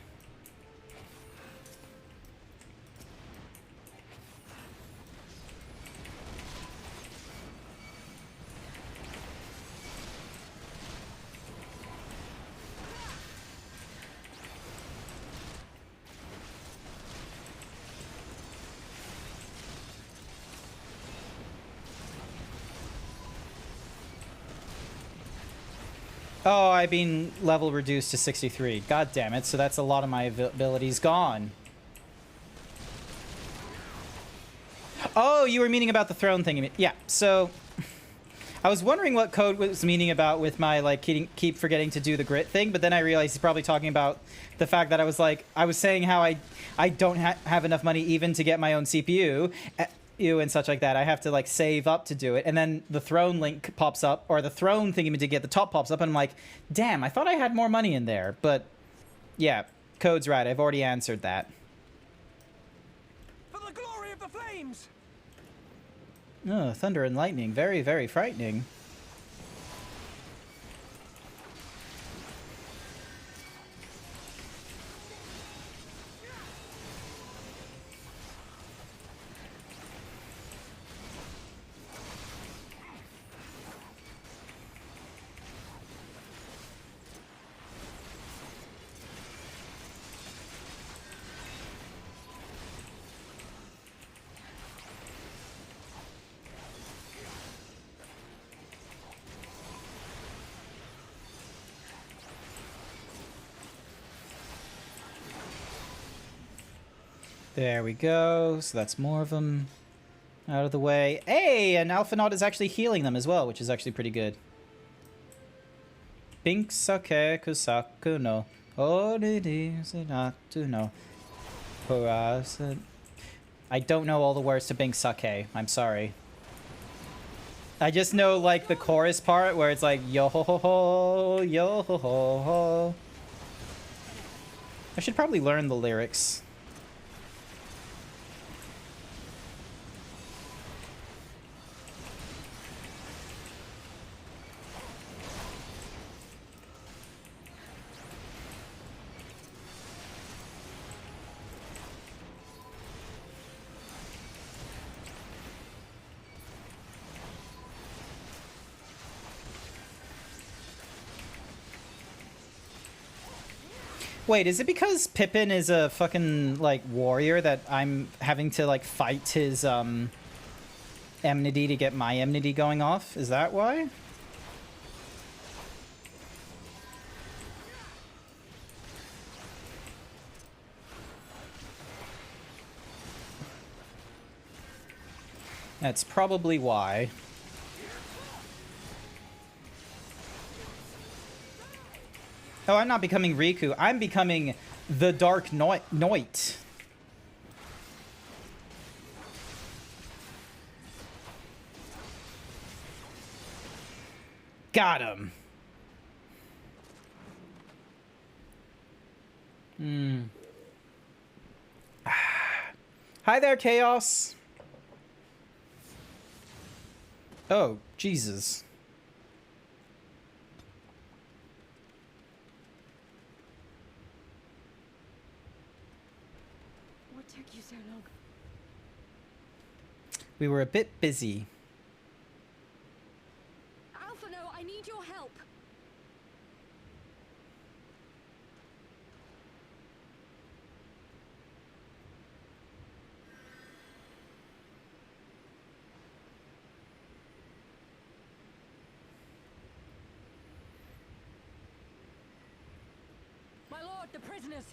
Oh, I've been level reduced to 63. God damn it. So that's a lot of my abilities gone. Oh, you were meaning about the throne thing. Yeah, so... I was wondering what Code was meaning about with my, like, keep forgetting to do the grit thing, but then I realized he's probably talking about the fact that I was, like... I was saying how I don't have enough money even to get my own CPU... and such like that. I have to like save up to do it, and then the throne link pops up, or the throne thingy to get the top pops up, and I'm like, damn, I thought I had more money in there. But yeah, Code's right. I've already answered that. For the glory of the flames! Oh, thunder and lightning, very, very frightening. There we go. So that's more of them out of the way. Hey, and Alphanaut is actually healing them as well, which is actually pretty good. Bink sake kusaku no oriri senatu no horasen. I don't know all the words to Bink Sake. I'm sorry. I just know like the chorus part where it's like yo ho ho ho, yo ho ho ho. I should probably learn the lyrics. Wait, is it because Pippin is a fucking, like, warrior that I'm having to, like, fight his, enmity to get my enmity going off? Is that why? That's probably why. Oh, I'm not becoming Riku. I'm becoming the Dark Knight. Got him. Hi there, Chaos. Oh, Jesus. What took you so long? We were a bit busy. Alphano, I need your help. My lord, the prisoners.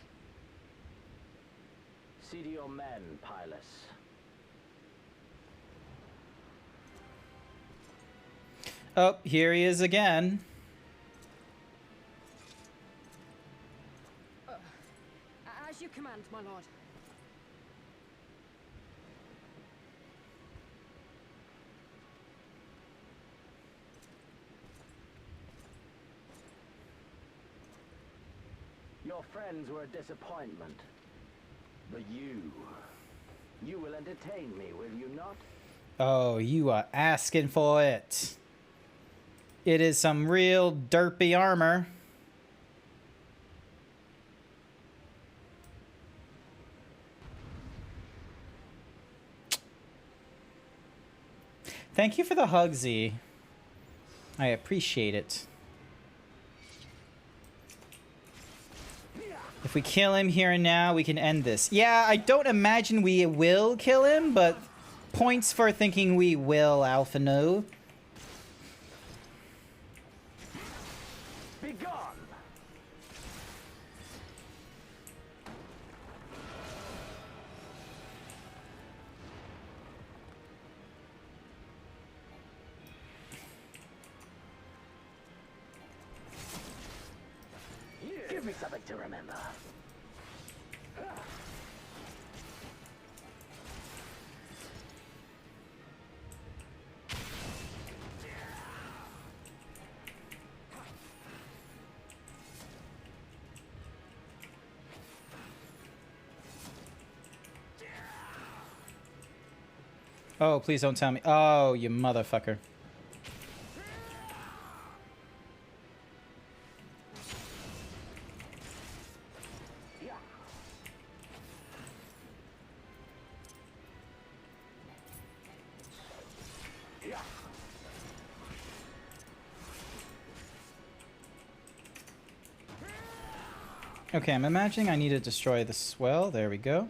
See to your men, Pylus. Oh, here he is again. As you command, my lord. Your friends were a disappointment. But you will entertain me, will you not? Oh, you are asking for it. It is some real derpy armor. Thank you for the hug, Z. I appreciate it. If we kill him here and now, we can end this. Yeah, I don't imagine we will kill him, but points for thinking we will, Alphano. Be gone! Give me something to remember. Oh, please don't tell me. Oh, you motherfucker. Okay, I'm imagining I need to destroy the swell. There we go.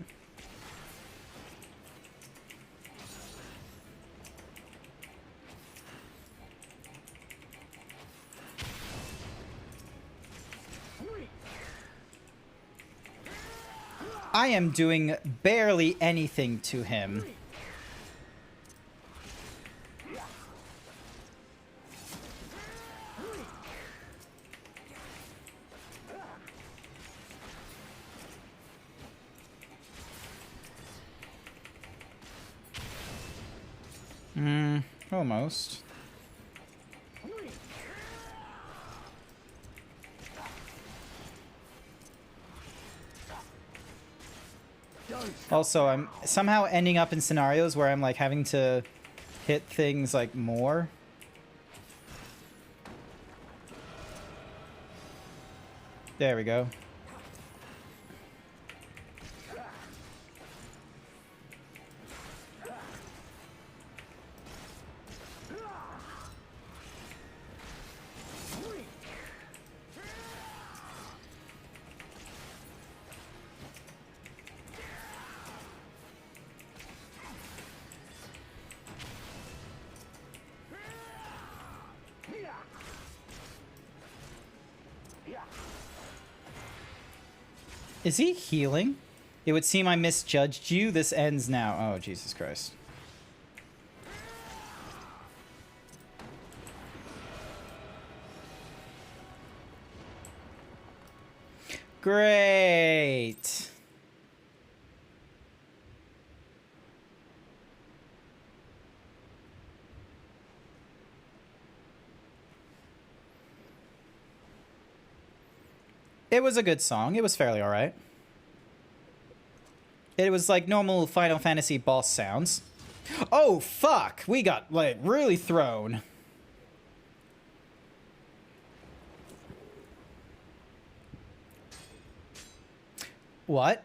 I am doing barely anything to him. Almost. Also, I'm somehow ending up in scenarios where I'm like having to hit things like more. There we go. Is he healing? It would seem I misjudged you. This ends now. Oh, Jesus Christ. Great. It was a good song. It was fairly alright. It was like normal Final Fantasy boss sounds. Oh, fuck! We got, like, really thrown. What?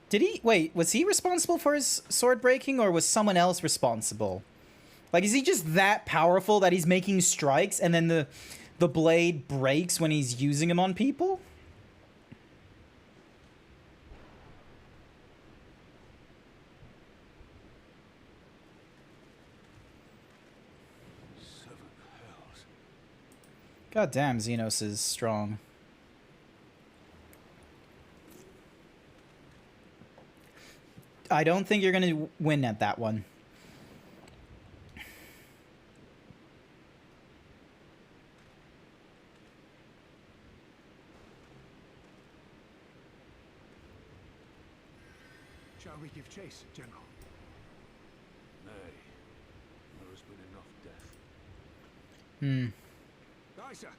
Did he... Wait, was he responsible for his sword breaking, or was someone else responsible? Like, is he just that powerful that he's making strikes, and then the blade breaks when he's using them on people? God damn, Xenos is strong. I don't think you're gonna win at that one. Shall we give chase, General? Nay. There has been enough death. Aye, sir.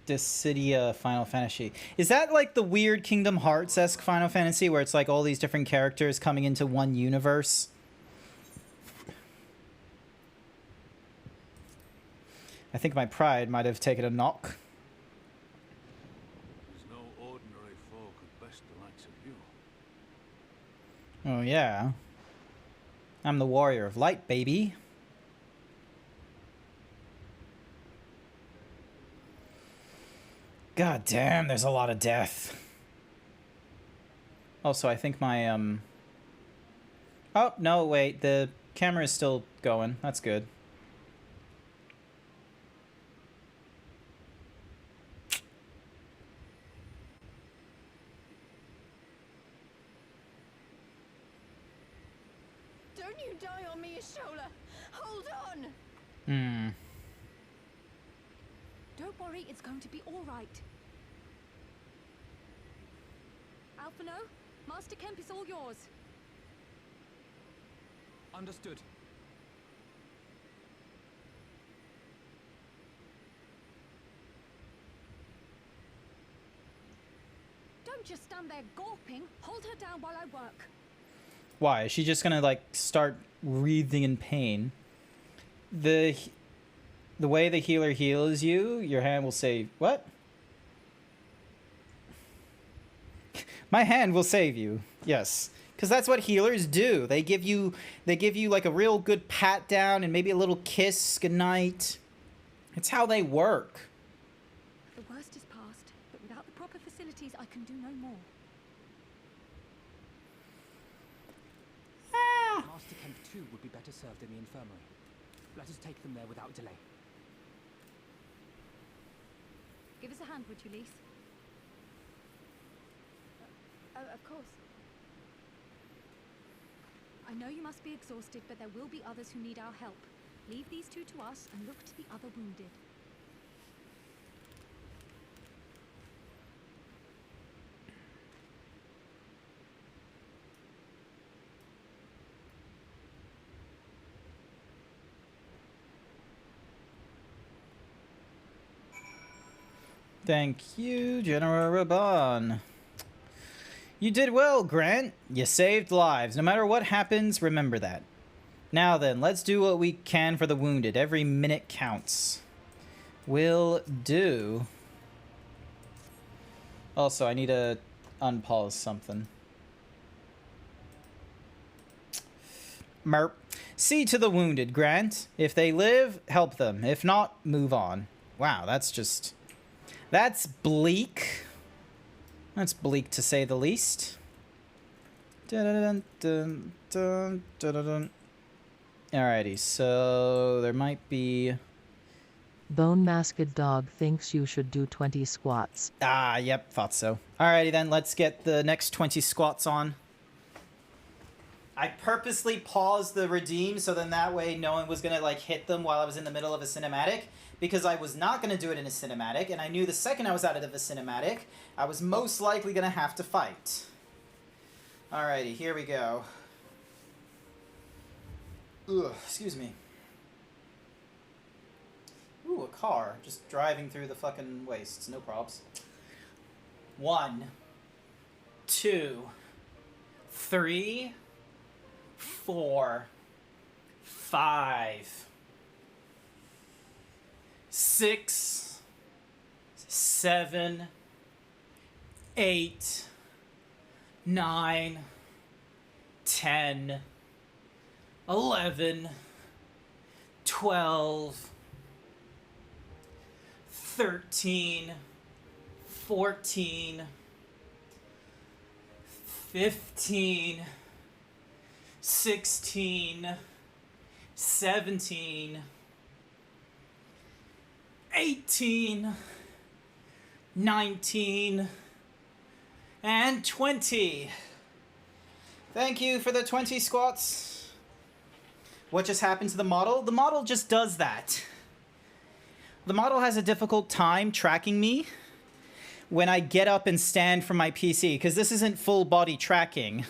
Dissidia Final Fantasy. Is that like the weird Kingdom Hearts-esque Final Fantasy where it's like all these different characters coming into one universe? I think my pride might have taken a knock. There's no ordinary folk at best the likes of you. Oh yeah. I'm the warrior of light, baby. God damn, there's a lot of death. Also, I think my, Oh, no, wait. The camera is still going. That's good. Don't you die on me, Ashola! Hold on! Don't worry, it's going to be all right. Alphino, Master Kemp is all yours. Understood. Don't just stand there gawping. Hold her down while I work. Why? Is she just gonna, like, start wreathing in pain? The way the healer heals you, your hand will say, what? My hand will save you. Yes. Because that's what healers do. They give you like a real good pat down and maybe a little kiss goodnight. It's how they work. The worst is past, but without the proper facilities, I can do no more. Master Kemp too would be better served in the infirmary. Let us take them there without delay. Give us a hand, would you, Lise? Of course. I know you must be exhausted, but there will be others who need our help. Leave these two to us and look to the other wounded. Thank you, General Raban. You did well, Grant. You saved lives. No matter what happens, remember that. Now then, let's do what we can for the wounded. Every minute counts. Will do. Also, I need to unpause something. Merp. See to the wounded, Grant. If they live, help them. If not, move on. Wow, that's just... That's bleak. That's bleak to say the least. Dun, dun, dun, dun, dun, dun. Alrighty, so there might be... Bone Masked Dog thinks you should do 20 squats. Ah, yep, thought so. Alrighty then, let's get the next 20 squats on. I purposely paused the redeem so then that way no one was gonna like hit them while I was in the middle of a cinematic, because I was not gonna do it in a cinematic, and I knew the second I was out of a cinematic, I was most likely gonna have to fight. Alrighty, here we go. Ugh, excuse me. Ooh, a car. Just driving through the fucking wastes. No probs. 1, 2, 3, 4, 5, 6, 7, 8, 9, 10, 11, 12, 13, 14, 15, 16, 17, 18, 19, and 20. Thank you for the 20 squats. What just happened to the model? The model just does that. The model has a difficult time tracking me when I get up and stand from my PC, because this isn't full body tracking.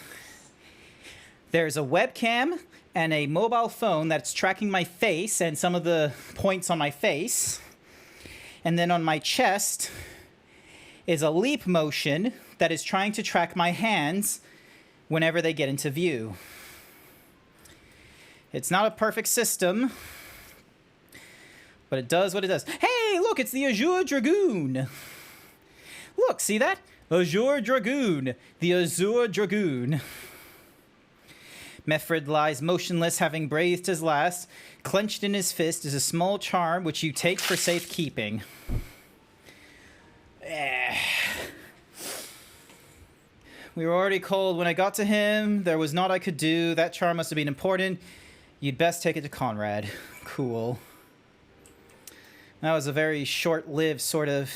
There's a webcam and a mobile phone that's tracking my face and some of the points on my face. And then on my chest is a leap motion that is trying to track my hands whenever they get into view. It's not a perfect system, but it does what it does. Hey, look, it's the Azure Dragoon. Look, see that? Azure Dragoon. The Azure Dragoon. Mefred lies motionless, having breathed his last. Clenched in his fist is a small charm, which you take for safekeeping. We were already cold when I got to him. There was naught I could do. That charm must have been important. You'd best take it to Conrad. Cool. That was a very short-lived sort of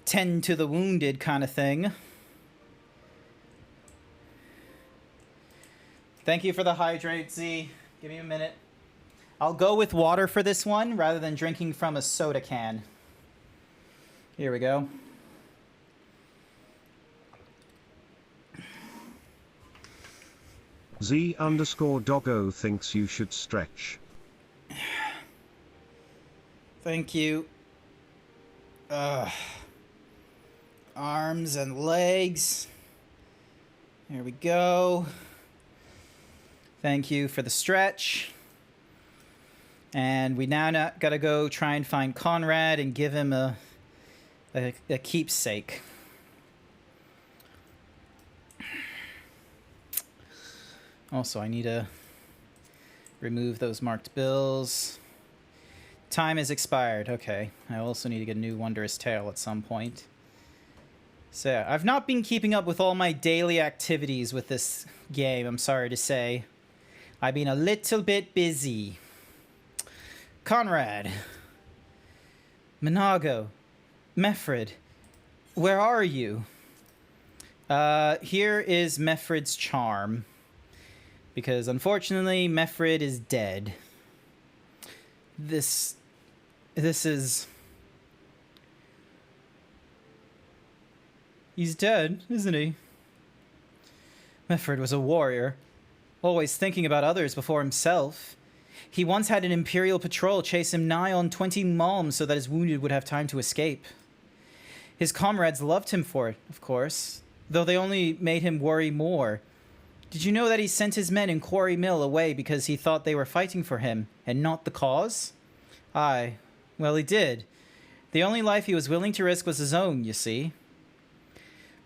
tend to the wounded kind of thing. Thank you for the hydrate, Z. Give me a minute. I'll go with water for this one rather than drinking from a soda can. Here we go. Z_doggo thinks you should stretch. Thank you. Arms and legs. Here we go. Thank you for the stretch. And we now gotta go try and find Conrad and give him a keepsake. Also, I need to remove those marked bills. Time has expired. Okay. I also need to get a new Wondrous Tale at some point. So, yeah, I've not been keeping up with all my daily activities with this game, I'm sorry to say. I've been a little bit busy. Conrad. Minago. Mefred. Where are you? Here is Mefred's charm. Because unfortunately, Mefred is dead. This is... He's dead, isn't he? Mefred was a warrior, always thinking about others before himself. He once had an Imperial patrol chase him nigh on 20 malms so that his wounded would have time to escape. His comrades loved him for it, of course, though they only made him worry more. Did you know that he sent his men in Quarry Mill away because he thought they were fighting for him, and not the cause? Aye, well he did. The only life he was willing to risk was his own, you see.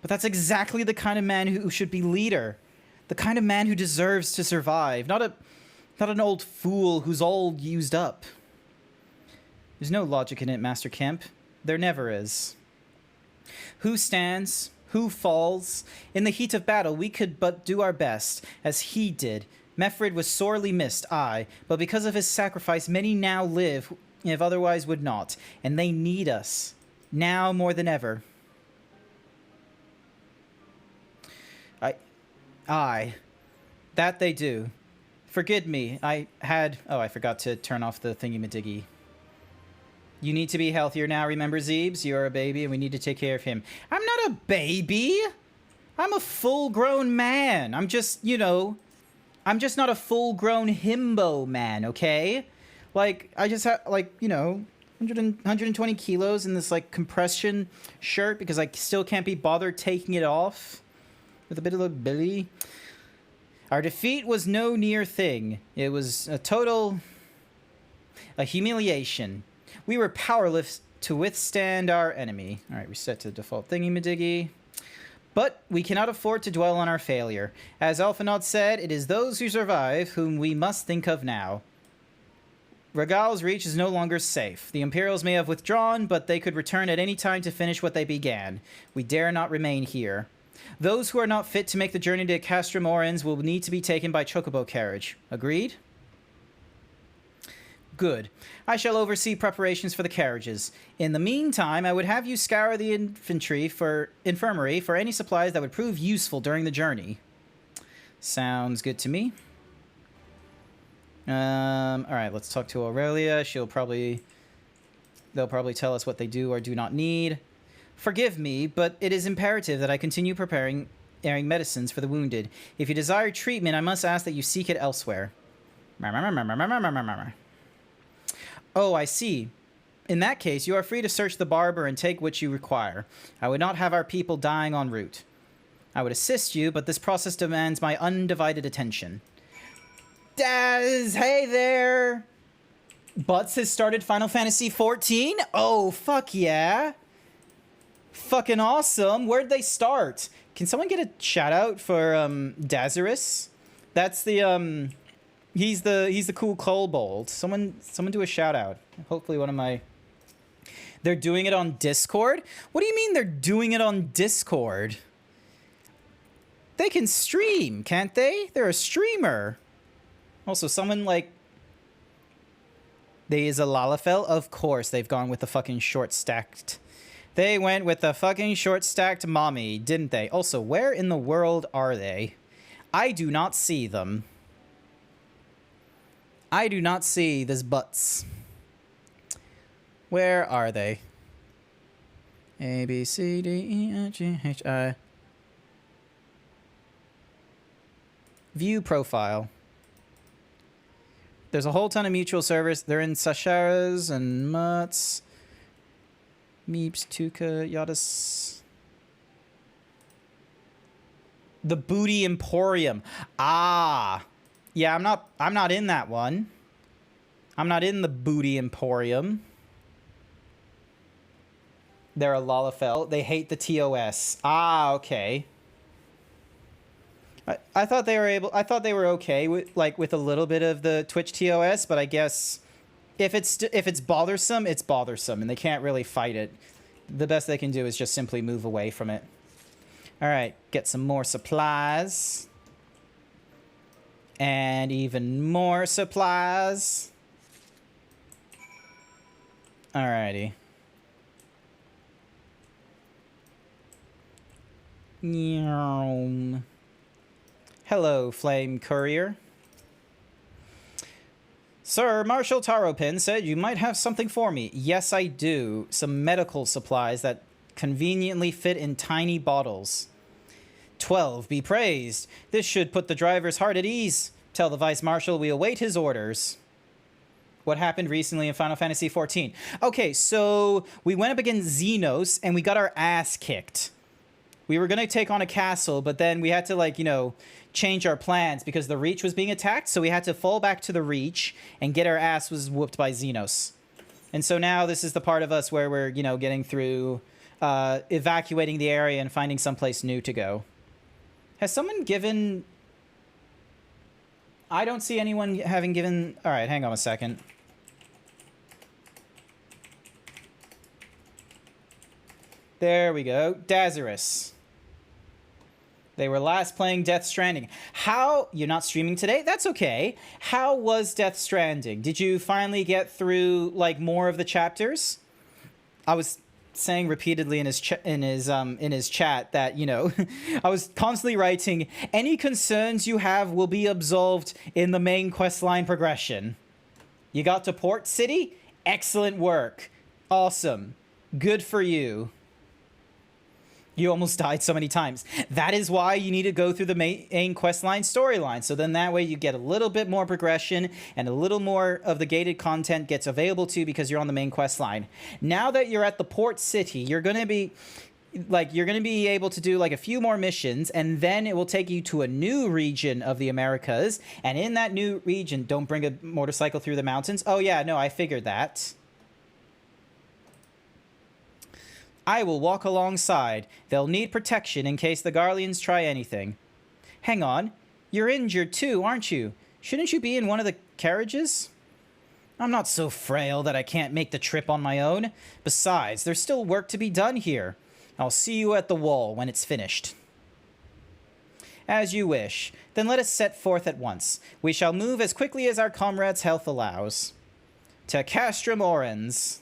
But that's exactly the kind of man who should be leader. The kind of man who deserves to survive. Not an old fool who's all used up. There's no logic in it, Master Kemp. There never is. Who stands? Who falls? In the heat of battle, we could but do our best, as he did. Mefred was sorely missed, aye, but because of his sacrifice, many now live, if otherwise would not. And they need us. Now more than ever. Aye, that they do. Forgive me, I forgot to turn off the thingy-madiggy. You need to be healthier now, remember, Zeebs? You're a baby and we need to take care of him. I'm not a baby! I'm a full-grown man. I'm just, you know... I'm just not a full-grown himbo man, okay? Like, I just have, like, you know... 120 kilos in this, like, compression shirt because I still can't be bothered taking it off. With a bit of a belly. Our defeat was no near thing. It was a humiliation. We were powerless to withstand our enemy. Alright, reset to default thingy-madiggy. But we cannot afford to dwell on our failure. As Alphinaud said, it is those who survive whom we must think of now. Regal's reach is no longer safe. The Imperials may have withdrawn, but they could return at any time to finish what they began. We dare not remain here. Those who are not fit to make the journey to Castrum Orens will need to be taken by chocobo carriage. Agreed? Good. I shall oversee preparations for the carriages. In the meantime, I would have you scour the infirmary for any supplies that would prove useful during the journey. Sounds good to me. Alright, let's talk to Aurelia. They'll probably tell us what they do or do not need. Forgive me, but it is imperative that I continue preparing medicines for the wounded. If you desire treatment, I must ask that you seek it elsewhere. Oh, I see. In that case, you are free to search the barber and take what you require. I would not have our people dying en route. I would assist you, but this process demands my undivided attention. Daz, hey there! Butts has started Final Fantasy XIV? Oh, fuck yeah! Fucking awesome. Where'd they start? Can someone get a shout out for Dazarus? That's the he's the cool kobold. Someone do a shout out. Hopefully one of my... They're doing it on Discord? What do you mean they're doing it on Discord? They can stream, can't they? They're a streamer. Also, someone like... They is a Lalafell? Of course, they've gone with the fucking short-stacked... They went with the fucking short-stacked mommy, didn't they? Also, where in the world are they? I do not see them. I do not see these butts. Where are they? A, B, C, D, E, F, G, H, I. View profile. There's a whole ton of mutual servers. They're in Sasharas and Mutts. Meeps, Tuca, Yadis. The Booty Emporium. Ah. Yeah, I'm not in that one. I'm not in the Booty Emporium. They're a Lalafell. They hate the TOS. Ah, okay. I thought they were okay with a little bit of the Twitch TOS, but I guess if it's bothersome, it's bothersome and they can't really fight it. The best they can do is just simply move away from it. All right, get some more supplies. And even more supplies. Alrighty. Hello, Flame Courier. Sir, Marshal Taropin said you might have something for me. Yes, I do. Some medical supplies that conveniently fit in tiny bottles. 12, be praised. This should put the driver's heart at ease. Tell the Vice Marshal we await his orders. What happened recently in Final Fantasy XIV? Okay, so we went up against Xenos and we got our ass kicked. We were going to take on a castle, but then we had to, like, you know, change our plans because the Reach was being attacked, so we had to fall back to the Reach and get our ass was whooped by Xenos. And so now this is the part of us where we're, you know, getting through, evacuating the area and finding someplace new to go. Has someone given... I don't see anyone having given... Alright, hang on a second. There we go. Dazarus. They were last playing Death Stranding. How... You're not streaming today? That's okay. How was Death Stranding? Did you finally get through, like, more of the chapters? I was saying repeatedly in his chat that, you know, I was constantly writing, any concerns you have will be absolved in the main questline progression. You got to Port City? Excellent work. Awesome. Good for you. You almost died so many times. That is why you need to go through the main questline storyline. So then that way you get a little bit more progression and a little more of the gated content gets available to you because you're on the main questline. Now that you're at the port city, you're going to be able to do like a few more missions, and then it will take you to a new region of the Americas. And in that new region, don't bring a motorcycle through the mountains. Oh yeah, no, I figured that. I will walk alongside. They'll need protection in case the Garleans try anything. Hang on. You're injured too, aren't you? Shouldn't you be in one of the carriages? I'm not so frail that I can't make the trip on my own. Besides, there's still work to be done here. I'll see you at the wall when it's finished. As you wish. Then let us set forth at once. We shall move as quickly as our comrades' health allows. To Castrum Orens.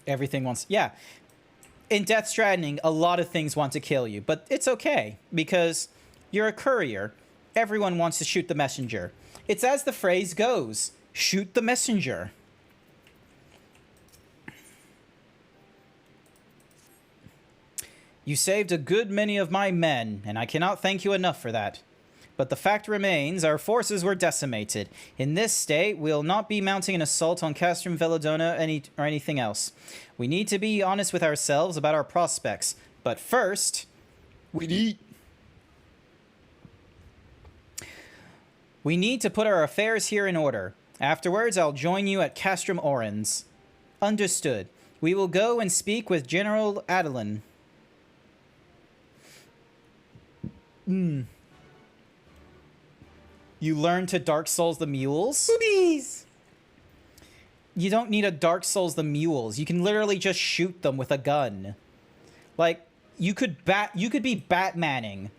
Everything wants... Yeah. In Death Stranding, a lot of things want to kill you. But it's okay, because you're a courier. Everyone wants to shoot the messenger. It's as the phrase goes. Shoot the messenger. You saved a good many of my men, and I cannot thank you enough for that. But the fact remains, our forces were decimated. In this state, we'll not be mounting an assault on Castrum Velodona or anything else. We need to be honest with ourselves about our prospects. But first, we need to put our affairs here in order. Afterwards, I'll join you at Castrum Orens. Understood. We will go and speak with General Adeline. You learn to Dark Souls the mules? Boobies! You don't need a Dark Souls the mules. You can literally just shoot them with a gun. Like, you could be Batmaning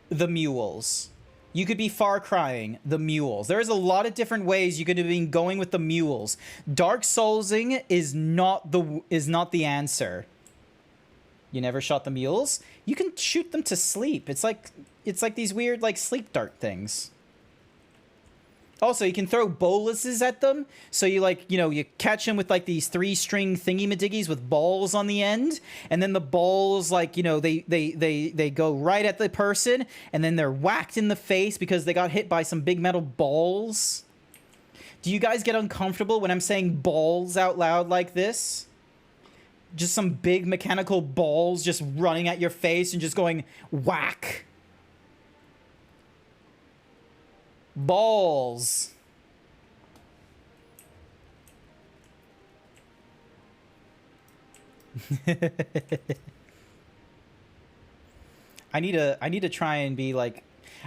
the mules. You could be Far Crying the mules. There's a lot of different ways you could have been going with the mules. Dark Soulsing is not the answer. You never shot the mules? You can shoot them to sleep. It's like these weird like sleep dart things. Also, you can throw boluses at them. So you you catch them with like these 3-string thingy-madiggies with balls on the end. And then the balls, like, they go right at the person. And then they're whacked in the face because they got hit by some big metal balls. Do you guys get uncomfortable when I'm saying balls out loud like this? Just some big mechanical balls just running at your face and just going whack. Balls. I need to try and be like,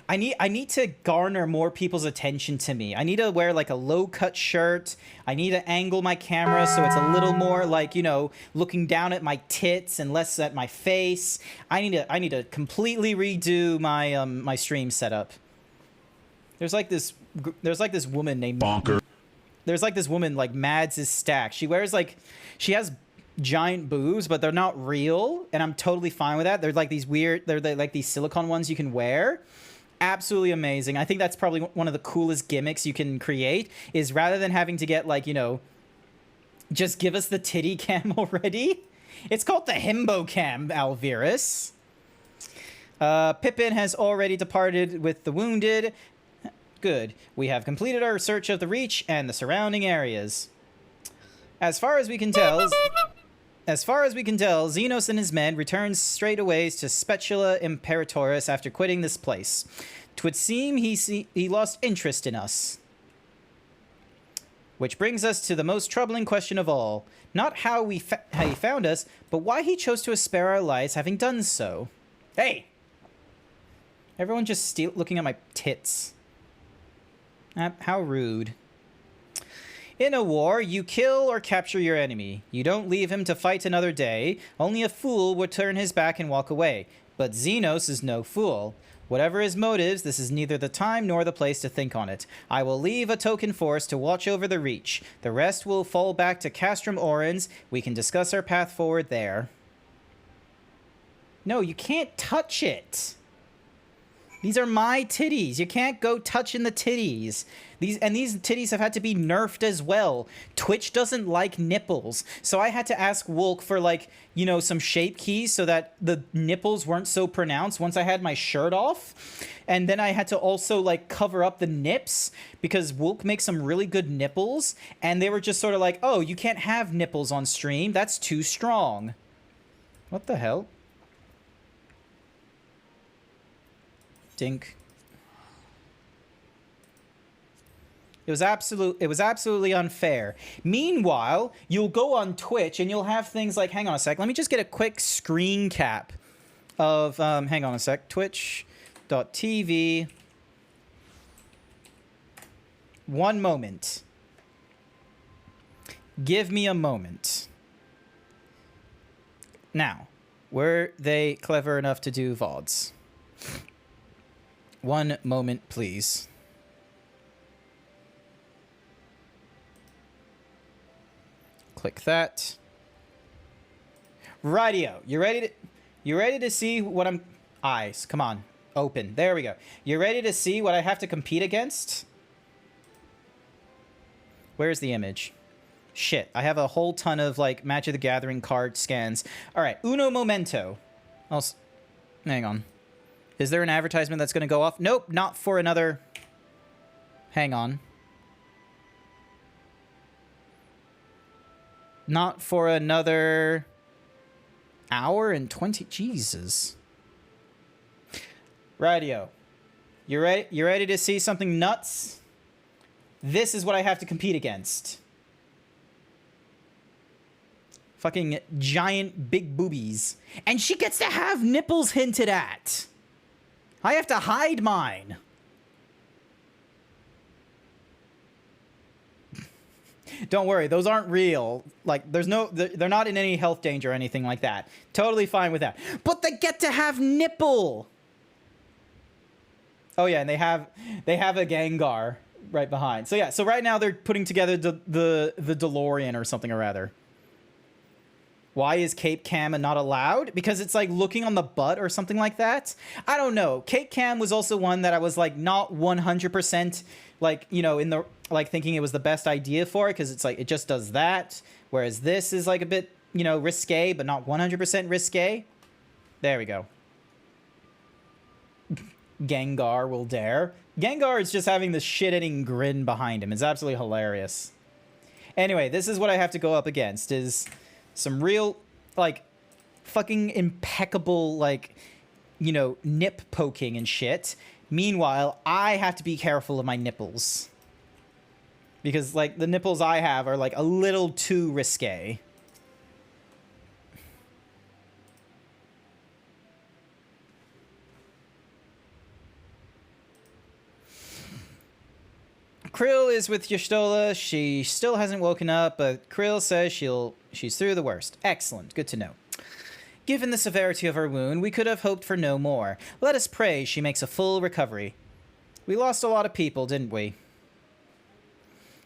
I need to garner more people's attention to me. I need to wear like a low-cut shirt. I need to angle my camera so it's a little more like, you know, looking down at my tits and less at my face. I need to completely redo my my stream setup. There's like this woman named Bonker. There's like this woman like Mads is Stack. She wears like she has giant boobs, but they're not real, and I'm totally fine with that. They're like these weird, they're like these silicone ones you can wear. Absolutely amazing. I think that's probably one of the coolest gimmicks you can create, is rather than having to get like, you know, just give us the titty cam already. It's called the Himbo cam, Alvirus. Pippin has already departed with the wounded. Good. We have completed our search of the Reach and the surrounding areas. As far as we can tell, Xenos and his men returned straightaway to Spatula Imperatoris after quitting this place. 'Twould seem he lost interest in us. Which brings us to the most troubling question of all. Not how he found us, but why he chose to spare our lives having done so. Hey! Everyone just looking at my tits. How rude. In a war, you kill or capture your enemy. You don't leave him to fight another day. Only a fool would turn his back and walk away. But Xenos is no fool. Whatever his motives, this is neither the time nor the place to think on it. I will leave a token force to watch over the Reach. The rest will fall back to Castrum Orans. We can discuss our path forward there. No, you can't touch it. These are my titties. You can't go touching the titties. These titties have had to be nerfed as well. Twitch doesn't like nipples. So I had to ask Wolk for, like, you know, some shape keys so that the nipples weren't so pronounced once I had my shirt off. And then I had to also, like, cover up the nips because Wolk makes some really good nipples. And they were just sort of like, oh, you can't have nipples on stream. That's too strong. What the hell? Dink. It was absolutely unfair. Meanwhile, you'll go on Twitch and you'll have things like, hang on a sec, let me just get a quick screen cap of, hang on a sec, twitch.tv. One moment. Give me a moment. Now, were they clever enough to do VODs? One moment, please. Click that. Rightio. You ready to see what I'm... Eyes. Come on. Open. There we go. You ready to see what I have to compete against? Where's the image? Shit. I have a whole ton of, like, Magic the Gathering card scans. Alright. Uno momento. Hang on. Is there an advertisement that's going to go off? Nope, not for another... Hang on. Not for another... hour and 20... Jesus. Radio. You ready to see something nuts? This is what I have to compete against. Fucking giant big boobies. And she gets to have nipples hinted at. I have to hide mine. Don't worry, those aren't real. Like, they're not in any health danger or anything like that. Totally fine with that. But they get to have nipple. Oh yeah, and they have a Gengar right behind. So yeah, so right now they're putting together the DeLorean or something or other. Why is Cape Cam not allowed? Because it's like looking on the butt or something like that. I don't know. Cape Cam was also one that I was like not 100% like, you know, in the like thinking it was the best idea for it, because it's like it just does that. Whereas this is like a bit, you know, risque, but not 100% risque. There we go. Gengar will dare. Gengar is just having this shit-eating grin behind him. It's absolutely hilarious. Anyway, this is what I have to go up against is some real, like, fucking impeccable, like, you know, nip poking and shit. Meanwhile, I have to be careful of my nipples. Because, like, the nipples I have are, like, a little too risque. is with Y'shtola. She still hasn't woken up, but Krill says she's through the worst. Excellent. Good to know. Given the severity of her wound, we could have hoped for no more. Let us pray she makes a full recovery. We lost a lot of people, didn't we?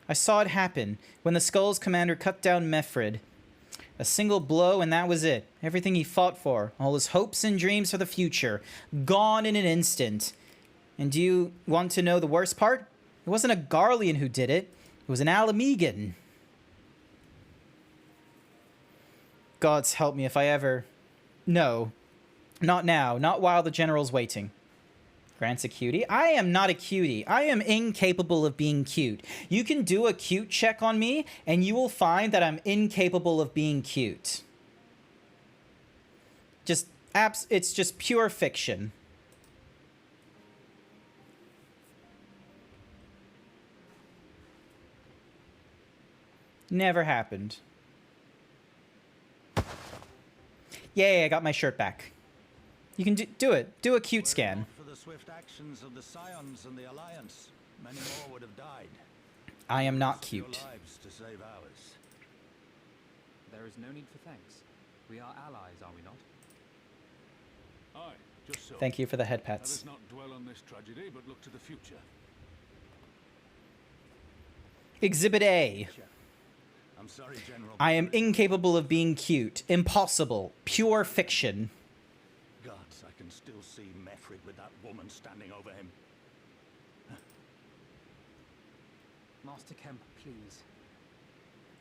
I saw it happen when the Skull's commander cut down Mefrid. A single blow and that was it. Everything he fought for, all his hopes and dreams for the future, gone in an instant. And do you want to know the worst part? It wasn't a Garlean who did it. It was an Alamegan. Gods help me if I ever... No. Not now. Not while the general's waiting. Grant's a cutie? I am not a cutie. I am incapable of being cute. You can do a cute check on me, and you will find that I'm incapable of being cute. It's just pure fiction. Never happened. Yay, I got my shirt back. You can do it. Do a cute scan. For the swift actions of the Scions and the Alliance, many more would have died. I am not cute. Your lives to save ours. There is no need for thanks. We are allies, are we not? Aye, just so. Thank you for the head Let pats. us not dwell on this tragedy, but look to the future. Exhibit A. I'm sorry, General. I am incapable of being cute. Impossible. Pure fiction. Gods, I can still see Mefrid with that woman standing over him. Master Kemp, please.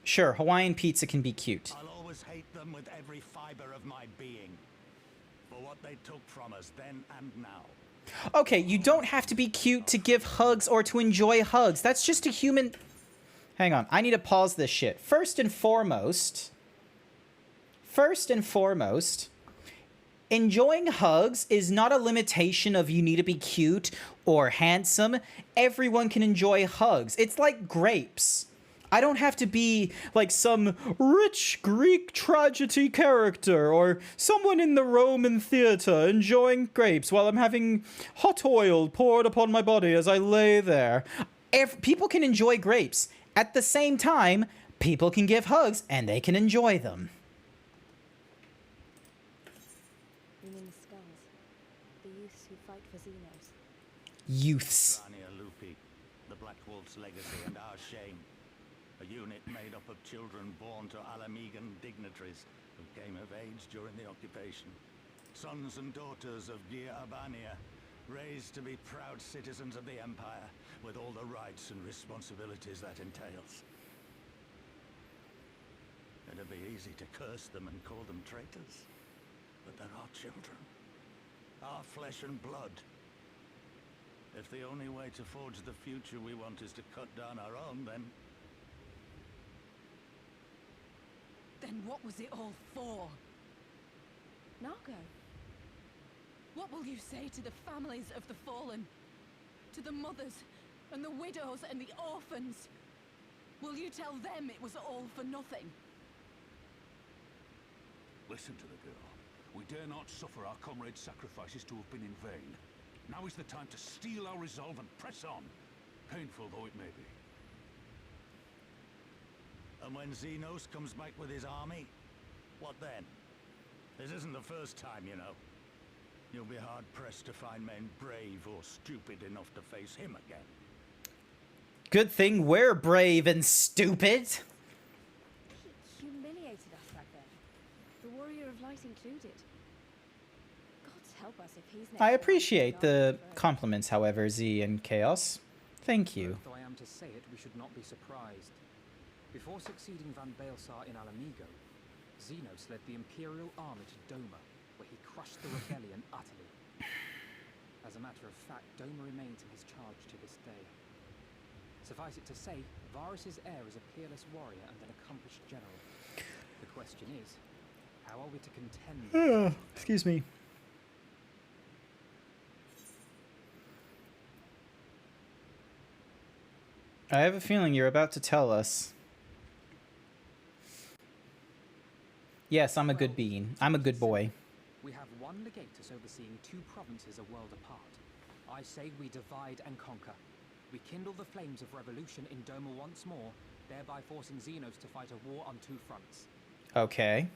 Sure, Hawaiian pizza can be cute. I'll always hate them with every fiber of my being. For what they took from us then and now. Okay, you don't have to be cute to give hugs or to enjoy hugs. That's just a human... Hang on, I need to pause this shit. First and foremost, enjoying hugs is not a limitation of you need to be cute or handsome. Everyone can enjoy hugs. It's like grapes. I don't have to be like some rich Greek tragedy character or someone in the Roman theater enjoying grapes while I'm having hot oil poured upon my body as I lay there. People can enjoy grapes. At the same time, people can give hugs and they can enjoy them. You mean the Skulls? The youths who fight for Xenos? Youths. The Black Wolf's legacy and our shame. A unit made up of children born to Alamegan dignitaries who came of age during the occupation. Sons and daughters of Eorzea, raised to be proud citizens of the Empire, with all the rights and responsibilities that entails. It'd be easy to curse them and call them traitors, but they're our children, our flesh and blood. If the only way to forge the future we want is to cut down our own, then what was it all for? Nargo. What will you say to the families of the fallen? To the mothers and the widows and the orphans? Will you tell them it was all for nothing? Listen to the girl. We dare not suffer our comrades' sacrifices to have been in vain. Now is the time to steel our resolve and press on, painful though it may be. And when Xenos comes back with his army, what then? This isn't the first time, you know. You'll be hard-pressed to find men brave or stupid enough to face him again. Good thing we're brave and stupid. He humiliated us back then. The Warrior of Light included. Gods help us if he's next. I appreciate the compliments, however, Z and Chaos. Thank you. Though I am to say it, we should not be surprised. Before succeeding Van Baelsar in Alamigo, Xenos led the Imperial army to Doma, where he crushed the rebellion utterly. As a matter of fact, Doma remains in his charge to this day. Suffice it to say, Varus's heir is a peerless warrior and an accomplished general. The question is, how are we to contend? Excuse me. I have a feeling you're about to tell us. Yes, I'm a good being. I'm a good boy. We have one legatus overseeing two provinces a world apart. I say we divide and conquer. We kindle the flames of revolution in Doma once more, thereby forcing Xenos to fight a war on two fronts. Okay.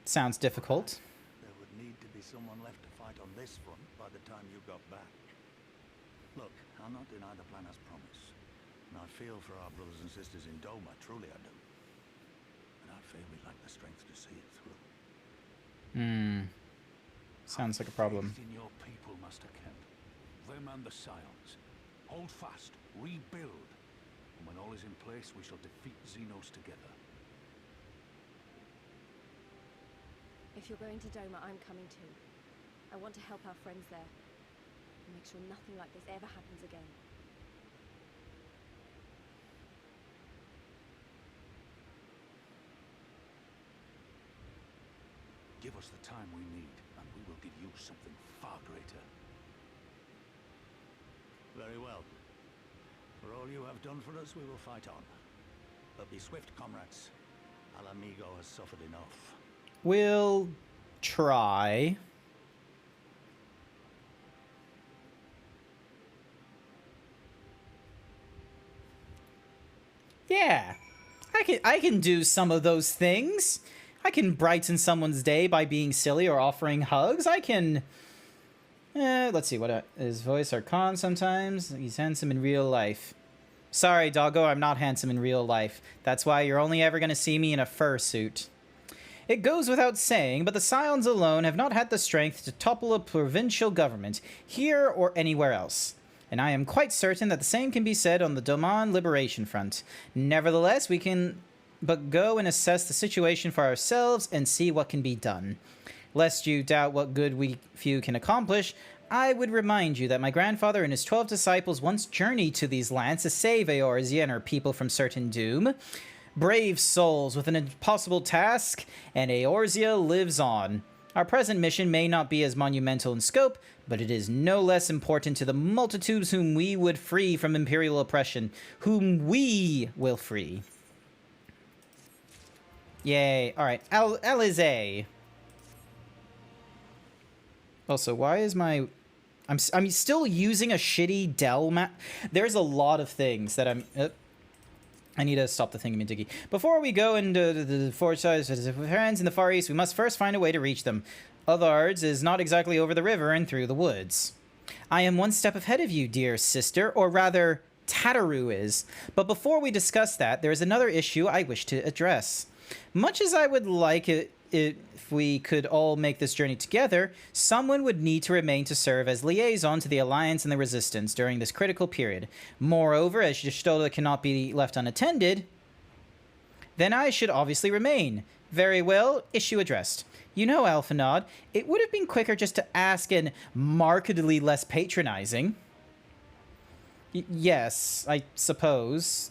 Sounds difficult. There would need to be someone left to fight on this front by the time you got back. Look, I'll not deny the plan as promised. And I feel for our brothers and sisters in Doma, truly I do. And I fear we lack the strength to see it through. Sounds like a problem. Faith in your people, Master Kemp. Them and the Scions. Hold fast, rebuild. And when all is in place, we shall defeat Xenos together. If you're going to Doma, I'm coming too. I want to help our friends there. And make sure nothing like this ever happens again. Give us the time we need, and we will give you something far greater. Very well. For all you have done for us, we will fight on. But be swift, comrades. Al Amigo has suffered enough. We'll try. Yeah. I can do some of those things. I can brighten someone's day by being silly or offering hugs. I can... let's see, what his voice are con sometimes. He's handsome in real life. Sorry, doggo, I'm not handsome in real life. That's why you're only ever going to see me in a fursuit. It goes without saying, but the Scions alone have not had the strength to topple a provincial government, here or anywhere else. And I am quite certain that the same can be said on the Doman Liberation Front. Nevertheless, we can but go and assess the situation for ourselves and see what can be done. Lest you doubt what good we few can accomplish, I would remind you that my grandfather and his 12 disciples once journeyed to these lands to save Eorzea and her people from certain doom. Brave souls with an impossible task, and Eorzea lives on. Our present mission may not be as monumental in scope, but it is no less important to the multitudes whom we would free from imperial oppression, whom we will free. Yay. Alright, Alize. Also, why is my... I'm still using a shitty Dell map. There's a lot of things that I'm... I need to stop the thingamajiggy. Before we go into the foresight friends in the Far East, we must first find a way to reach them. Othards is not exactly over the river and through the woods. I am one step ahead of you, dear sister, or rather, Tataru is. But before we discuss that, there is another issue I wish to address. Much as I would like it if we could all make this journey together, someone would need to remain to serve as liaison to the Alliance and the Resistance during this critical period. Moreover, as Y'shtola cannot be left unattended, then I should obviously remain. Very well, issue addressed. You know, Alphanod, it would have been quicker just to ask and markedly less patronizing. Yes, I suppose.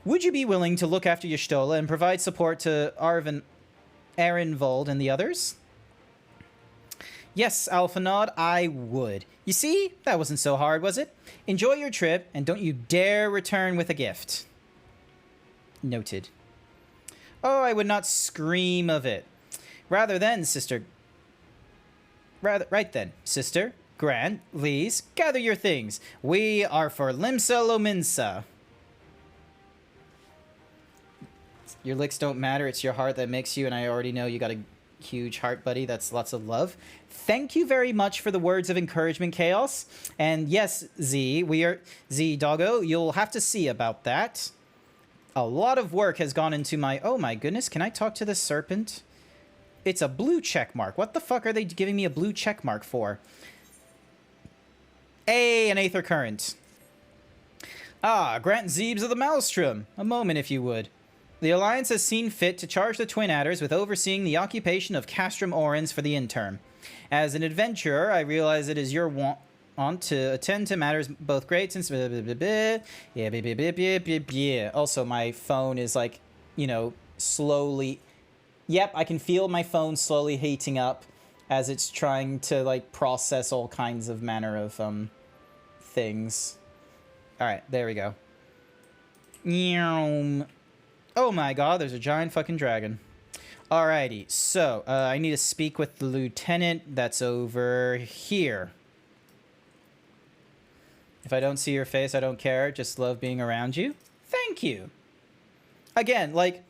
Would you be willing to look after Y'shtola and provide support to Arenvold and the others? Yes, Alphanod, I would. You see? That wasn't so hard, was it? Enjoy your trip, and don't you dare return with a gift. Noted. Oh, I would not scream of it. Right then, sister, Grant, Lise, gather your things. We are for Limsa Lominsa. Your licks don't matter, it's your heart that makes you, and I already know you got a huge heart, buddy. That's lots of love. Thank you very much for the words of encouragement, Chaos. And yes, Z Doggo, you'll have to see about that. A lot of work has gone into my... Oh my goodness, can I talk to the serpent? It's a blue check mark. What the fuck are they giving me a blue check mark for? An Aether Current. GrantZeebs of the Maelstrom. A moment, if you would. The Alliance has seen fit to charge the Twin Adders with overseeing the occupation of Castrum Orans for the interim. As an adventurer, I realize it is your want to attend to matters both great since... Also, my phone is like, you know, slowly... Yep, I can feel my phone slowly heating up as it's trying to, like, process all kinds of manner of, things. Alright, there we go. Oh my god, there's a giant fucking dragon. Alrighty, so, I need to speak with the lieutenant that's over here. If I don't see your face, I don't care. Just love being around you. Thank you. Again, like,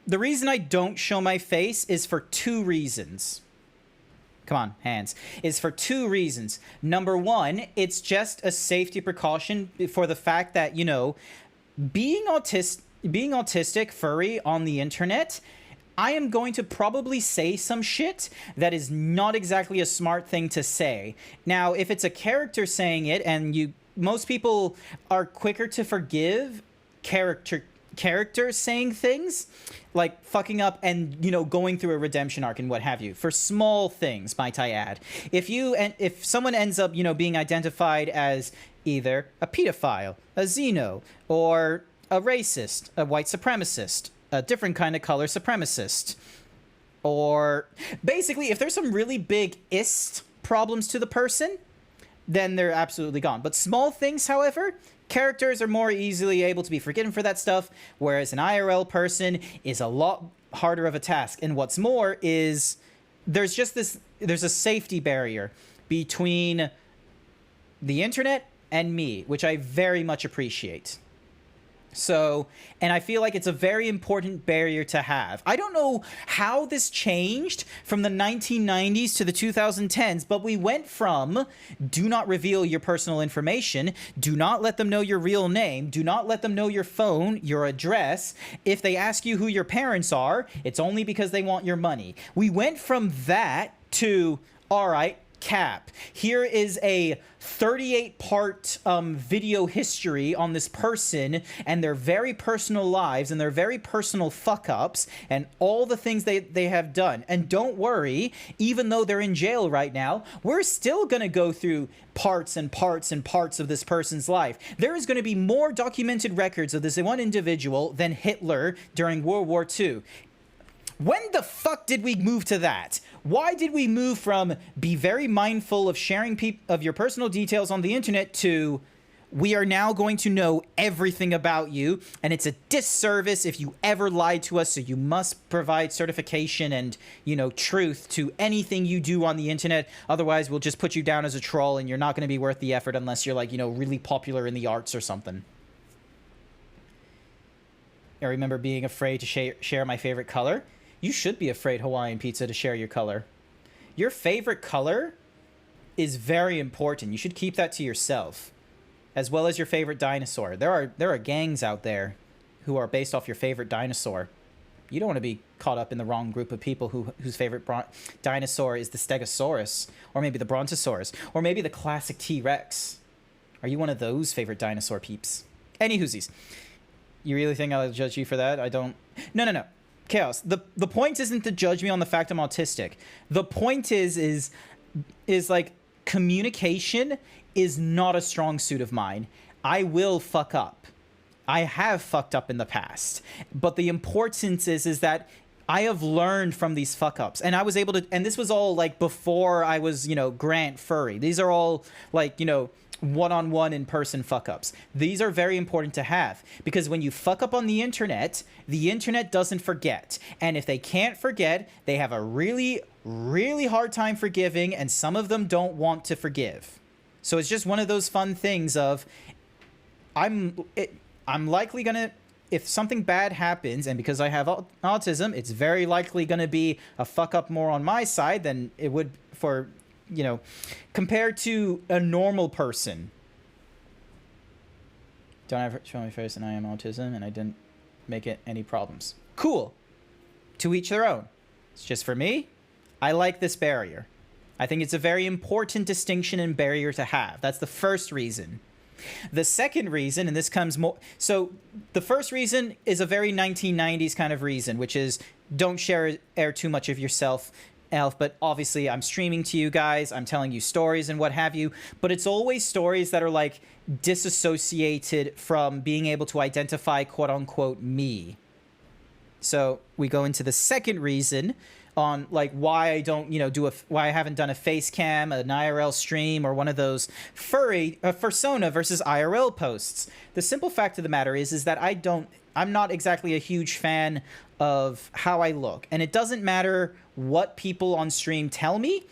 the reason I don't show my face is for 2 reasons. Come on, hands. Is for 2 reasons. Number 1, it's just a safety precaution for the fact that, you know, being autistic, furry on the internet, I am going to probably say some shit that is not exactly a smart thing to say. Now, if it's a character saying it, and most people are quicker to forgive characters saying things like fucking up and, you know, going through a redemption arc and what have you, for small things, might I add. If someone ends up, you know, being identified as either a pedophile, a xeno, or a racist, a white supremacist, a different kind of color supremacist, or basically if there's some really big problems to the person, then they're absolutely gone. But small things, however, characters are more easily able to be forgiven for that stuff, whereas an IRL person is a lot harder of a task. And what's more is there's a safety barrier between the internet and me, which I very much appreciate. So, and I feel like it's a very important barrier to have. I don't know how this changed from the 1990s to the 2010s, but we went from do not reveal your personal information, do not let them know your real name, do not let them know your phone, your address. If they ask you who your parents are, it's only because they want your money. We went from that to, all right, cap. Here is a 38-part video history on this person and their very personal lives and their very personal fuck-ups and all the things they have done. And don't worry, even though they're in jail right now, we're still going to go through parts and parts and parts of this person's life. There is going to be more documented records of this one individual than Hitler during World War II. When the fuck did we move to that? Why did we move from be very mindful of sharing of your personal details on the internet to we are now going to know everything about you, and it's a disservice if you ever lied to us, so you must provide certification and, you know, truth to anything you do on the internet. Otherwise, we'll just put you down as a troll and you're not going to be worth the effort unless you're, like, you know, really popular in the arts or something. I remember being afraid to share my favorite color. You should be afraid, Hawaiian Pizza, to share your color. Your favorite color is very important. You should keep that to yourself, as well as your favorite dinosaur. There are gangs out there who are based off your favorite dinosaur. You don't want to be caught up in the wrong group of people whose favorite dinosaur is the Stegosaurus, or maybe the Brontosaurus, or maybe the classic T-Rex. Are you one of those favorite dinosaur peeps? Any whoosies. You really think I'll judge you for that? I don't... No. Chaos. The point isn't to judge me on the fact I'm autistic. The point is like, communication is not a strong suit of mine. I will fuck up. I have fucked up in the past. But the importance is that I have learned from these fuck ups, and I was able to, and this was all like before I was, you know, Grant Furry. These are all like, you know, one-on-one in-person fuck-ups. These are very important to have, because when you fuck up on the internet doesn't forget. And if they can't forget, they have a really, really hard time forgiving, and some of them don't want to forgive. So it's just one of those fun things of, I'm likely gonna, if something bad happens, and because I have autism, it's very likely gonna be a fuck-up more on my side than it would for, you know, compared to a normal person. Don't ever show my face and I am autism and I didn't make it any problems. Cool. To each their own. It's just for me. I like this barrier. I think it's a very important distinction and barrier to have. That's the first reason. The second reason, and this comes more... So the first reason is a very 1990s kind of reason, which is don't air too much of yourself. But obviously I'm streaming to you guys, I'm telling you stories and what have you, but it's always stories that are like disassociated from being able to identify quote-unquote me. So we go into the second reason on like why I don't, you know, why I haven't done a face cam, an IRL stream, or one of those Fursona versus IRL posts. The simple fact of the matter is that I'm not exactly a huge fan of how I look, and it doesn't matter what people on stream tell me.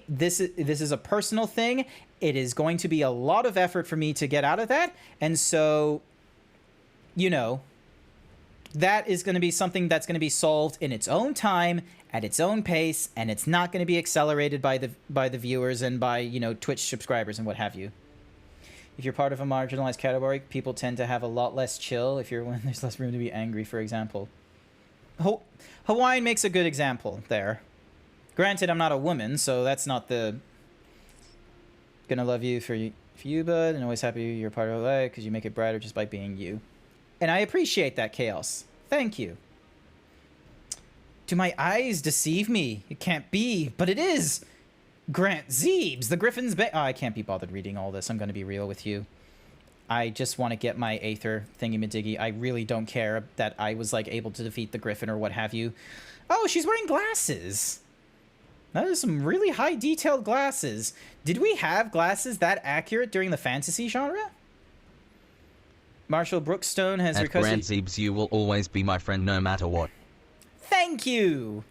This is a personal thing, It is going to be a lot of effort for me to get out of that. And so, you know, that is going to be something that's going to be solved in its own time, at its own pace, and it's not going to be accelerated by the viewers and by, you know, Twitch subscribers and what have you. If you're part of a marginalized category, people tend to have a lot less chill if you're when there's less room to be angry, for example. Hawaiian makes a good example there. Granted, I'm not a woman, so that's not the gonna love you for you, bud, and always happy you're part of our life because you make it brighter just by being you. And I appreciate that, Chaos. Thank you. Do my eyes deceive me? It can't be, but it is. GrantZeebs, the Griffin's Bay. Oh, I can't be bothered reading all this. I'm going to be real with you. I just want to get my Aether thingy-majiggy. I really don't care that I was, like, able to defeat the Griffin or what have you. Oh, she's wearing glasses. That is some really high detailed glasses. Did we have glasses that accurate during the fantasy genre? Marshall Brookstone has requested... At GrantZeebs, you will always be my friend no matter what. Thank you!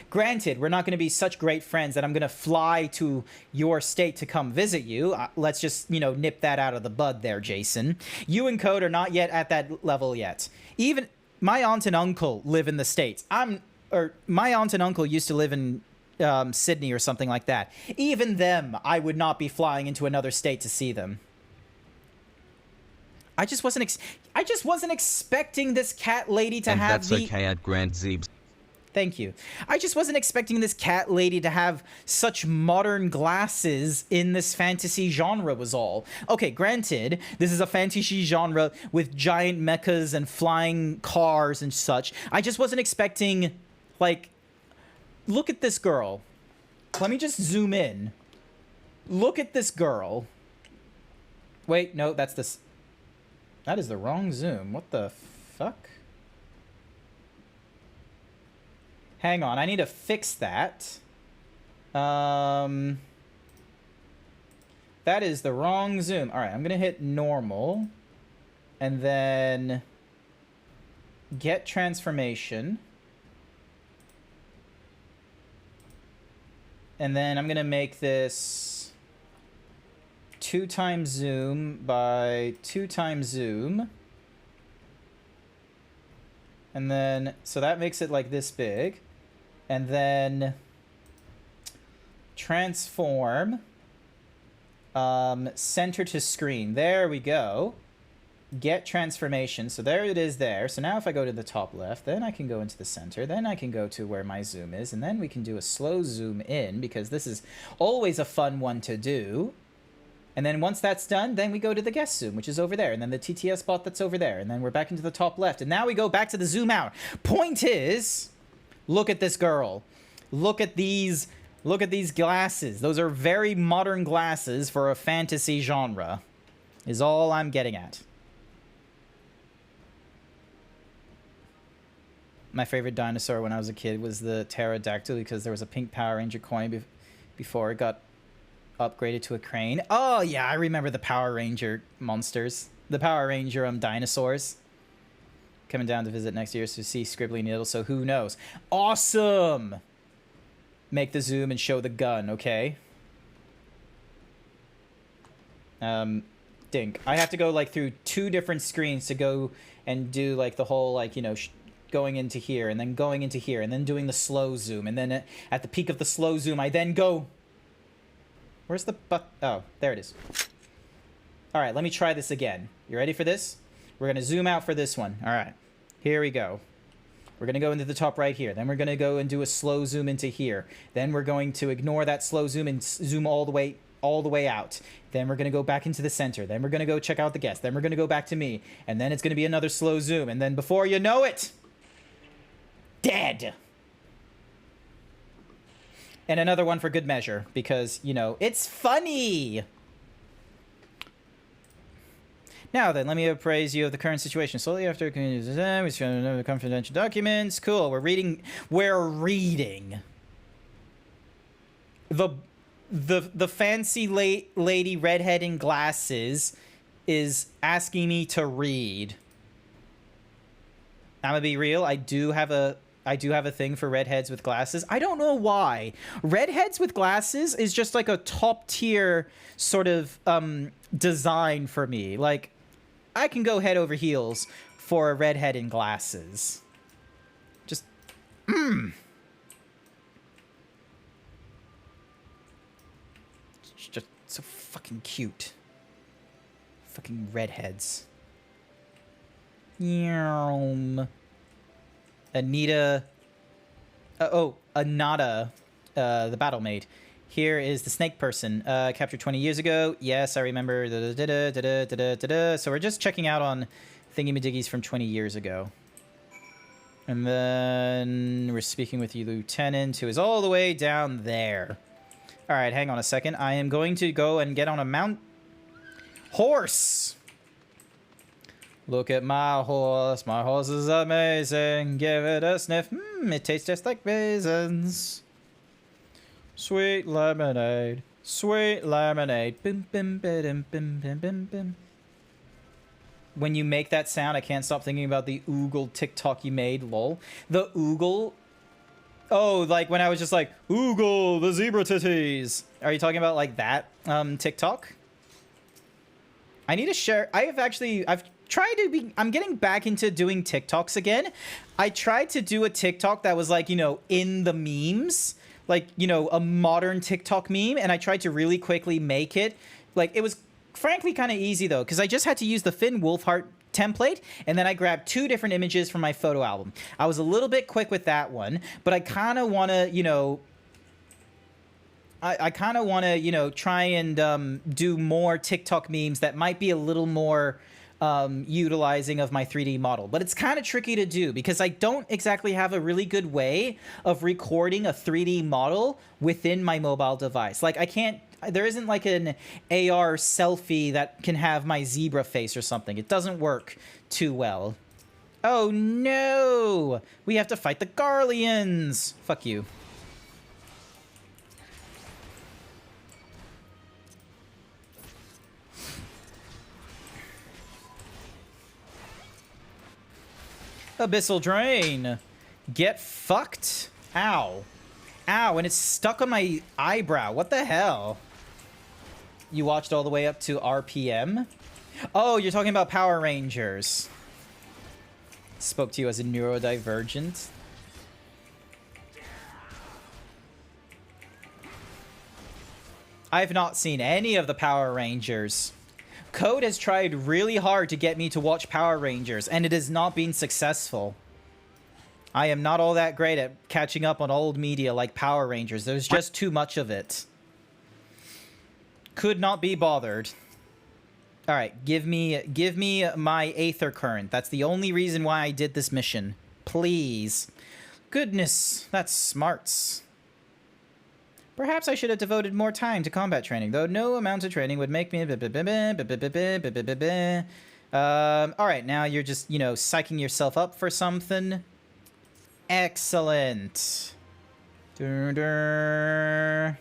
Granted, we're not going to be such great friends that I'm going to fly to your state to come visit you. Let's just, you know, nip that out of the bud there, Jason. You and Code are not yet at that level yet. Even my aunt and uncle live in the States. My aunt and uncle used to live in Sydney or something like that. Even them, I would not be flying into another state to see them. I just wasn't expecting this cat lady to have that's okay at GrantZeebs. Thank you. I just wasn't expecting this cat lady to have such modern glasses in this fantasy genre was all. Okay, granted, this is a fantasy genre with giant mechas and flying cars and such. I just wasn't expecting, like, look at this girl. Let me just zoom in. Look at this girl. Wait, no, that's this. That is the wrong zoom. What the fuck? Hang on, I need to fix that. That is the wrong zoom. All right, I'm gonna hit normal. And then get transformation. And then I'm gonna make this 2x zoom by 2x zoom. And then, so that makes it like this big. And then transform center to screen. There we go. Get transformation. So there it is there. So now if I go to the top left, then I can go into the center. Then I can go to where my zoom is. And then we can do a slow zoom in because this is always a fun one to do. And then once that's done, then we go to the guest zoom, which is over there. And then the TTS spot that's over there. And then we're back into the top left. And now we go back to the zoom out. Point is, look at this girl. Look at these glasses. Those are very modern glasses for a fantasy genre, is all I'm getting at. My favorite dinosaur when I was a kid was the pterodactyl because there was a pink Power Ranger coin before it got upgraded to a crane. Oh yeah, I remember the Power Ranger monsters. The Power Ranger dinosaurs. Coming down to visit next year to see Scribbly Needle, so who knows. Awesome! Make the zoom and show the gun, okay? Dink. I have to go like through 2 different screens to go and do like the whole like, you know, going into here and then going into here and then doing the slow zoom. And then at the peak of the slow zoom, I then go... Where's the oh, there it is. All right, let me try this again. You ready for this? We're going to zoom out for this one. All right, here we go. We're going to go into the top right here. Then we're going to go and do a slow zoom into here. Then we're going to ignore that slow zoom and zoom all the way out. Then we're going to go back into the center. Then we're going to go check out the guest. Then we're going to go back to me. And then it's going to be another slow zoom. And then before you know it, dead. And another one for good measure, because, you know, it's funny! Now then, let me appraise you of the current situation. Slowly after community design, we show the confidential documents. Cool, we're reading. The fancy lady redhead in glasses is asking me to read. I'm gonna be real, I do have a I do have a thing for redheads with glasses. I don't know why. Redheads with glasses is just like a top tier sort of design for me. Like, I can go head over heels for a redhead in glasses. Just, It's just so fucking cute. Fucking redheads. Anita. Anata, the battle maid. Here is the snake person. Captured 20 years ago. Yes, I remember. So we're just checking out on thingy-majiggies from 20 years ago. And then we're speaking with the lieutenant, who is all the way down there. All right, hang on a second. I am going to go and get on a horse. Look at my horse. My horse is amazing. Give it a sniff. It tastes just like raisins. Sweet lemonade. Sweet lemonade. Bim, bim, bim, bim, bim, bim, bim. When you make that sound, I can't stop thinking about the oogle TikTok you made, lol. The oogle? Oh, like when I was just like, oogle, the zebra titties. Are you talking about like that TikTok? I need to share. I've tried to be, I'm getting back into doing TikToks again. I tried to do a TikTok that was like, you know, in the memes, like, you know, a modern TikTok meme. And I tried to really quickly make it. Like, it was frankly kind of easy though, because I just had to use the Finn Wolfhard template, and then I grabbed 2 different images from my photo album. I was a little bit quick with that one, but I kind of want to, you know, I kind of want to, you know, try and do more TikTok memes that might be a little more utilizing of my 3D model. But it's kind of tricky to do because I don't exactly have a really good way of recording a 3D model within my mobile device. Like, I can't, there isn't like an AR selfie that can have my zebra face or something. It doesn't work too well. Oh no! We have to fight the Garleans! Fuck you. Abyssal Drain. Get fucked. Ow. Ow, and it's stuck on my eyebrow. What the hell? You watched all the way up to RPM? Oh, you're talking about Power Rangers. Spoke to you as a neurodivergent. I've not seen any of the Power Rangers. Code has tried really hard to get me to watch Power Rangers, and it has not been successful. I am not all that great at catching up on old media like Power Rangers. There's just too much of it. Could not be bothered. All right, give me my Aether Current. That's the only reason why I did this mission. Please. Goodness, that's smarts. Perhaps I should have devoted more time to combat training, though no amount of training would make me... Alright, now you're just, you know, psyching yourself up for something. Excellent. And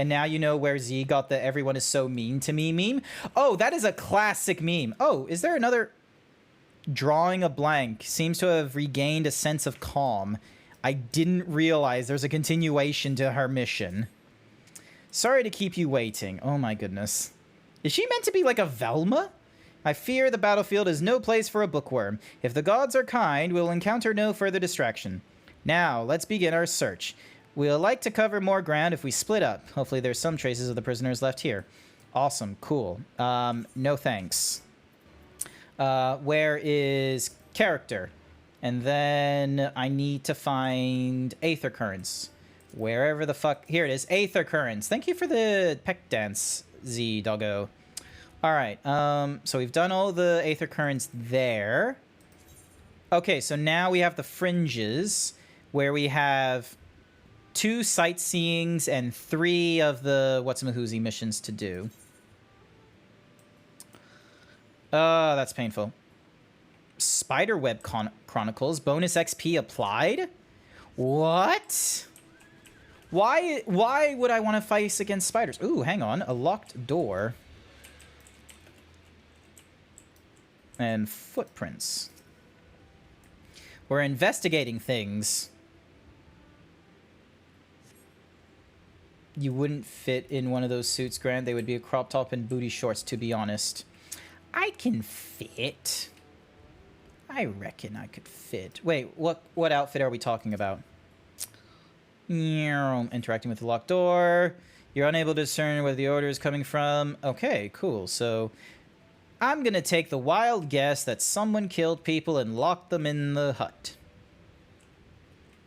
now you know where Z got the "everyone is so mean to me" meme. Oh, that is a classic meme. Oh, is there another... Drawing a blank. Seems to have regained a sense of calm. I didn't realize there's a continuation to her mission. Sorry to keep you waiting. Oh my goodness. Is she meant to be like a Velma? I fear the battlefield is no place for a bookworm. If the gods are kind, we'll encounter no further distraction. Now, let's begin our search. We'll like to cover more ground if we split up. Hopefully there's some traces of the prisoners left here. Awesome. Cool. No thanks. Where is character? And then I need to find Aether Currents. Wherever the fuck... Here it is. Aether Currents. Thank you for the peck dance, Z doggo. Alright, so we've done all the Aether Currents there. Okay, so now we have the fringes, where we have 2 sightseeings and 3 of the what's-a-mahoozy missions to do. That's painful. Spiderweb Chronicles. Bonus XP applied? What? Why would I want to fight against spiders? Ooh, hang on. A locked door. And footprints. We're investigating things. You wouldn't fit in one of those suits, Grant. They would be a crop top and booty shorts, to be honest. I can fit. I reckon I could fit. Wait, what outfit are we talking about? Interacting with the locked door. You're unable to discern where the order is coming from. Okay, cool. So I'm going to take the wild guess that someone killed people and locked them in the hut.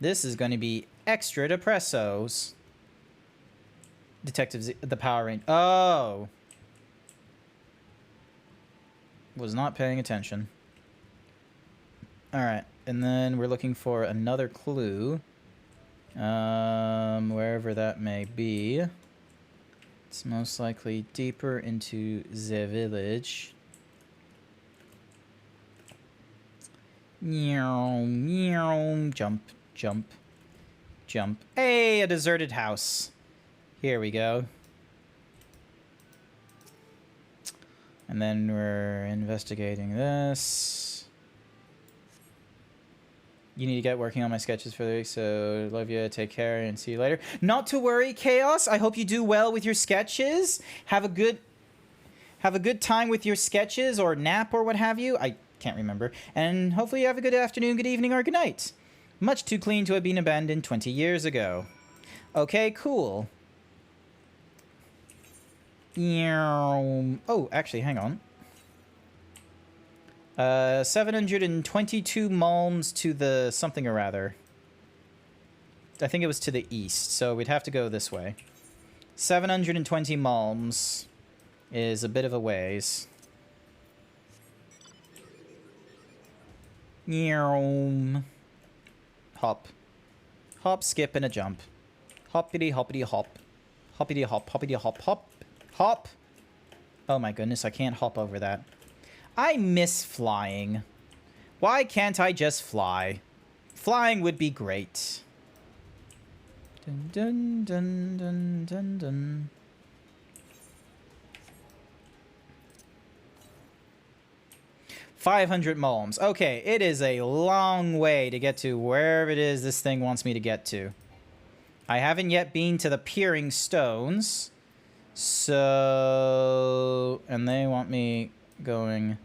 This is going to be extra depressos. Detectives, the Power Ranger. Oh. Was not paying attention. Alright, and then we're looking for another clue. Wherever that may be. It's most likely deeper into the village. Meow, meow, jump, jump, jump. Hey, a deserted house. Here we go. And then we're investigating this. You need to get working on my sketches for the week, so love you, take care, and see you later. Not to worry, Chaos. I hope you do well with your sketches. Have a good time with your sketches, or nap, or what have you. I can't remember. And hopefully you have a good afternoon, good evening, or good night. Much too clean to have been abandoned 20 years ago. Okay, cool. Oh, actually, hang on. 722 malms to the something or rather. I think it was to the east, so we'd have to go this way. 720 malms is a bit of a ways. Hop. Hop, skip, and a jump. Hoppity, hoppity, hop. Hoppity, hop, hoppity, hop, hop. Hop. Oh my goodness, I can't hop over that. I miss flying. Why can't I just fly? Flying would be great. Dun dun dun dun dun dun. $500 malms. Okay, it is a long way to get to wherever it is this thing wants me to get to. I haven't yet been to the Peering Stones. So... and they want me going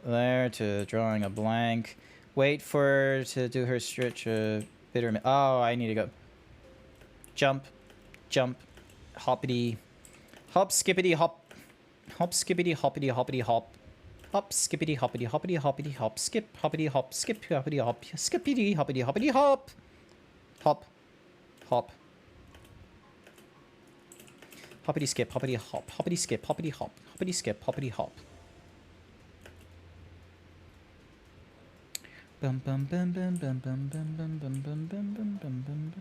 there to drawing a blank. Wait for her to do her stretch bitter... oh, I need to go. Jump. Jump. Hoppity. Hop, skippity, hop. Hop, skippity, hoppity, hoppity, hop. Hop, skippity, hoppity, hoppity, hoppity, hop. Skip, hoppity, hop. Skip, hoppity, hop. Skippity, hoppity, hoppity, hop. Hop. Hop. Hoppity skip, hoppity hop, hoppity skip, hoppity hop, hoppity skip, hoppity hop. Bum bum bum bum bum bum bum bum bum bum bum bum bum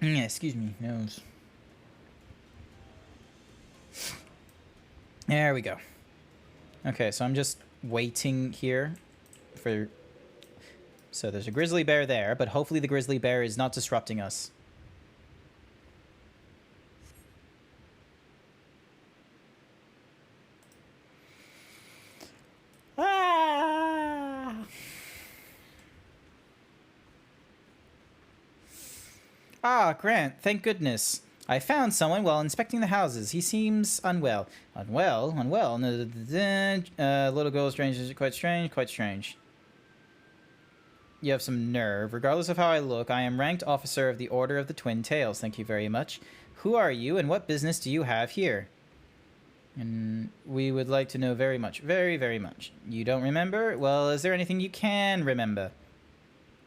bum. Yeah, excuse me, nose. There we go. Okay, so I'm just waiting here for... so there's a grizzly bear there, but hopefully the grizzly bear is not disrupting us. Ah, Grant, thank goodness. I found someone while inspecting the houses. He seems unwell. Unwell? Unwell? Little girl strange, quite strange, quite strange. You have some nerve. Regardless of how I look, I am ranked officer of the Order of the Twin Tails. Thank you very much. Who are you, and what business do you have here? And we would like to know very much. Very, very much. You don't remember? Well, is there anything you can remember?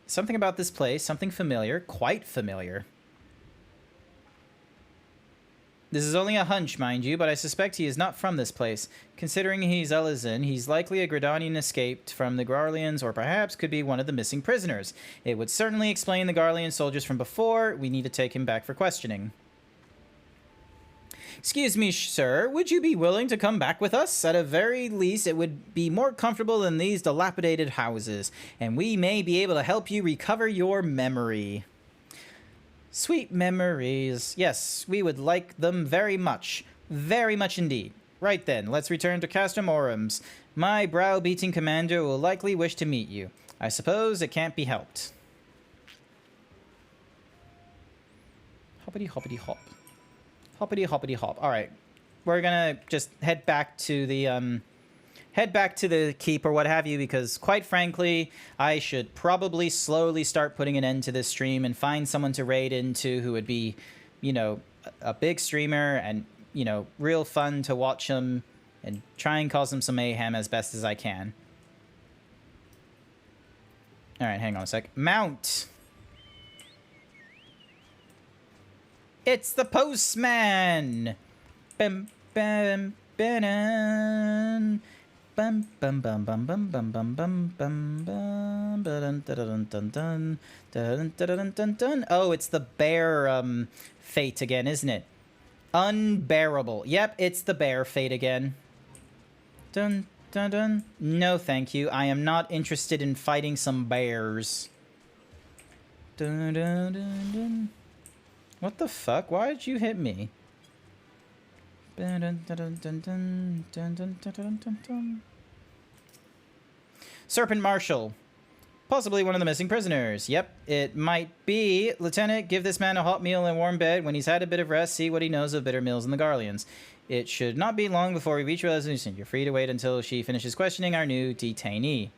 Something about this place, something familiar, quite familiar. This is only a hunch, mind you, but I suspect he is not from this place. Considering he's Elysian, he's likely a Gradanian escaped from the Garleans, or perhaps could be one of the missing prisoners. It would certainly explain the Garlean soldiers from before. We need to take him back for questioning. Excuse me, sir, would you be willing to come back with us? At a very least, it would be more comfortable than these dilapidated houses, and we may be able to help you recover your memory. Sweet memories. Yes, we would like them very much. Very much indeed. Right then, let's return to Castrum Orums. My brow-beating commander will likely wish to meet you. I suppose it can't be helped. Hoppity hoppity hop. Hoppity hoppity hop. Alright. We're gonna just head back to the keep or what have you, because quite frankly, I should probably slowly start putting an end to this stream and find someone to raid into who would be, you know, a big streamer and, you know, real fun to watch him and try and cause him some mayhem as best as I can. Alright, hang on a sec. Mount! It's the postman! Bam, bam, bam, bum bum bum bum bum bum bum bum bum bum dun dun dun dun dun dun dun dun. Oh, it's the bear fate again, isn't it? Unbearable. Yep, it's the bear fate again. Dun dun dun. No, thank you. I am not interested in fighting some bears. Dun dun dun dun. What the fuck? Why did you hit me? Dun dun dun dun dun dun dun dun dun dun. Serpent Marshal. Possibly one of the missing prisoners. Yep, it might be. Lieutenant, give this man a hot meal and a warm bed. When he's had a bit of rest, see what he knows of bitter meals in the Garleans. It should not be long before we reach a resolution. You're free to wait until she finishes questioning our new detainee.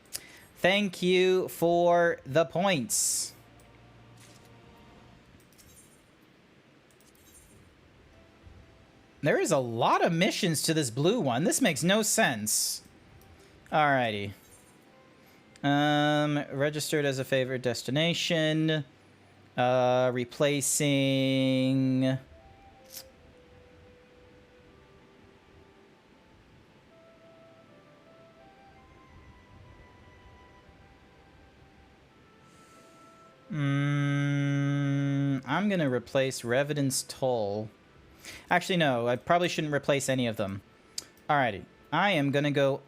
Thank you for the points. There is a lot of missions to this blue one. This makes no sense. Alrighty. Registered as a favorite destination. Replacing... I'm gonna replace Revidence Toll. Actually, no, I probably shouldn't replace any of them. Alrighty. I am gonna go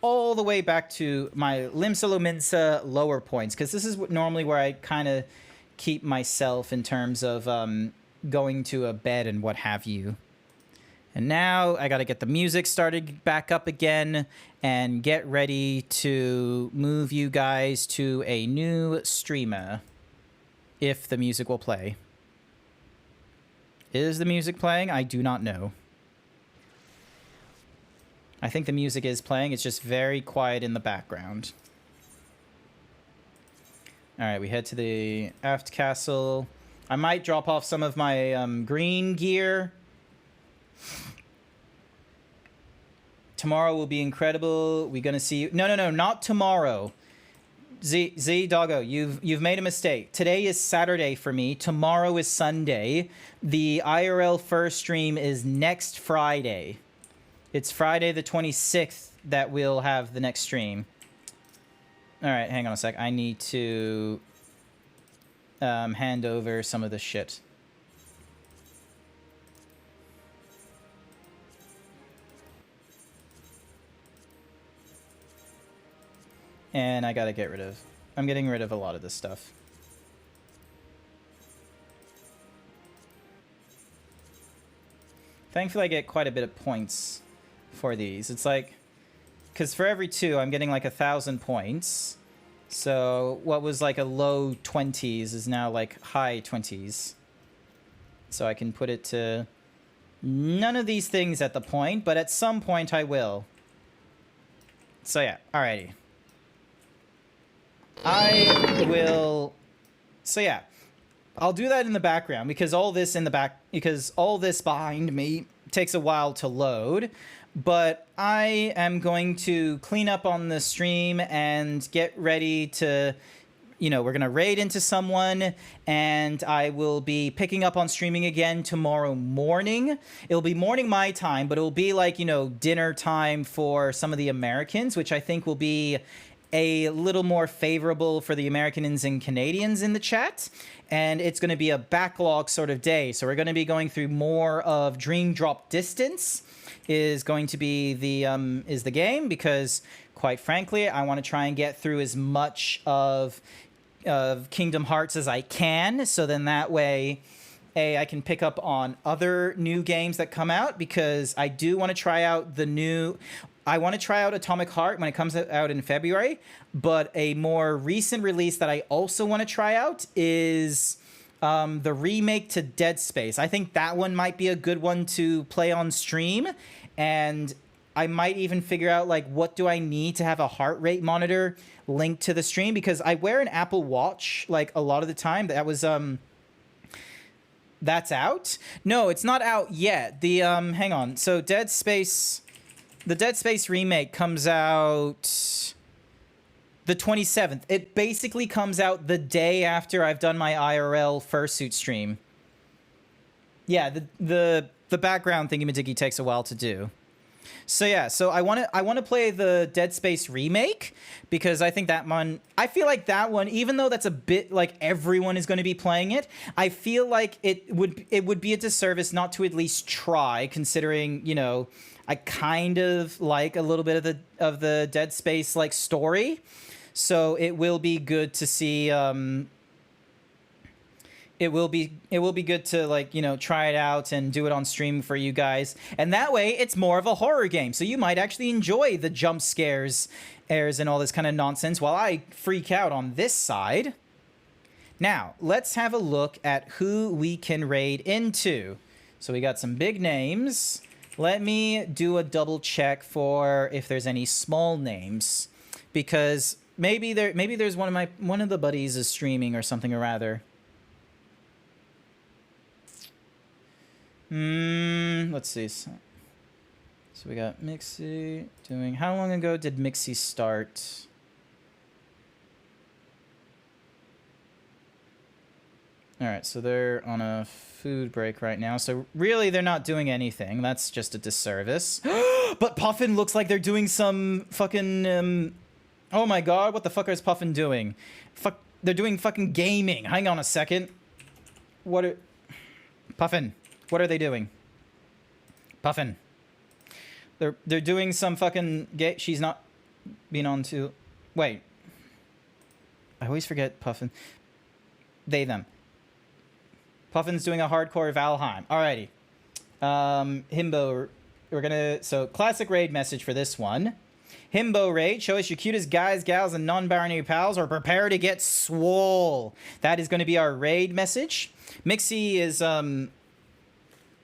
all the way back to my Limsa Lominsa lower points, because this is normally where I kind of keep myself in terms of going to a bed and what have you. And now I gotta get the music started back up again and get ready to move you guys to a new streamer, if the music will play. Is the music playing? I do not know. I think the music is playing. It's just very quiet in the background. Alright, we head to the aft castle. I might drop off some of my green gear. Tomorrow will be incredible. We're gonna see you. No, not tomorrow. Z Doggo, you've made a mistake. Today is Saturday for me. Tomorrow is Sunday. The IRL first stream is next Friday. It's Friday the 26th that we'll have the next stream. All right, hang on a sec. I need to hand over some of this shit. And I gotta get rid of... I'm getting rid of a lot of this stuff. Thankfully, I get quite a bit of points for these. It's like... Because for every 2, I'm getting like 1,000 points. So what was like a low 20s is now like high 20s. So I can put it to... None of these things at the point, but at some point I will. So yeah, alrighty. I will... So yeah, I'll do that in the background because all this behind me takes a while to load. But I am going to clean up on the stream and get ready to... You know, we're going to raid into someone, and I will be picking up on streaming again tomorrow morning. It'll be morning my time, but it'll be like, you know, dinner time for some of the Americans, which I think will be a little more favorable for the Americans and Canadians in the chat. And it's going to be a backlog sort of day. So we're going to be going through more of Dream Drop Distance is going to be the game, because quite frankly, I want to try and get through as much of Kingdom Hearts as I can, so then that way I can pick up on other new games that come out, because I do want to try out I want to try out Atomic Heart when it comes out in February, but a more recent release that I also want to try out is the remake to Dead Space. I think that one might be a good one to play on stream, and I might even figure out, like, what do I need to have a heart rate monitor linked to the stream, because I wear an Apple Watch, like, a lot of the time. That was, that's out? No, it's not out yet. The, hang on. So the Dead Space remake comes out the 27th. It basically comes out the day after I've done my IRL fursuit stream. Yeah, the background thingy-majiggy takes a while to do. So yeah, so I want to play the Dead Space remake, because I think that one, I feel like that one, even though that's a bit like everyone is going to be playing it, I feel like it would be a disservice not to at least try, considering, you know, I kind of like a little bit of the Dead Space like story. So it will be good to see it will be good to, like, you know, try it out and do it on stream for you guys. And that way it's more of a horror game. So you might actually enjoy the jump scares, and all this kind of nonsense while I freak out on this side. Now, let's have a look at who we can raid into. So we got some big names. Let me do a double check for if there's any small names, because maybe there's one of the buddies is streaming or something, or rather. Let's see. So we got Mixie doing... How long ago did Mixie start? Alright, so they're on a food break right now. So really, they're not doing anything. That's just a disservice. But Puffin looks like they're doing some fucking... Oh my god, what the fuck is Puffin doing? They're doing fucking gaming. Hang on a second. Puffin. What are they doing? Puffin. They're doing some fucking she's not being on to... Wait. I always forget Puffin. They, them. Puffin's doing a hardcore Valheim. Alrighty. Himbo. We're gonna... So, classic raid message for this one. Himbo raid. Show us your cutest guys, gals, and non-binary pals, or prepare to get swole. That is going to be our raid message. Mixie is...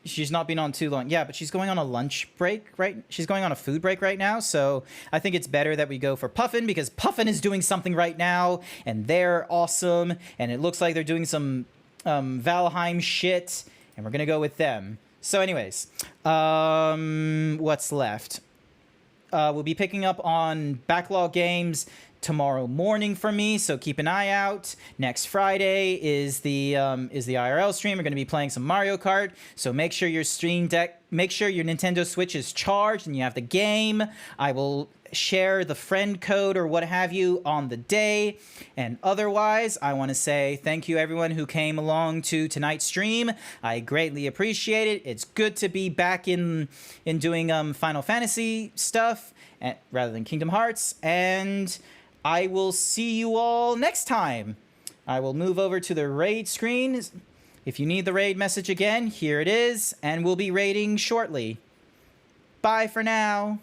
She's not been on too long. Yeah, but she's going on a lunch break, right? She's going on a food break right now. So I think it's better that we go for Puffin, because Puffin is doing something right now, and they're awesome. And it looks like they're doing some Valheim shit, and we're going to go with them. So anyways, what's left? We'll be picking up on backlog games tomorrow morning for me, so keep an eye out. Next Friday is the IRL stream. We're going to be playing some Mario Kart, so make sure your Nintendo Switch is charged and you have the game. I will share the friend code or what have you on the day. And otherwise, I want to say thank you everyone who came along to tonight's stream. I greatly appreciate it. It's good to be back in doing Final Fantasy stuff rather than Kingdom Hearts, and I will see you all next time. I will move over to the raid screen. If you need the raid message again, here it is, and we'll be raiding shortly. Bye for now.